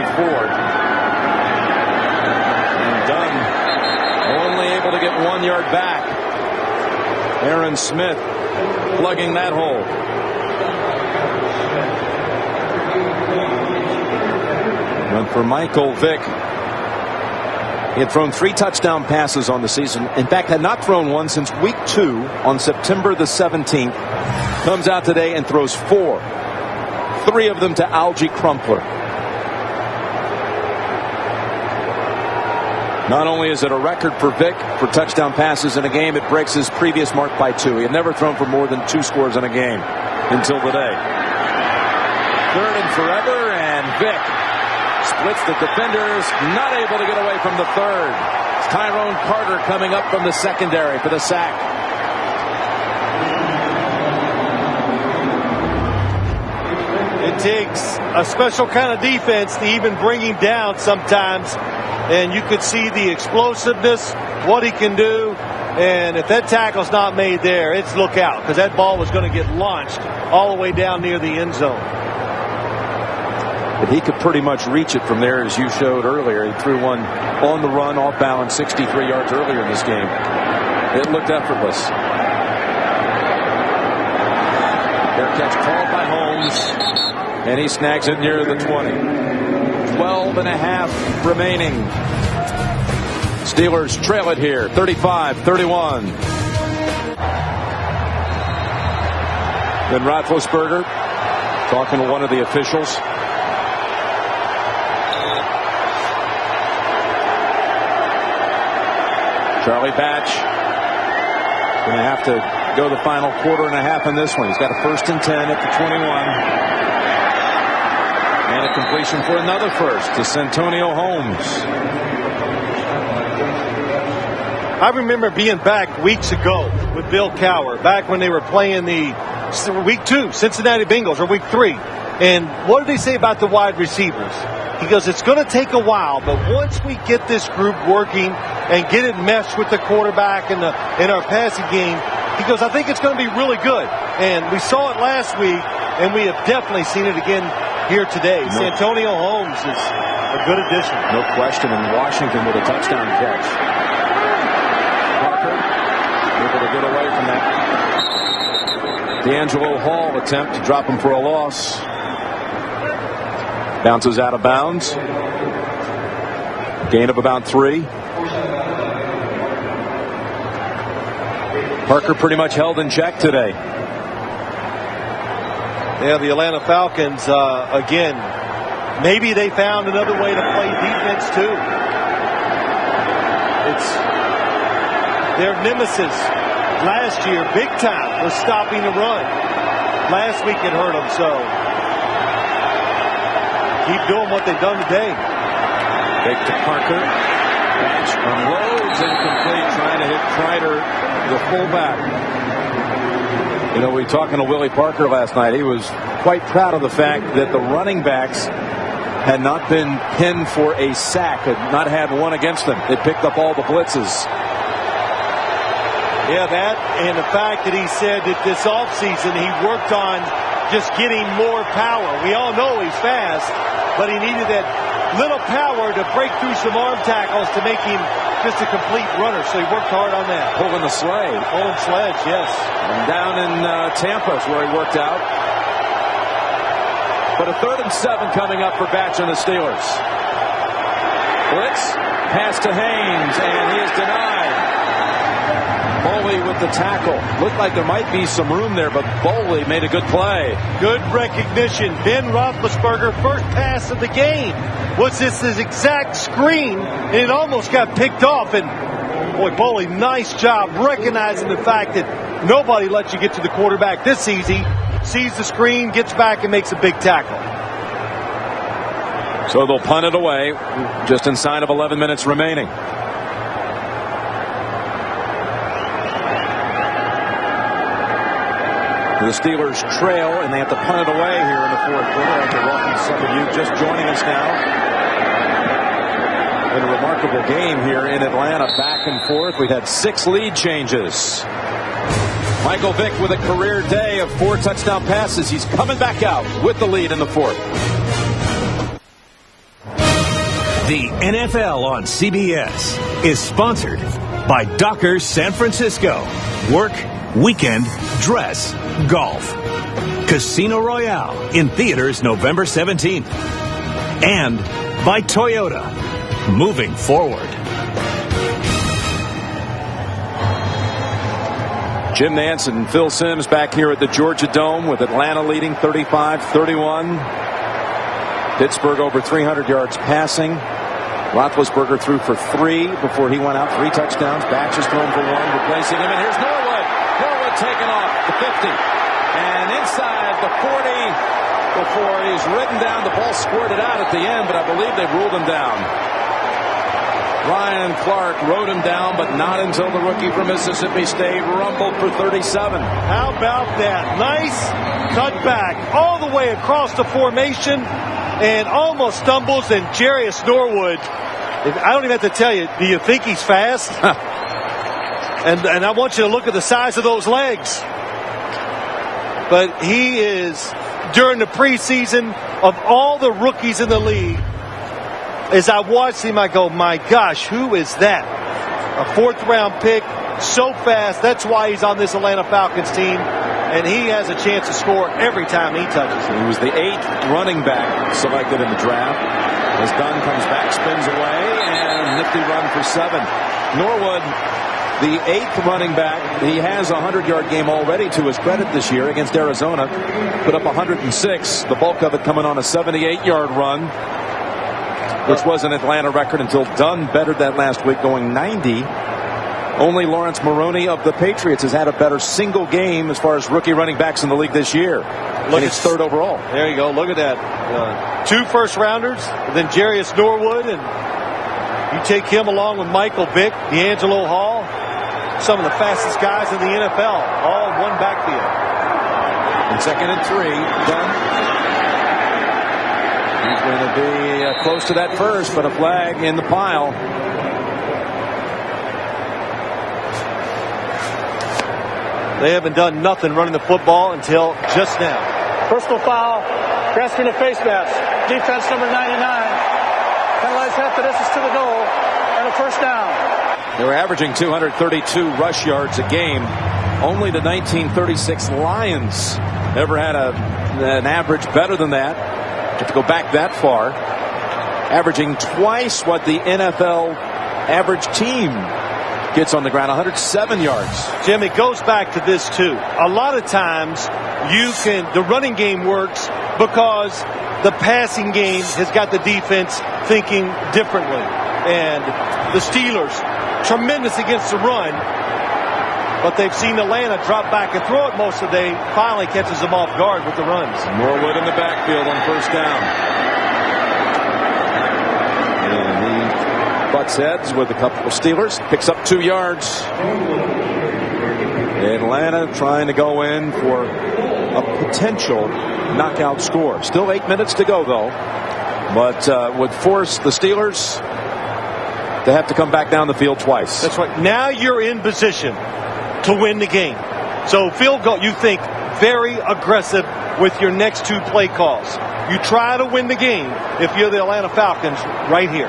Speaker 3: And Dunn only able to get 1 yard back. Aaron Smith plugging that hole. And for Michael Vick, he had thrown 3 touchdown passes on the season. In fact, had not thrown one since week 2 on September the 17th. Comes out today and throws 4. 3 of them to Algie Crumpler. Not only is it a record for Vick for touchdown passes in a game, it breaks his previous mark by 2. He had never thrown for more than 2 scores in a game until today. 3rd and forever, and Vick splits the defenders, not able to get away from the 3rd. It's Tyrone Carter coming up from the secondary for the sack.
Speaker 4: It takes a special kind of defense to even bring him down sometimes. And you could see the explosiveness, what he can do. And if that tackle's not made there, it's look out, because that ball was going to get launched all the way down near the end zone.
Speaker 3: But he could pretty much reach it from there, as you showed earlier. He threw one on the run, off balance, 63 yards earlier in this game. It looked effortless. Fair catch called by Holmes, and he snags it near the 20. 12 and a half remaining. Steelers trail it here, 35-31. Then Roethlisberger talking to one of the officials. Charlie Batch going to have to go the final quarter and a half in this one. He's got a 1st and 10 at the 21. And a completion for another first to Santonio Holmes.
Speaker 4: I remember being back weeks ago with Bill Cowher, back when they were playing the week 2 Cincinnati Bengals, or week 3. And what did he say about the wide receivers? He goes, it's going to take a while, but once we get this group working and get it meshed with the quarterback in our passing game, he goes, I think it's going to be really good. And we saw it last week, and we have definitely seen it again here today. Santonio Holmes is a good addition.
Speaker 3: No question. And Washington with a touchdown catch. Parker able to get away from that D'Angelo Hall attempt to drop him for a loss. Bounces out of bounds. Gain of about 3. Parker pretty much held in check today.
Speaker 4: Yeah, the Atlanta Falcons, again, maybe they found another way to play defense too. It's their nemesis last year, big time, was stopping the run. Last week it hurt them, so keep doing what they've done today.
Speaker 3: Big to Parker. Batch unloads, incomplete, trying to hit Kreider, the fullback. You know, we were talking to Willie Parker last night. He was quite proud of the fact that the running backs had not been pinned for a sack, had not had one against them. They picked up all the blitzes.
Speaker 4: Yeah, that and the fact that he said that this offseason he worked on just getting more power. We all know he's fast, but he needed that little power to break through some arm tackles to make him just a complete runner. So he worked hard on that.
Speaker 3: Pulling the sled.
Speaker 4: Pulling sledge, yes.
Speaker 3: And down in Tampa is where he worked out. But a 3rd and 7 coming up for Batch and the Steelers. Blitz, pass to Haynes, and he is denied. Boley with the tackle. Looked like there might be some room there, but Boley made a good play. Good recognition. Ben Roethlisberger, first pass of the game. Was this his exact screen, and it almost got picked off. And boy, Boley, nice job recognizing the fact that nobody lets you get to the quarterback this easy. Sees the screen, gets back, and makes a big tackle. So they'll punt it away just inside of 11 minutes remaining. The Steelers trail, and they have to punt it away here in the 4th quarter. After welcome some of you just joining us now. In a remarkable game here in Atlanta, back and forth. We've had 6 lead changes. Michael Vick with a career day of 4 touchdown passes. He's coming back out with the lead in the 4th.
Speaker 1: The NFL on CBS is sponsored by Dockers San Francisco. Work, weekend, dress, golf. Casino Royale in theaters November 17th. And by Toyota. Moving forward.
Speaker 3: Jim Nantz and Phil Simms back here at the Georgia Dome with Atlanta leading 35-31. Pittsburgh over 300 yards passing. Roethlisberger threw for 3 before he went out. 3 touchdowns. Batch is thrown for 1, replacing him. And here's Norwood. Norwood taken off the 50. And inside the 40 before he's ridden down. The ball squirted out at the end, but I believe they ruled him down. Ryan Clark rode him down, but not until the rookie from Mississippi State rumbled for 37.
Speaker 4: How about that? Nice cutback all the way across the formation and almost stumbles. And Jarius Norwood, I don't even have to tell you, do you think he's fast? And I want you to look at the size of those legs. But he is, during the preseason, of all the rookies in the league, as I watched him, I go, my gosh, who is that? A 4th-round pick, so fast. That's why he's on this Atlanta Falcons team. And he has a chance to score every time he touches it.
Speaker 3: He was the 8th running back selected in the draft. As Dunn comes back, spins away, and nifty run for 7. Norwood, the 8th running back. He has a 100-yard game already to his credit this year against Arizona. Put up 106, the bulk of it coming on a 78-yard run, which was an Atlanta record until Dunn bettered that last week, going 90. Only Lawrence Maroney of the Patriots has had a better single game as far as rookie running backs in the league this year. Look, he's 3rd overall.
Speaker 4: There you go. Look at that. 2 first-rounders, then Jarius Norwood, and you take him along with Michael Vick, D'Angelo Hall, some of the fastest guys in the NFL, all in one backfield.
Speaker 3: And 2nd and 3, Dunn. He's going to be close to that first, but a flag in the pile.
Speaker 4: They haven't done nothing running the football until just now.
Speaker 6: Personal foul, grasping a face mask. Defense number 99. Penalized half the distance to the goal, and a first down.
Speaker 3: They were averaging 232 rush yards a game. Only the 1936 Lions never had an average better than that. You have to go back that far. Averaging twice what the NFL average team gets on the ground, 107 yards.
Speaker 4: Jim, it goes back to this too. A lot of times the running game works because the passing game has got the defense thinking differently. And the Steelers, tremendous against the run, but they've seen Atlanta drop back and throw it most of the day, finally catches them off guard with the runs.
Speaker 3: Norwood in the backfield on first down. And he butts heads with a couple of Steelers, picks up 2 yards. Atlanta trying to go in for a potential knockout score. Still 8 minutes to go, though. But would force the Steelers to have to come back down the field twice.
Speaker 4: That's right. Now you're in position to win the game. So field goal, you think very aggressive with your next 2 play calls. You try to win the game if you're the Atlanta Falcons right here.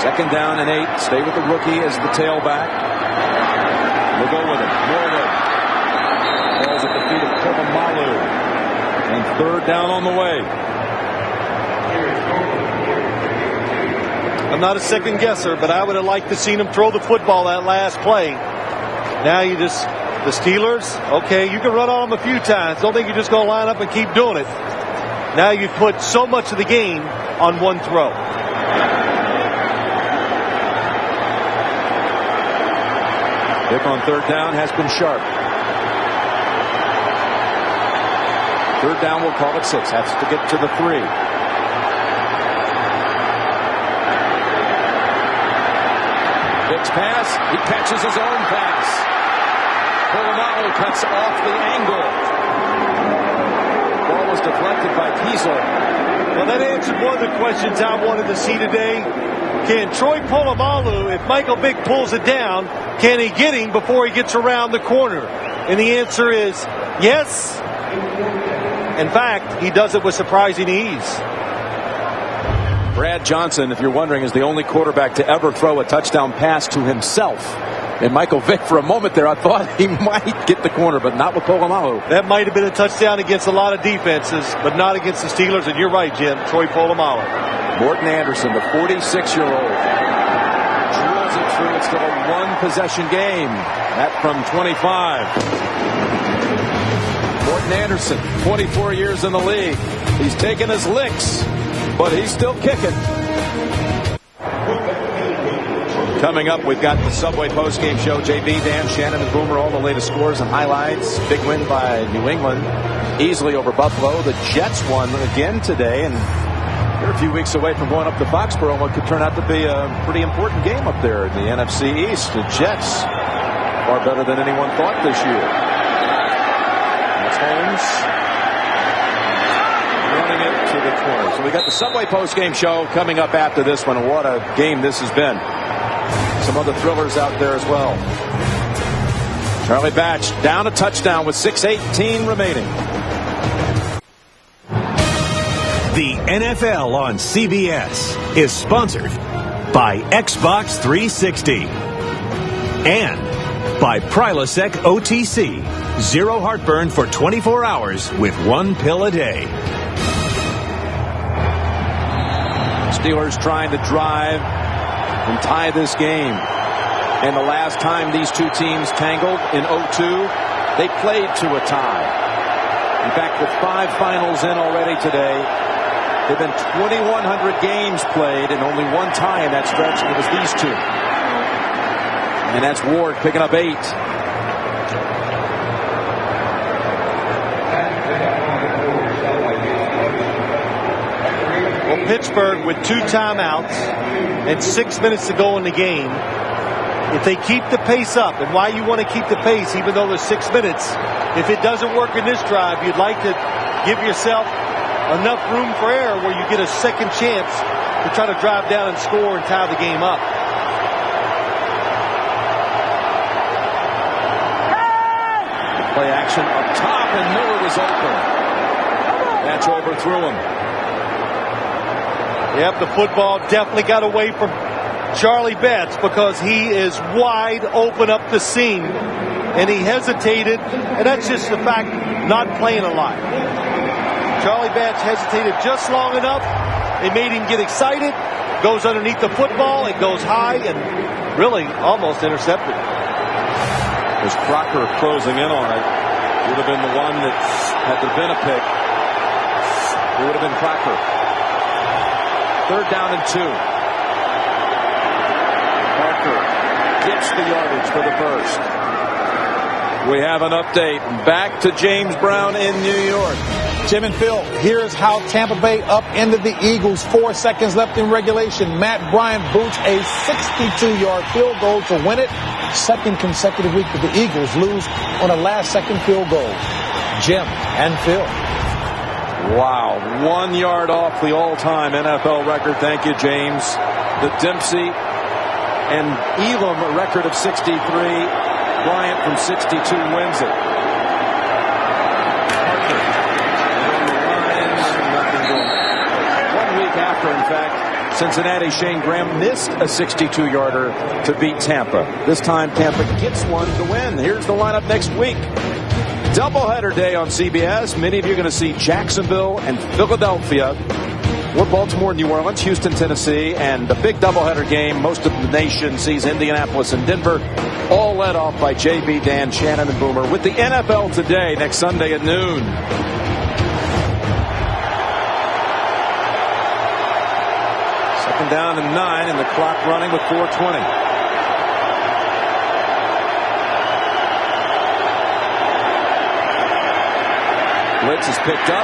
Speaker 3: 2nd down and 8. Stay with the rookie as the tailback. We'll go with it. Norwood falls at the feet of Polamalu. And 3rd down on the way.
Speaker 4: I'm not a second guesser, but I would have liked to seen him throw the football that last play. Now the Steelers, okay, you can run on them a few times. Don't think you're just going to line up and keep doing it. Now you've put so much of the game on one throw.
Speaker 3: Vick on 3rd down has been sharp. 3rd down, we'll call it 6. Has to get to the 3. Vick's pass. He catches his own pass. Polamalu cuts off the angle. Ball was deflected by Kiesel.
Speaker 4: Well, that answered one of the questions I wanted to see today. Can Troy Polamalu, if Michael Vick pulls it down, can he get him before he gets around the corner? And the answer is yes. In fact, he does it with surprising ease.
Speaker 3: Brad Johnson, if you're wondering, is the only quarterback to ever throw a touchdown pass to himself. And Michael Vick, for a moment there, I thought he might get the corner, but not with Polamalu.
Speaker 4: That might have been a touchdown against a lot of defenses, but not against the Steelers. And you're right, Jim. Troy Polamalu.
Speaker 3: Morton Anderson, the 46-year-old, drills it through. It's still a one-possession game. That from 25. Morton Anderson, 24 years in the league. He's taking his licks, but he's still kicking. Coming up, we've got the Subway postgame show. JB, Dan, Shannon, and Boomer, all the latest scores and highlights. Big win by New England, easily over Buffalo. The Jets won again today, and they're a few weeks away from going up to Foxborough. What could turn out to be a pretty important game up there in the NFC East. The Jets far better than anyone thought this year. That's Holmes running it to the corner. So we got the Subway postgame show coming up after this one. What a game this has been. Some other thrillers out there as well. Charlie Batch down a touchdown with 6:18 remaining.
Speaker 1: The NFL on CBS is sponsored by Xbox 360 and by Prilosec OTC. Zero heartburn for 24 hours with one pill a day.
Speaker 3: Steelers trying to drive and tie this game. And the last time these two teams tangled in 02, they played to a tie. In fact, with 5 finals in already today, there have been 2,100 games played and only one tie in that stretch, and it was these two. And that's Ward picking up 8.
Speaker 4: Well, Pittsburgh with 2 timeouts and 6 minutes to go in the game. If they keep the pace up, and why you want to keep the pace even though there's 6 minutes, if it doesn't work in this drive, you'd like to give yourself enough room for error where you get a second chance to try to drive down and score and tie the game up.
Speaker 3: Play action up top, and Miller was open. Batch overthrew him.
Speaker 4: Yep, the football definitely got away from Charlie Batch because he is wide open up the seam, and he hesitated, and that's just the fact not playing a lot. Charlie Batch hesitated just long enough. It made him get excited, goes underneath the football, it goes high, and really almost intercepted.
Speaker 3: Was Crocker closing in on it? Would have been the one that had there been a pick. It would have been Crocker. 3rd down and 2. Parker gets the yardage for the first. We have an update. Back to James Brown in New York.
Speaker 2: Jim and Phil, here's how Tampa Bay upended the Eagles. 4 seconds left in regulation. Matt Bryant boots a 62-yard field goal to win it. 2nd consecutive week that the Eagles lose on a last-second field goal. Jim and Phil.
Speaker 3: Wow, 1 yard off the all-time NFL record. Thank you, James. The Dempsey and Elam record of 63. Bryant from 62 wins it. After, in fact, Cincinnati, Shane Graham missed a 62-yarder to beat Tampa. This time, Tampa gets one to win. Here's the lineup next week. Doubleheader day on CBS. Many of you are going to see Jacksonville and Philadelphia, or Baltimore, New Orleans, Houston, Tennessee, and the big doubleheader game. Most of the nation sees Indianapolis and Denver, all led off by JB, Dan, Shannon, and Boomer, with the NFL today next Sunday at noon. Down to 9, and the clock running with 4:20. Blitz is picked up.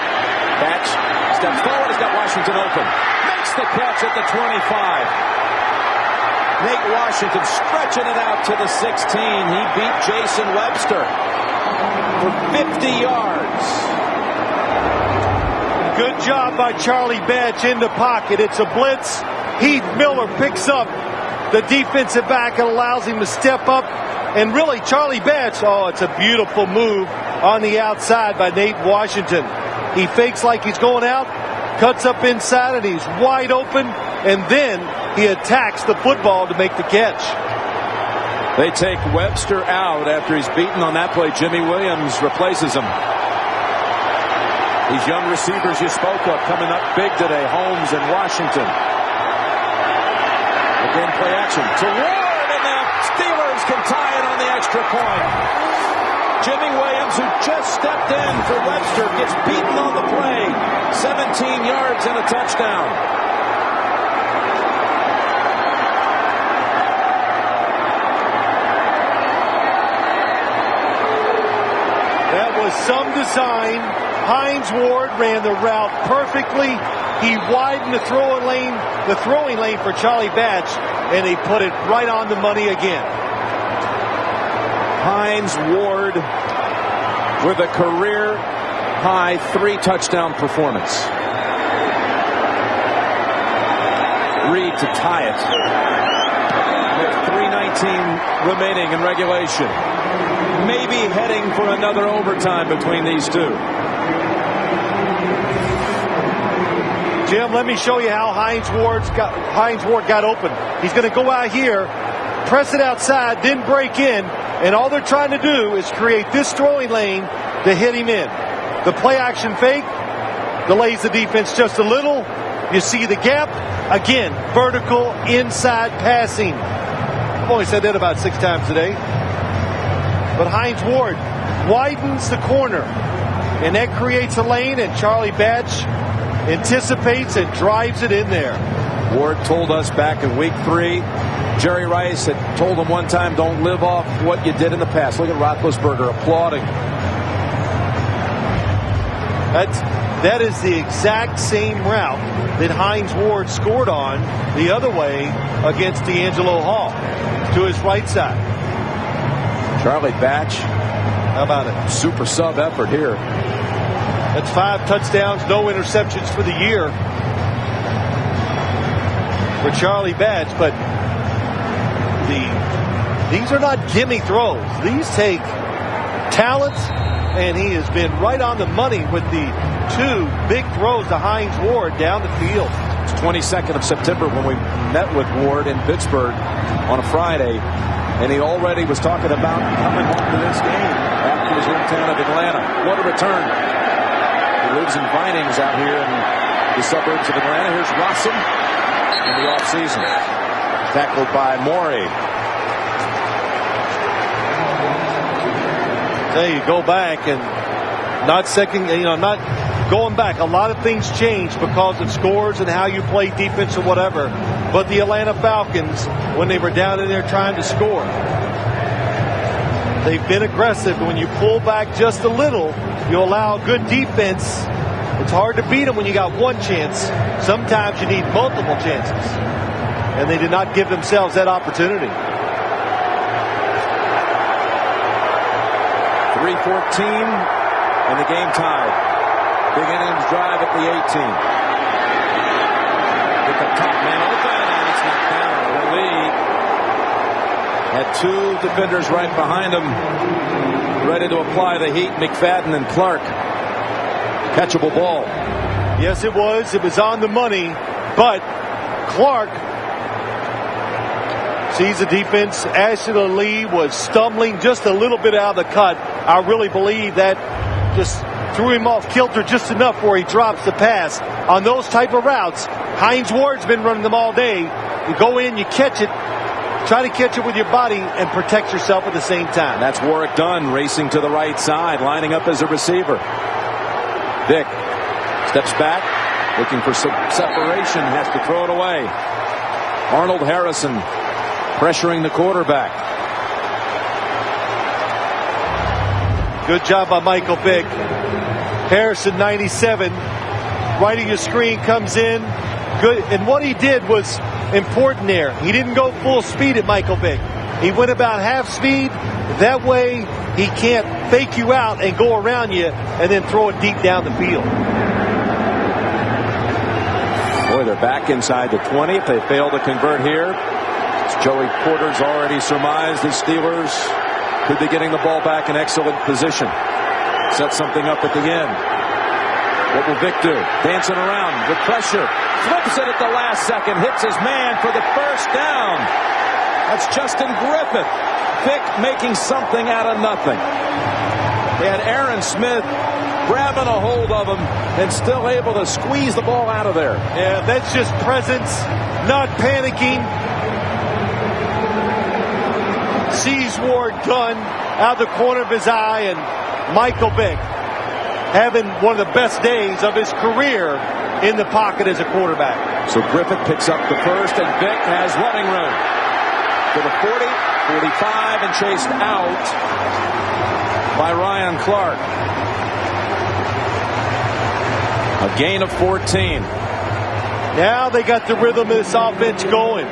Speaker 3: Batch steps forward. He's got Washington open. Makes the catch at the 25. Nate Washington stretching it out to the 16. He beat Jason Webster for 50 yards.
Speaker 4: Good job by Charlie Batch in the pocket. It's a blitz. Heath Miller picks up the defensive back and allows him to step up. And really, Charlie Batch, oh, it's a beautiful move on the outside by Nate Washington. He fakes like he's going out, cuts up inside, and he's wide open. And then he attacks the football to make the catch.
Speaker 3: They take Webster out after he's beaten on that play. Jimmy Williams replaces him. These young receivers you spoke of coming up big today, Holmes and Washington. Again, play action to Ward, and the Steelers can tie it on the extra point. Jimmy Williams, who just stepped in for Webster, gets beaten on the play. 17 yards and a touchdown.
Speaker 4: That was some design. Hines Ward ran the route perfectly. He widened the throwing lane for Charlie Batch, and he put it right on the money again.
Speaker 3: Hines Ward with a career-high 3-touchdown performance. Reed to tie it with 3:18 remaining in regulation. Maybe heading for another overtime between these two.
Speaker 4: Jim, let me show you how Hines Ward got open. He's going to go out here, press it outside, then break in, and all they're trying to do is create this throwing lane to hit him in. The play action fake delays the defense just a little. You see the gap. Again, vertical inside passing. I've only said that about 6 times today. But Hines Ward widens the corner, and that creates a lane, and Charlie Batch anticipates and drives it in there.
Speaker 3: Ward told us back in week 3, Jerry Rice had told him one time, don't live off what you did in the past. Look at Roethlisberger applauding.
Speaker 4: That is the exact same route that Hines Ward scored on the other way against D'Angelo Hall to his right side.
Speaker 3: Charlie Batch,
Speaker 4: how about it?
Speaker 3: Super sub effort here.
Speaker 4: That's 5 touchdowns, no interceptions for the year for Charlie Batch. But these are not gimme throws. These take talent, and he has been right on the money with the 2 big throws to Hines Ward down the field.
Speaker 3: It's 22nd of September when we met with Ward in Pittsburgh on a Friday, and he already was talking about coming home to this game back to his hometown of Atlanta. What a return. He lives in Vinings out here in the suburbs of Atlanta. Here's Rossum in the offseason. Tackled by Morey.
Speaker 4: There you go back and not going back. A lot of things change because of scores and how you play defense or whatever. But the Atlanta Falcons, when they were down in there trying to score, they've been aggressive. When you pull back just a little, you allow good defense. It's hard to beat them when you got one chance. Sometimes you need multiple chances. And they did not give themselves that opportunity.
Speaker 3: 3:14 and the game tied. Big innings drive at the 18. Get the top man open, and it's not down. The lead had 2 defenders right behind him, ready to apply the heat. McFadden and Clark. Catchable ball.
Speaker 4: Yes, it was. It was on the money, but Clark sees the defense. Ashley Lee was stumbling just a little bit out of the cut. I really believe that just threw him off kilter just enough where he drops the pass. On those type of routes, Hines Ward's been running them all day. You go in, you catch it, try to catch it with your body and protect yourself at the same time.
Speaker 3: That's Warwick Dunn racing to the right side, lining up as a receiver. Vick steps back, looking for some separation, has to throw it away. Arnold Harrison pressuring the quarterback.
Speaker 4: Good job by Michael Vick. Harrison, 97, right of your screen, comes in. Good, and what he did was important there. He didn't go full speed at Michael Vick. He went about half speed. That way, he can't fake you out and go around you and then throw it deep down the field.
Speaker 3: Boy, they're back inside the 20 if they fail to convert here. As Joey Porter's already surmised, the Steelers could be getting the ball back in excellent position. Set something up at the end. What will Vick do? Dancing around with pressure. Flips it at the last second. Hits his man for the first down. That's Justin Griffith. Vick making something out of nothing. They had Aaron Smith grabbing a hold of him and still able to squeeze the ball out of there.
Speaker 4: Yeah, that's just presence, not panicking. Sees Ward Dunn out the corner of his eye, and Michael Vick having one of the best days of his career in the pocket as a quarterback.
Speaker 3: So Griffith picks up the first, and Vick has running room to the 40, 45, and chased out by Ryan Clark. A gain of 14.
Speaker 4: Now they got the rhythm of this offense going.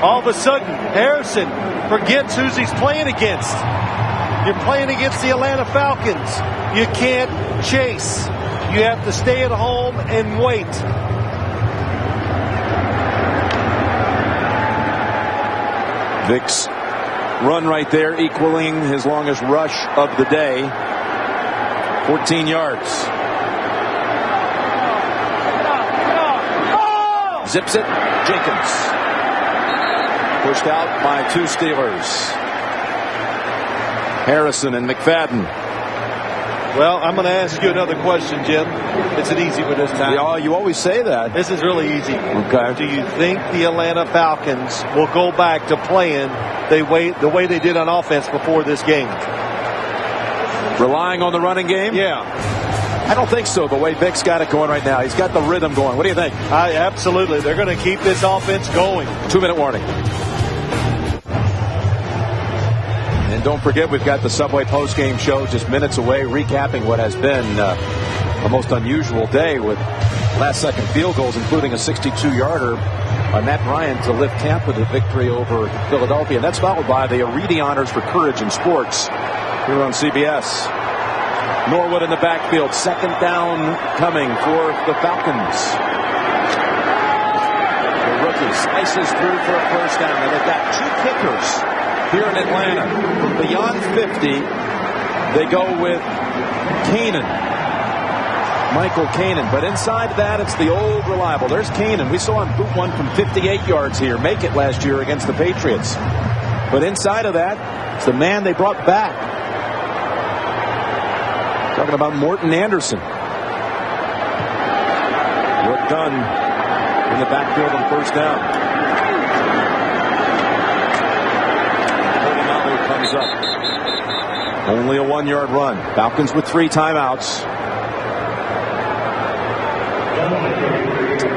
Speaker 4: All of a sudden, Harrison forgets who he's playing against. You're playing against the Atlanta Falcons. You can't chase. You have to stay at home and wait.
Speaker 3: Vick's run right there, equaling his longest rush of the day. 14 yards. Zips it. Jenkins. Pushed out by 2 Steelers. Harrison and McFadden.
Speaker 4: Well, I'm going to ask you another question, Jim. It's an easy one this time.
Speaker 3: Yeah, you always say that.
Speaker 4: This is really easy.
Speaker 3: Okay.
Speaker 4: Do you think the Atlanta Falcons will go back to playing the way they did on offense before this game?
Speaker 3: Relying on the running game?
Speaker 4: Yeah.
Speaker 3: I don't think so, the way Vick's got it going right now. He's got the rhythm going. What do you think?
Speaker 4: Absolutely. They're going to keep this offense going.
Speaker 3: 2-minute warning. And don't forget, we've got the Subway postgame show just minutes away, recapping what has been a most unusual day with last-second field goals, including a 62-yarder by Matt Bryant to lift Tampa to victory over Philadelphia. And that's followed by the Aridi Honors for Courage in Sports here on CBS. Norwood in the backfield. Second down coming for the Falcons. The rookie slices through for a first down. And they've got 2 kickers here in Atlanta. From beyond 50, they go with Kanan. Michael Kanan. But inside that, it's the old reliable. There's Kanan. We saw him boot one from 58 yards here. Make it last year against the Patriots. But inside of that, it's the man they brought back. Talking about Morton Anderson. Work done in the backfield on first down. Comes up. Only a 1-yard run. Falcons with 3 timeouts.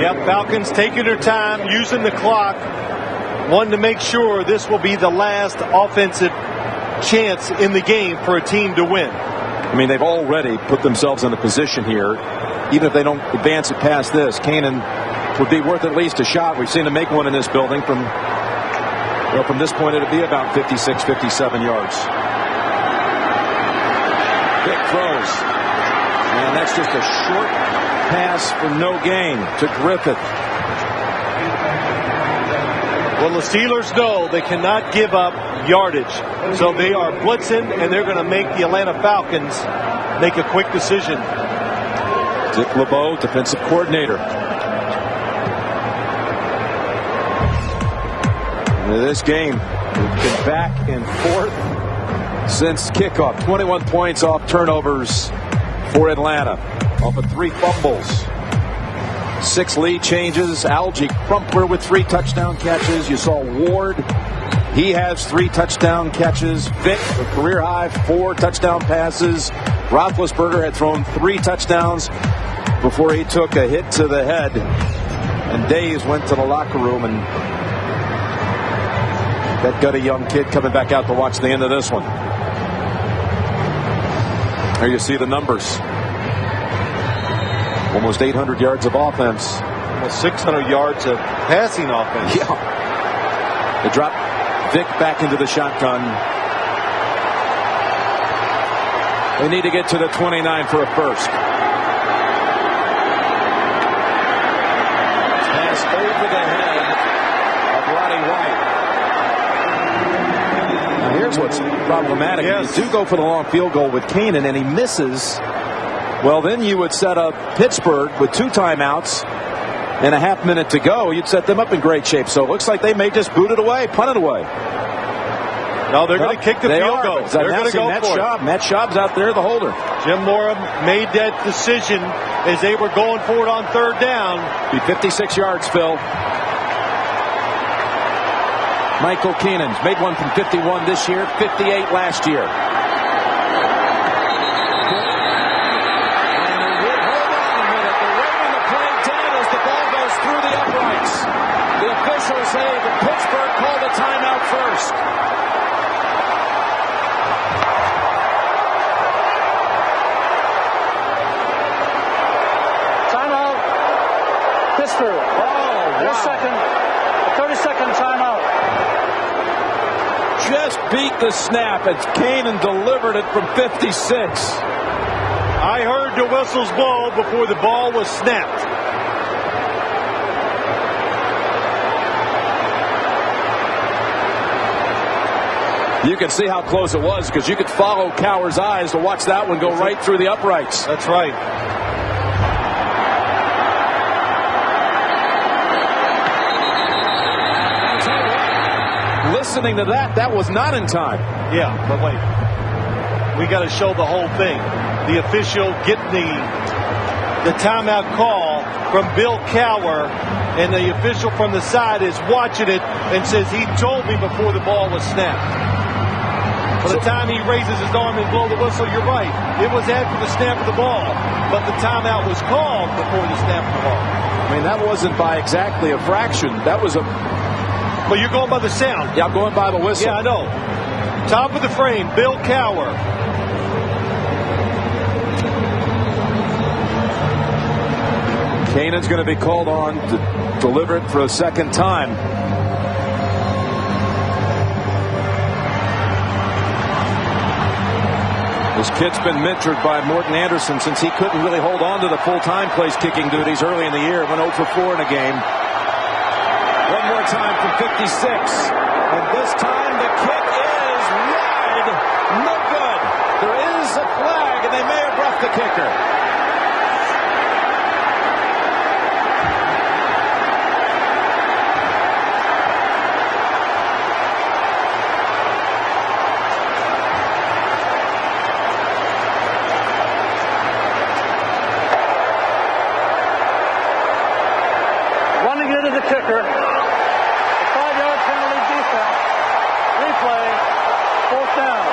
Speaker 4: Yep, Falcons taking their time, using the clock, wanting to make sure this will be the last offensive chance in the game for a team to win.
Speaker 3: I mean, they've already put themselves in a position here. Even if they don't advance it past this, Kanan would be worth at least a shot. We've seen him make one in this building from this point. It'd be about 56, 57 yards. Vick throws. And that's just a short pass for no gain to Griffith.
Speaker 4: Well, the Steelers know they cannot give up yardage. So they are blitzing, and they're going to make the Atlanta Falcons make a quick decision.
Speaker 3: Dick LeBeau, defensive coordinator. This game, we've been back and forth since kickoff. 21 points off turnovers for Atlanta. Off of 3 fumbles. 6 lead changes. Algie Crumpler with 3 touchdown catches. You saw Ward. He has 3 touchdown catches. Vick, a career high, 4 touchdown passes. Roethlisberger had thrown 3 touchdowns before he took a hit to the head. And Days went to the locker room, and that got a young kid coming back out to watch the end of this one. There you see the numbers. Almost 800 yards of offense.
Speaker 4: Almost 600 yards of passing offense.
Speaker 3: Yeah. They drop Vick back into the shotgun. They need to get to the 29 for a first. Pass over the head of Roddy White. Now here's what's problematic.
Speaker 4: Yes.
Speaker 3: If you do go for the long field goal with Kanan and he misses, well, then you would set up Pittsburgh with 2 timeouts and a half minute to go. You'd set them up in great shape. So it looks like they may just boot it away, punt it away.
Speaker 4: No, they're going to kick the field goal. They're going to go for it.
Speaker 3: Matt Schaub's out there, the holder.
Speaker 4: Jim Mora made that decision as they were going for it on 3rd down.
Speaker 3: Be 56 yards, Phil. Michael Keenan's made one from 51 this year, 58 last year. The officials say that Pittsburgh called a timeout first.
Speaker 6: Timeout. Pittsburgh.
Speaker 3: Oh, wow.
Speaker 6: 30-second timeout.
Speaker 3: Just beat the snap. It's Kanan delivered it from 56.
Speaker 4: I heard the whistles blow before the ball was snapped.
Speaker 3: You can see how close it was because you could follow Cowher's eyes to watch that one go right through the uprights.
Speaker 4: That's right.
Speaker 3: Listening to that, that was not in time.
Speaker 4: Yeah, but wait. We got to show the whole thing. The official getting the timeout call from Bill Cowher, and the official from the side is watching it and says he told me before the ball was snapped. By the time he raises his arm and blow the whistle, you're right. It was after the snap of the ball, but the timeout was called before the snap of the ball.
Speaker 3: I mean, that wasn't by exactly a fraction. That was a...
Speaker 4: But you're going by the sound.
Speaker 3: Yeah, I'm going by the whistle.
Speaker 4: Yeah, I know. Top of the frame, Bill Cowher.
Speaker 3: Canaan's going to be called on to deliver it for a second time. This kid's been mentored by Morton Anderson since he couldn't really hold on to the full-time place kicking duties early in the year. Went 0 for 4 in a game. One more time from 56. And this time the kick is wide. No good. There is a flag, and they may have roughed the kicker.
Speaker 6: Running into the kicker. A 5-yard penalty defense. Replay. 4th down.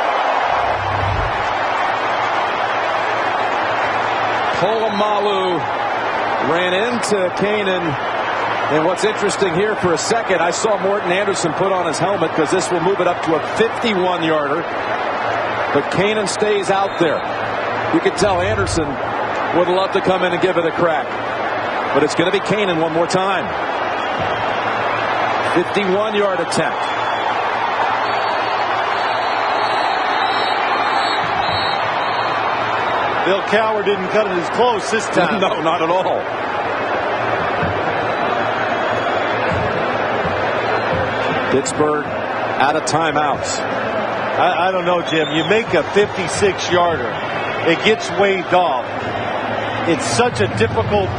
Speaker 3: Polamalu ran into Canaan. And what's interesting here for a second, I saw Morton Anderson put on his helmet because this will move it up to a 51-yarder. But Canaan stays out there. You can tell Anderson would love to come in and give it a crack. But it's going to be Canaan one more time. 51-yard attempt.
Speaker 4: Bill Cowher didn't cut it as close this time.
Speaker 3: No, not at all. Pittsburgh out of timeouts.
Speaker 4: I don't know, Jim. You make a 56-yarder. It gets waved off. It's such a difficult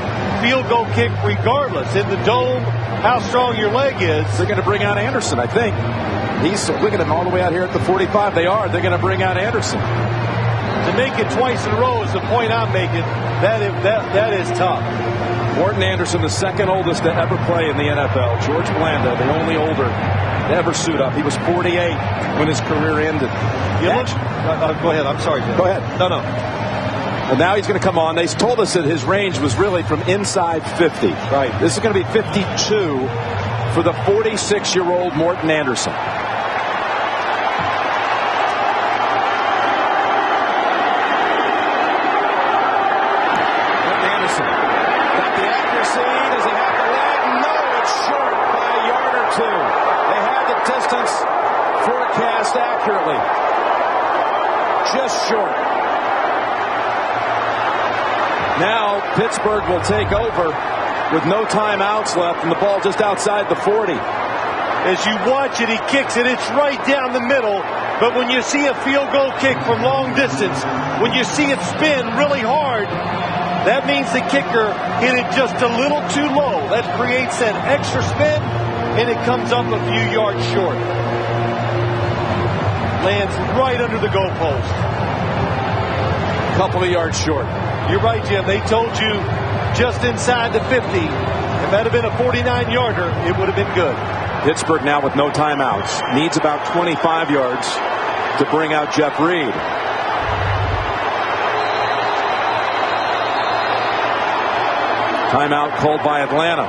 Speaker 4: field goal kick regardless. In the dome, how strong your leg is.
Speaker 3: They're going to bring out Anderson, I think. Look at him all the way out here at the 45. They are. They're going to bring out Anderson.
Speaker 4: To make it twice in a row is the point I'm making. That is tough.
Speaker 3: Morton Anderson, the second oldest to ever play in the NFL. George Blanda, the only older to ever suit up. He was 48 when his career ended.
Speaker 4: Go ahead. I'm sorry, Jim.
Speaker 3: Go ahead.
Speaker 4: No.
Speaker 3: And now he's going to come on. They told us that his range was really from inside 50.
Speaker 4: Right.
Speaker 3: This is going to be 52 for the 46-year-old Morton Anderson. Morton Anderson got the accuracy. Does he have the leg? No, it's short by a yard or two. They have the distance forecast accurately. Just short. Now Pittsburgh will take over with no timeouts left and the ball just outside the 40.
Speaker 4: As you watch it, he kicks it. It's right down the middle. But when you see a field goal kick from long distance, when you see it spin really hard, that means the kicker hit it just a little too low. That creates that extra spin, and it comes up a few yards short. Lands right under the goalpost.
Speaker 3: Couple of yards short.
Speaker 4: You're right, Jim. They told you just inside the 50. If that had been a 49-yarder, it would have been good.
Speaker 3: Pittsburgh now with no timeouts. Needs about 25 yards to bring out Jeff Reed. Timeout called by Atlanta.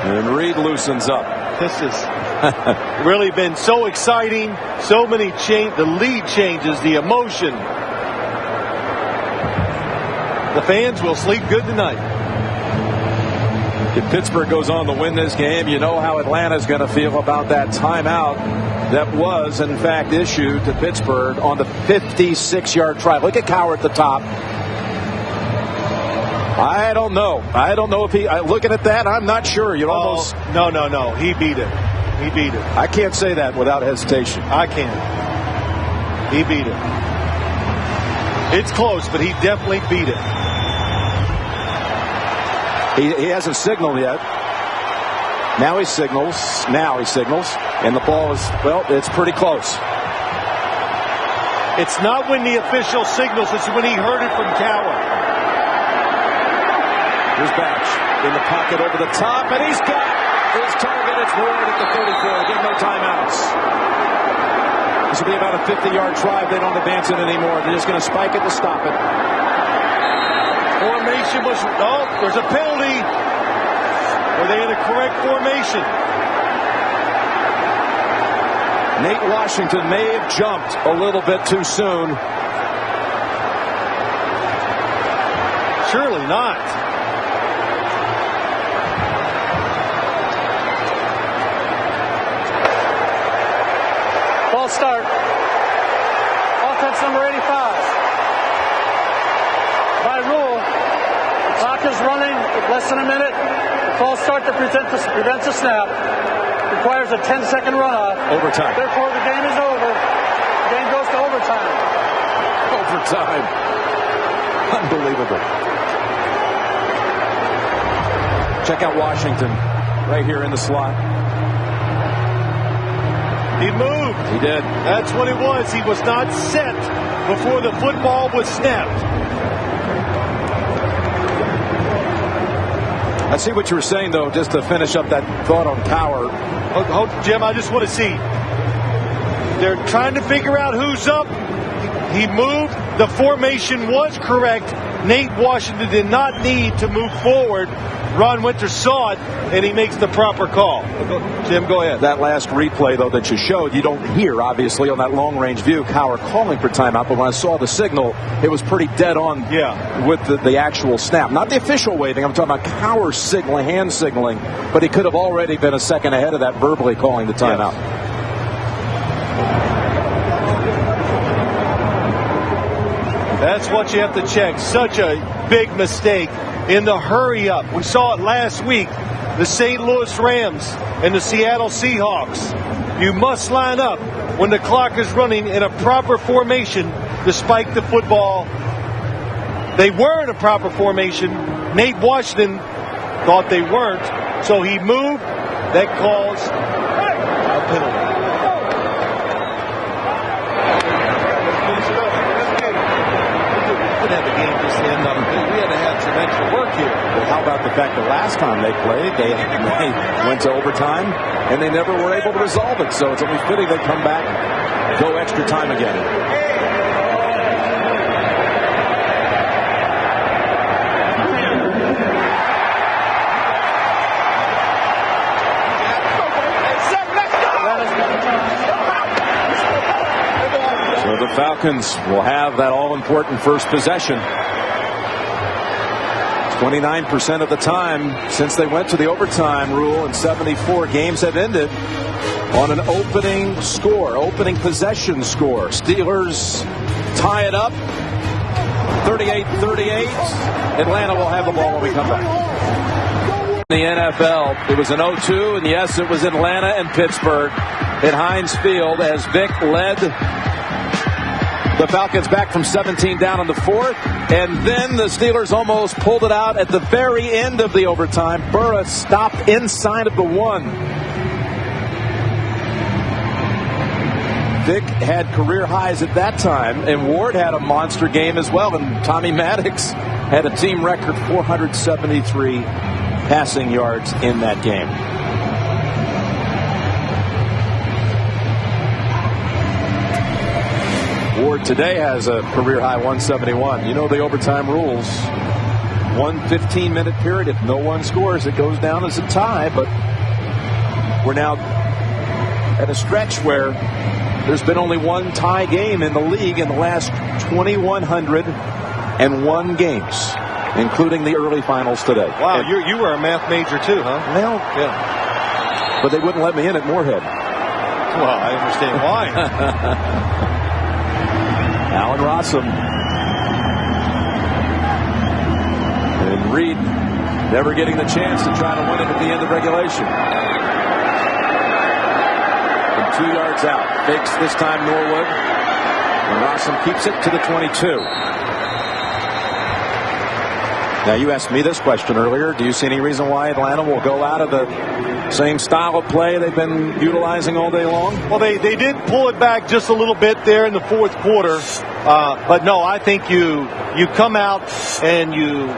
Speaker 3: And Reed loosens up.
Speaker 4: This has really been so exciting. So many the lead changes, the emotion. The fans will sleep good tonight.
Speaker 3: If Pittsburgh goes on to win this game, you know how Atlanta's going to feel about that timeout that was, in fact, issued to Pittsburgh on the 56-yard try. Look at Cowher at the top. I don't know. I don't know if looking at that, I'm not sure. You almost.
Speaker 4: No. He beat it. He beat it.
Speaker 3: I can't say that without hesitation.
Speaker 4: I can. He beat it. It's close, but he definitely beat it.
Speaker 3: He hasn't signaled yet. Now he signals. And the ball is, well, it's pretty close.
Speaker 4: It's not when the official signals, it's when he heard it from Cowan.
Speaker 3: Here's Batch in the pocket over the top, and he's got his target. It's Ward at the 34. Give no timeouts. This will be about a 50-yard drive. They don't advance it anymore. They're just going to spike it to stop it.
Speaker 4: Formation was, oh, there's a penalty. Were they in the correct formation?
Speaker 3: Nate Washington may have jumped a little bit too soon.
Speaker 4: Surely not.
Speaker 6: Ball start. Offense number 85. By rule, the clock is running with less than a minute. The false start that prevents a snap requires a 10-second runoff.
Speaker 3: Overtime.
Speaker 6: Therefore, the game is over. The game goes to overtime.
Speaker 3: Overtime. Unbelievable. Check out Washington right here in the slot.
Speaker 4: He moved.
Speaker 3: He did.
Speaker 4: That's what it was. He was not set before the football was snapped.
Speaker 3: I see what you were saying, though, just to finish up that thought on Power.
Speaker 4: Jim, I just want to see. They're trying to figure out who's up. He moved. The formation was correct. Nate Washington did not need to move forward. Ron Winter saw it, and he makes the proper call. Jim, go ahead.
Speaker 3: That last replay, though, that you showed, you don't hear, obviously, on that long-range view, Cowher calling for timeout. But when I saw the signal, it was pretty dead on with the actual snap. Not the official waving. I'm talking about Cowher signaling, hand signaling. But he could have already been a second ahead of that verbally calling the timeout.
Speaker 4: Yes. That's what you have to check. Such a big mistake in the hurry up. We saw it last week. The St. Louis Rams and the Seattle Seahawks. You must line up when the clock is running in a proper formation to spike the football. They were in a proper formation. Nate Washington thought they weren't, so he moved. That calls a penalty. Have the game just end up. We had to have some extra work here.
Speaker 3: Well, how about the fact that last time they played, they went to overtime and they never were able to resolve it. So it's only fitting they come back, go extra time again. So the Falcons will have that all-important first possession. 29% of the time since they went to the overtime rule, and 74 games have ended on an opening possession score. Steelers tie it up, 38-38. Atlanta will have the ball when we come back. In the NFL, it was an 0-2, and yes, it was Atlanta and Pittsburgh at Heinz Field as Vick led the Falcons back from 17 down in the fourth, and then the Steelers almost pulled it out at the very end of the overtime. Burris stopped inside of the 1. Vick had career highs at that time, and Ward had a monster game as well, and Tommy Maddox had a team record 473 passing yards in that game. Ward today has a career high 171. You know the overtime rules. 1 15-minute period. If no one scores, it goes down as a tie. But we're now at a stretch where there's been only one tie game in the league in the last 2,101 games, including the early finals today.
Speaker 4: Wow, you were a math major too, huh?
Speaker 3: Well,
Speaker 4: yeah.
Speaker 3: But they wouldn't let me in at Moorhead.
Speaker 4: Well, I understand why.
Speaker 3: Alan Rossum. And Reed never getting the chance to try to win it at the end of regulation. 2 yards out. Fakes this time Norwood. And Rossum keeps it to the 22. Now, you asked me this question earlier. Do you see any reason why Atlanta will go out of the same style of play they've been utilizing all day long?
Speaker 4: Well, they did pull it back just a little bit there in the fourth quarter. But no, I think you come out and you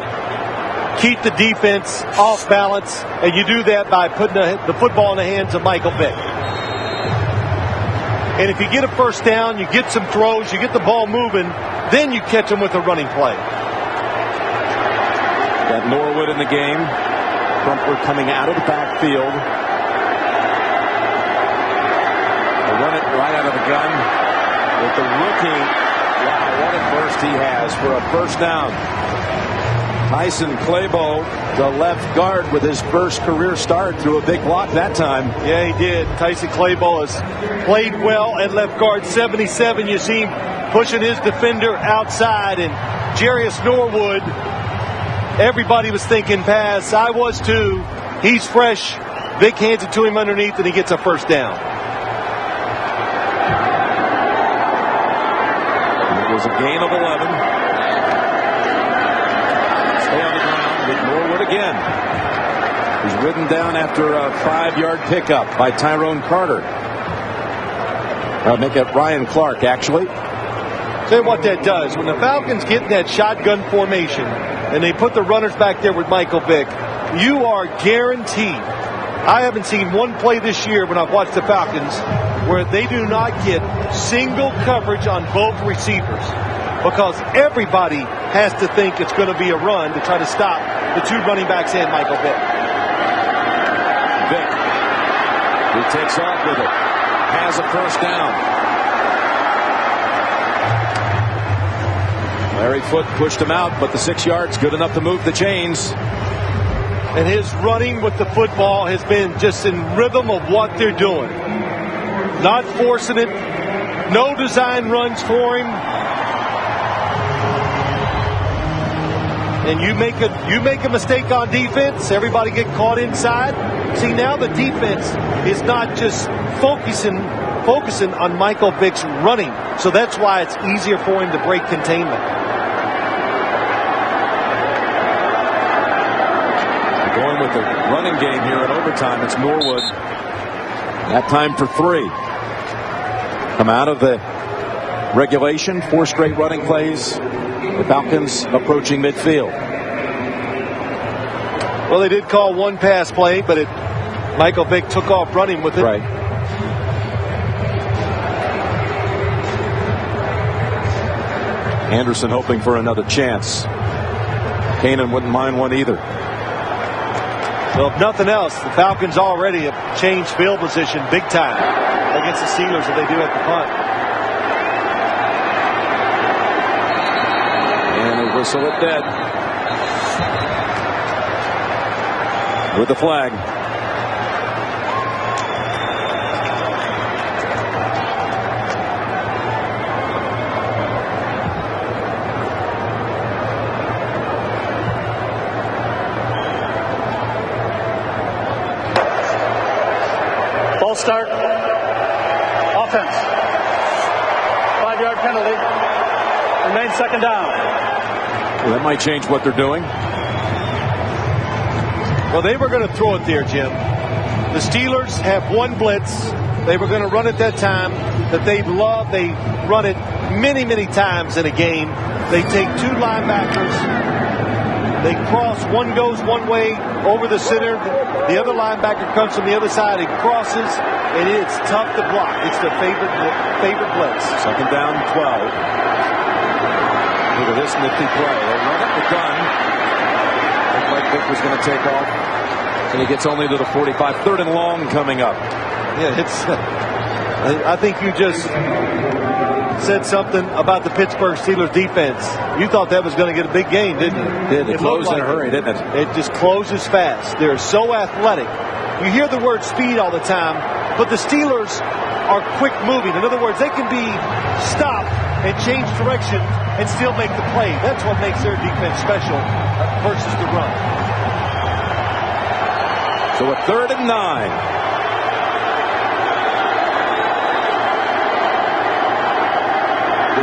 Speaker 4: keep the defense off balance, and you do that by putting the football in the hands of Michael Vick. And if you get a first down, you get some throws, you get the ball moving, then you catch them with a running play.
Speaker 3: Got Norwood in the game. Crumpler coming out of the backfield. They run it right out of the gun with the rookie. Wow, what a burst he has for a first down. Tyson Claybo, the left guard, with his first career start, through a big block that time.
Speaker 4: Yeah, he did. Tyson Claybo has played well at left guard. 77, you see him pushing his defender outside. And Jarius Norwood, everybody was thinking pass. I was too. He's fresh. Vick hands it to him underneath, and he gets a first down.
Speaker 3: And it was a gain of 11. Stay on the ground with Norwood again. He's ridden down after a 5-yard pickup by Tyrone Carter. Make it Ryan Clark, actually.
Speaker 4: Tell you what that does. When the Falcons get in that shotgun formation and they put the runners back there with Michael Vick, you are guaranteed. I haven't seen one play this year when I've watched the Falcons where they do not get single coverage on both receivers, because everybody has to think it's going to be a run to try to stop the two running backs and Michael Vick.
Speaker 3: Vick, he takes off with it, has a first down. Larry Foote pushed him out, but the 6 yards good enough to move the chains.
Speaker 4: And his running with the football has been just in rhythm of what they're doing. Not forcing it. No design runs for him. And you make a mistake on defense, everybody get caught inside. See, now the defense is not just focusing on Michael Vick's running. So that's why it's easier for him to break containment.
Speaker 3: Going with the running game here in overtime. It's Norwood. That time for 3. Come out of the regulation. 4 straight running plays. The Falcons approaching midfield.
Speaker 4: Well, they did call one pass play, but Michael Vick took off running with it.
Speaker 3: Right. Anderson hoping for another chance. Kanan wouldn't mind one either.
Speaker 4: Well, if nothing else, the Falcons already have changed field position big time against the Steelers if they do at the punt.
Speaker 3: And they whistle it dead. With the flag.
Speaker 6: False start. Offense. 5-yard penalty. Remains second down.
Speaker 3: Well, that might change what they're doing.
Speaker 4: Well, they were going to throw it there, Jim. The Steelers have one blitz. They were going to run it that time that they love. They run it many, many times in a game. They take 2 linebackers. They cross. One goes one way over the center. The other linebacker comes from the other side and crosses, and it's tough to block. It's their favorite blitz.
Speaker 3: Second down, 12. Look at this nifty play. They run up the gun. Looked like Vick was going to take off, and he gets only to the 45. 3rd and long coming up.
Speaker 4: Yeah, I think you just said something about the Pittsburgh Steelers defense. You thought that was going to get a big game, didn't you?
Speaker 3: It closed in a hurry, didn't it?
Speaker 4: It just closes fast. They're so athletic. You hear the word speed all the time, but the Steelers are quick moving. In other words, they can be stopped and change direction and still make the play. That's what makes their defense special versus the run.
Speaker 3: So a 3rd and 9.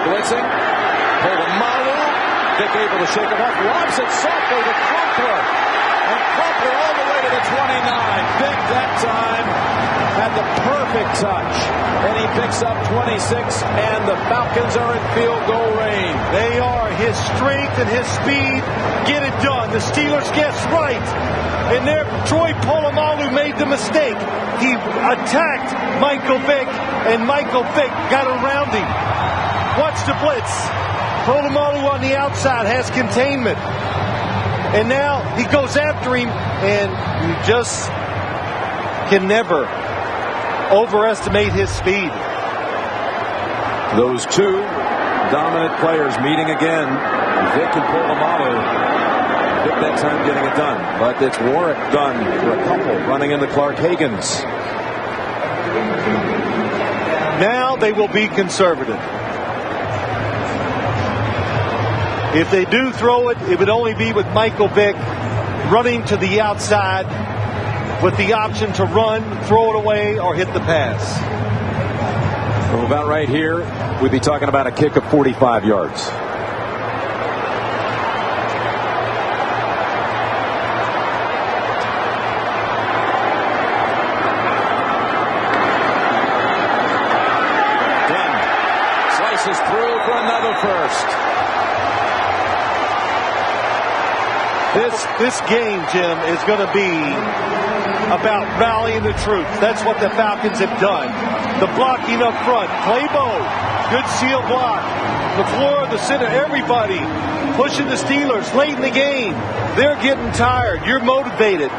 Speaker 3: blitzing. Polamalu. Vick able to shake him off. Lobs it softly to Crumpler. And Crumpler all the way to the 29. Vick that time had the perfect touch. And he picks up 26, and the Falcons are in field goal range.
Speaker 4: They are. His strength and his speed get it done. The Steelers guessed right. And there, Troy Polamalu made the mistake. He attacked Michael Vick, and Michael Vick got around him. Watch the blitz. Polamalu on the outside has containment. And now he goes after him, and you just can never overestimate his speed.
Speaker 3: Those two dominant players meeting again. Vick and Polamalu. Vick that time getting it done. But it's Warwick done for a couple, running into Clark Hagan's.
Speaker 4: Now they will be conservative. If they do throw it, it would only be with Michael Vick running to the outside with the option to run, throw it away, or hit the pass.
Speaker 3: Well, about right here, we'd be talking about a kick of 45 yards. Dunn slices through for another first.
Speaker 4: This game, Jim, is going to be about rallying the troops. That's what the Falcons have done. The blocking up front. Claybo, good seal block. LaFleur, the center, everybody pushing the Steelers late in the game. They're getting tired. You're motivated.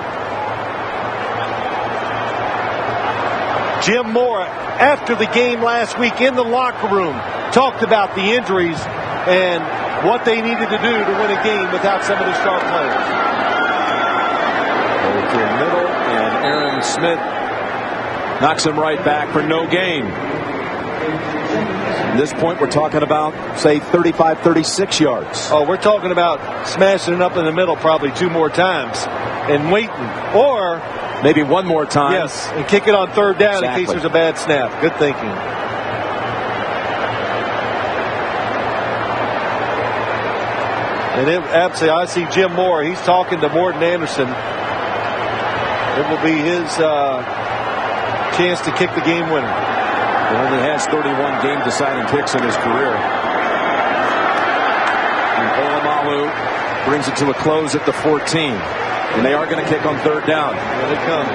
Speaker 4: Jim Moore, after the game last week in the locker room, talked about the injuries and what they needed to do to win a game without some of the star players.
Speaker 3: Over to the middle, and Aaron Smith knocks him right back for no gain. At this point, we're talking about, say, 35, 36 yards.
Speaker 4: Oh, we're talking about smashing it up in the middle probably 2 more times and waiting. Or
Speaker 3: maybe 1 more time.
Speaker 4: Yes, and kick it on 3rd down in case there's a bad snap. Good thinking. And absolutely, I see Jim Moore. He's talking to Morton Anderson. It will be his chance to kick the game winner.
Speaker 3: He only has 31 game-deciding kicks in his career. And Polamalu brings it to a close at the 14. And they are going to kick on 3rd down.
Speaker 4: Here they come.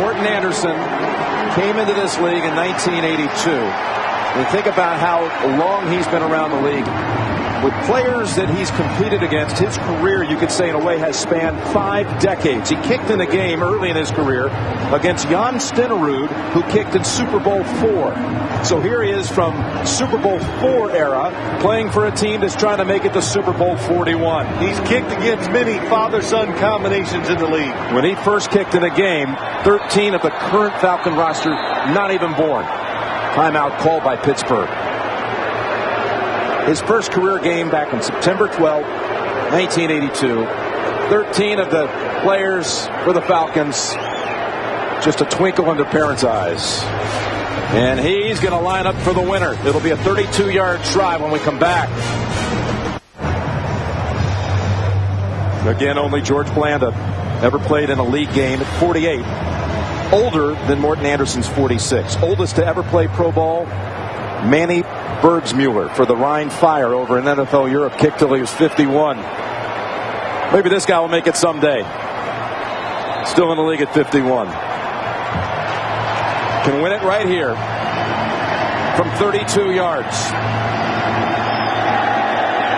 Speaker 3: Morton Anderson came into this league in 1982. And think about how long he's been around the league. With players that he's competed against, his career, you could say, in a way, has spanned 5 decades. He kicked in a game early in his career against Jan Stenerud, who kicked in Super Bowl IV. So here he is from Super Bowl IV era, playing for a team that's trying to make it to Super Bowl 41.
Speaker 4: He's kicked against many father-son combinations in the league.
Speaker 3: When he first kicked in a game, 13 of the current Falcon roster not even born. Timeout called by Pittsburgh. His first career game back on September 12, 1982. 13 of the players for the Falcons. Just a twinkle in their parents' eyes. And he's going to line up for the winner. It'll be a 32-yard try when we come back. Again, only George Blanda ever played in a league game at 48. Older than Morton Anderson's 46. Oldest to ever play pro ball, Manny Bergsmuller for the Rhine Fire over in NFL Europe. Kicked till he was 51. Maybe this guy will make it someday. Still in the league at 51. Can win it right here from 32 yards.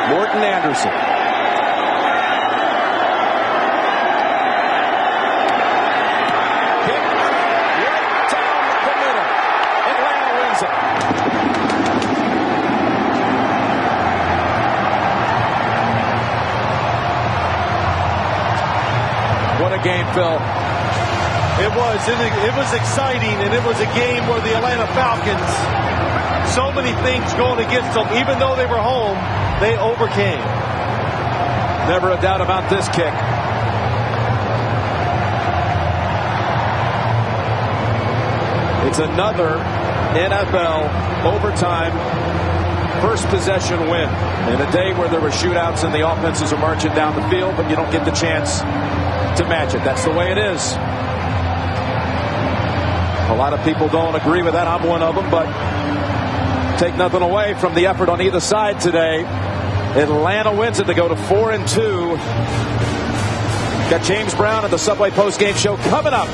Speaker 3: Morton Anderson. Kick right down the middle. Atlanta wins it. What a game, Phil.
Speaker 4: It was exciting, and it was a game where the Atlanta Falcons, so many things going against them, even though they were home, they overcame.
Speaker 3: Never a doubt about this kick. It's another NFL overtime first possession win in a day where there were shootouts and the offenses are marching down the field, but you don't get the chance to match it. That's the way it is. A lot of people don't agree with that. I'm one of them, but take nothing away from the effort on either side today. Atlanta wins it to go to 4-2. Got James Brown at the Subway postgame show coming up.